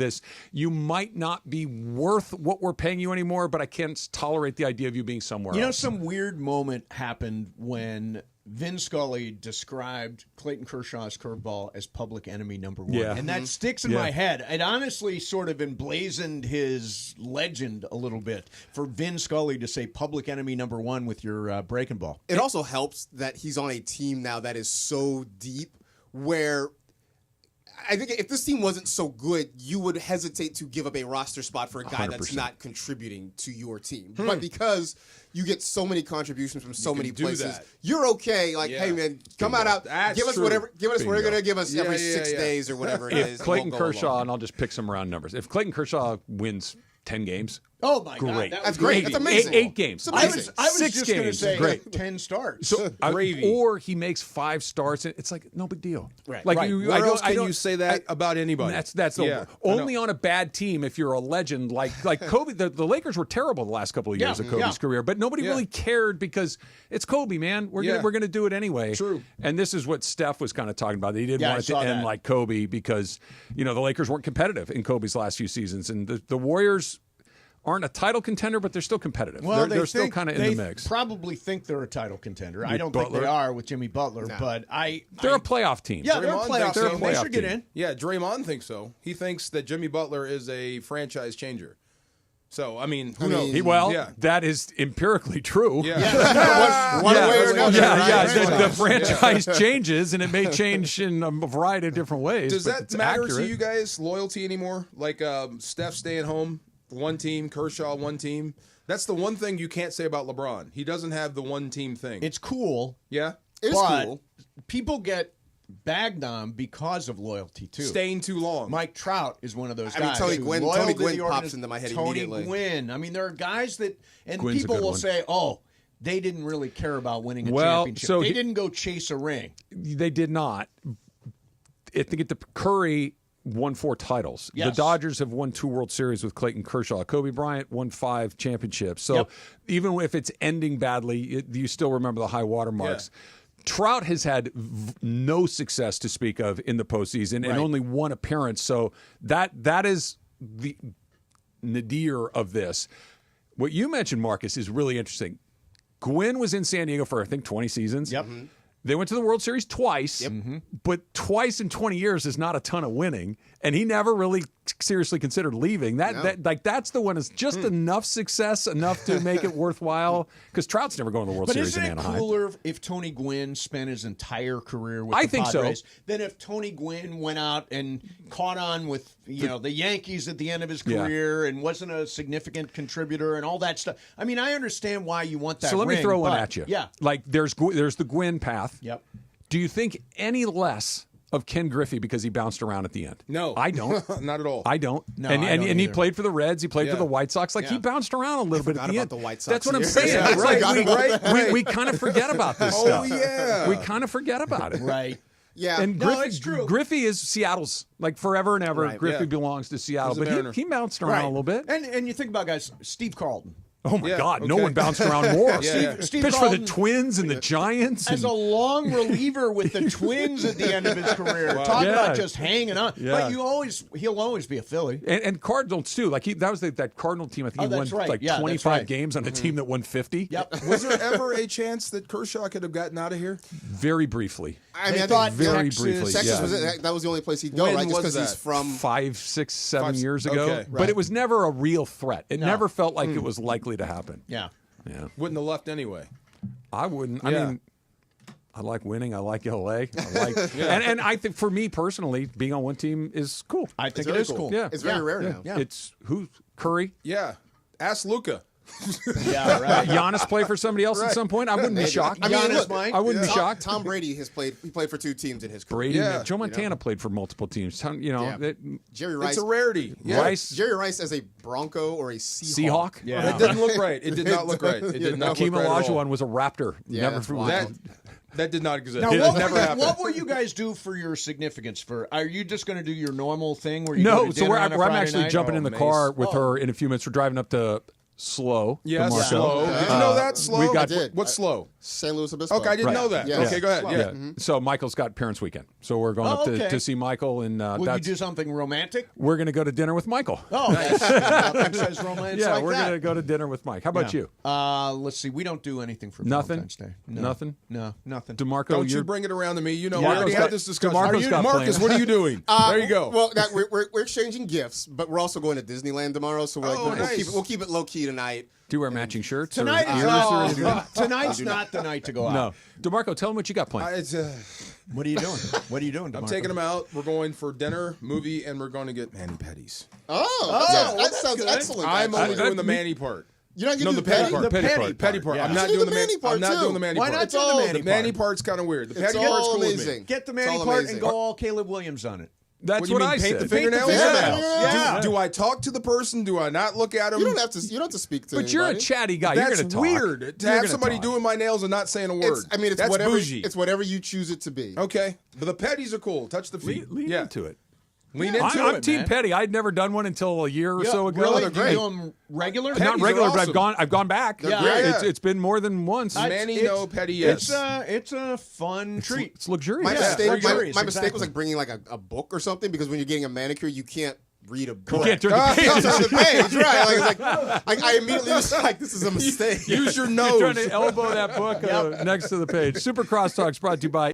You might not be worth what we're paying you anymore, but I can't tolerate the idea of you being somewhere else. Some weird moment happened when Vin Scully described Clayton Kershaw's curveball as public enemy number 1. Yeah. And that sticks in my head. It honestly sort of emblazoned his legend a little bit for Vin Scully to say public enemy number 1 with your breaking ball. It also helps that he's on a team now that is so deep where I think if this team wasn't so good, you would hesitate to give up a roster spot for a guy 100%. That's not contributing to your team. But because you get so many contributions from so many places, you're okay. Like, hey, man, come out, give us whatever you're going to give us every 6 days or whatever it is. Clayton Kershaw, and I'll just pick some round numbers. If Clayton Kershaw wins 10 games, oh my great. God, that's great. That's amazing. 8 games. I was 6 just going to games. say Great. 10 starts. So, or he makes 5 starts, and it's like no big deal. Right. Like Where else can you say that about anybody? That's only on a bad team if you're a legend like Kobe. The Lakers were terrible the last couple of years of Kobe's career, but nobody really cared because it's Kobe, man. We're gonna do it anyway. True. And this is what Steph was kind of talking about. He didn't want it to end like Kobe because the Lakers weren't competitive in Kobe's last few seasons, and the Warriors aren't a title contender, but they're still competitive. Well, they're still kind of in the mix. They probably think they're a title contender. I don't Butler. think they are with Jimmy Butler, but they're a playoff team. Yeah, they're a Draymond playoff team. They should get team. in. Yeah, Draymond thinks so. He thinks that Jimmy Butler is a franchise changer. So, I mean, who knows? That is empirically true. Yeah. One way or another. The franchise changes, and it may change in a variety of different ways. Does but that it's matter accurate. to you guys, loyalty anymore? Like Steph staying home, one team, Kershaw, one team. That's the one thing you can't say about LeBron. He doesn't have the one team thing. It's cool. Yeah? It's cool. People get bagged on because of loyalty, too. Staying too long. Mike Trout is one of those I mean, guys. Tony who's Gwynn loyal to the pops into my head immediately. Tony Gwynn. I mean, there are guys that, and Gwynn's a people good will one. say, oh, they didn't really care about winning a Well, championship. so They didn't go chase a ring. They did not. I think Curry won 4 titles. Yes. The Dodgers have won 2 World Series with Clayton Kershaw. Kobe Bryant won 5 championships. So even if it's ending badly, you still remember the high water marks. Yeah. Trout has had no success to speak of in the postseason and only 1 appearance. So that is the nadir of this. What you mentioned, Marcus, is really interesting. Gwynn was in San Diego for, I think, 20 seasons. Yep. They went to the World Series twice, but twice in 20 years is not a ton of winning, and he never really seriously considered leaving. That's the one is just enough success, enough to make it worthwhile, because Trout's never going to the World Series in Anaheim. But isn't it cooler if Tony Gwynn spent his entire career with the think Padres so. than if Tony Gwynn went out and caught on with the Yankees at the end of his career and wasn't a significant contributor and all that stuff? I mean, I understand why you want that So let me ring, throw one but- at you. Yeah. Like there's the Gwynn path. Yep. Do you think any less of Ken Griffey because he bounced around at the end? No. I don't. Not at all. I don't. No, and I don't he either. played for the Reds. He played for the White Sox. Like he bounced around a little bit at the end. the White Sox That's what I'm here. saying. Yeah, It's like we kind of forget about this stuff. Oh, yeah. We kind of forget about it. Right. Yeah. And No, Griffey, it's true. Griffey is Seattle's, like forever and ever. Right. Griffey Yeah. belongs to Seattle. He's a But Mariner. he bounced around a little bit. And you think about guys, Steve Carlton. Oh, my God. No one bounced around more. Steve Pitched for the Carlton, Twins and the Giants. as a long reliever with the Twins at the end of his career. Wow. Talk Yeah. about just hanging on. Yeah. But he'll always be a Philly. And Cardinals, too. Like that was that Cardinal team. I think he won that's right. like Yeah, 25 that's right. games on a team that won 50. Yep. Was there ever a chance that Kershaw could have gotten out of here? Very briefly. I mean, I thought think very Texas- briefly. Texas yeah. was it. That was the only place he'd go, When right? Just was because he's that? from 5, 6, 7 years ago. Okay. But it was never a real threat. It No. never felt like it was likely to happen. Yeah. Yeah. Wouldn't have left anyway. I wouldn't. I Yeah. mean, I like winning. I like LA. I like, and I think for me personally, being on one team is cool. I think very it is cool. cool. Yeah. It's very rare now. Yeah. It's who Curry. Yeah. Ask Luca. Yeah, right. Giannis play for somebody else at some point. I wouldn't be shocked. I mean, Giannis look, might. I wouldn't be shocked. Tom Brady has played. He played for 2 teams in his career. Brady, Yeah. Joe Montana played for multiple teams. Jerry Rice. It's a rarity. Yeah. Rice, Jerry Rice as a Bronco or a Seahawk. It didn't look right. It did not look right. It did not Hakeem look right at all. Olajuwon was a Raptor. Yeah, Never that's That did not exist. Now, It what, never will, happened. what will you guys do for your significance? Are you just going to do your normal thing where you No, go to so dinner on a I'm Friday actually night? jumping in the Mace. car with Oh. her in a few minutes. We're driving up to Slow. Yes, DeMarco. slow. Did you know that slow? We got I did. What's slow? San Luis Obispo. Okay, I didn't know that. Yeah. Okay, go ahead. Slow. Yeah. So Michael's got parents' weekend, so we're going up okay. to see Michael, and Will you that's do something romantic? we're going to go to dinner with Michael. Oh, nothing says romance Yeah, like we're that. going to go to dinner with Mike. How about you? Let's see. We don't do anything for Nothing? Valentine's Day. No. Nothing? No, nothing. DeMarco, Don't you you're bring it around to me. You know, Yeah, we already DeMarco's had got- this discussion. DeMarco's got Marcus, plans. what are you doing? There you go. Well, we're exchanging gifts, but we're also going to Disneyland tomorrow, so we're like, Oh, we'll nice. keep it low key tonight. Do you wear matching shirts? Tonight or is ears, or- tonight's not the night to go out. No. DeMarco, tell him what you got planned. What are you doing? What are you doing? I'm DeMarco? taking them out. We're going for dinner, movie, and we're going to get mani-pedis. That sounds good. excellent. I'm only actually. doing the mani part. You're not No, gonna the do petty petty? part. The petty part. yeah. I'm You not should doing do the mani part. I'm not too. doing the mani Why part. not do the mani The mani part? part's kind of weird. The It's petty part's all cool with me. amazing. Get the It's mani all part amazing. and go all Caleb Williams on it. That's What what do you I mean, paint said. the fingernails? Yeah. Do I talk to the person? Do I not look at them? You don't have to speak to. But you're a anybody. chatty guy. You're That's going to talk. weird. To You're have gonna somebody talk. doing my nails and not saying a word. It's That's whatever. bougie. It's whatever you choose it to be. Okay, but the petties are cool. Touch the feet. Lean yeah. into it. Lean into I'm it, Team man. Petty. I'd never done one until a year or so ago. Really? They're Do you great. do them regular? Not Petties are regular, but awesome. I've gone back. They're great. It's been more than once. Manny, no, petty, yes. It's a fun treat. It's luxurious. My Yeah, mistake. luxurious, My mistake exactly. was like bringing like a book or something because when you're getting a manicure, you can't read a book. You can't turn the Turn pages. the page, right? Like I immediately was like, this is a mistake. Use your You're nose. trying to elbow that book next to the page. Super Crosstalks brought to you by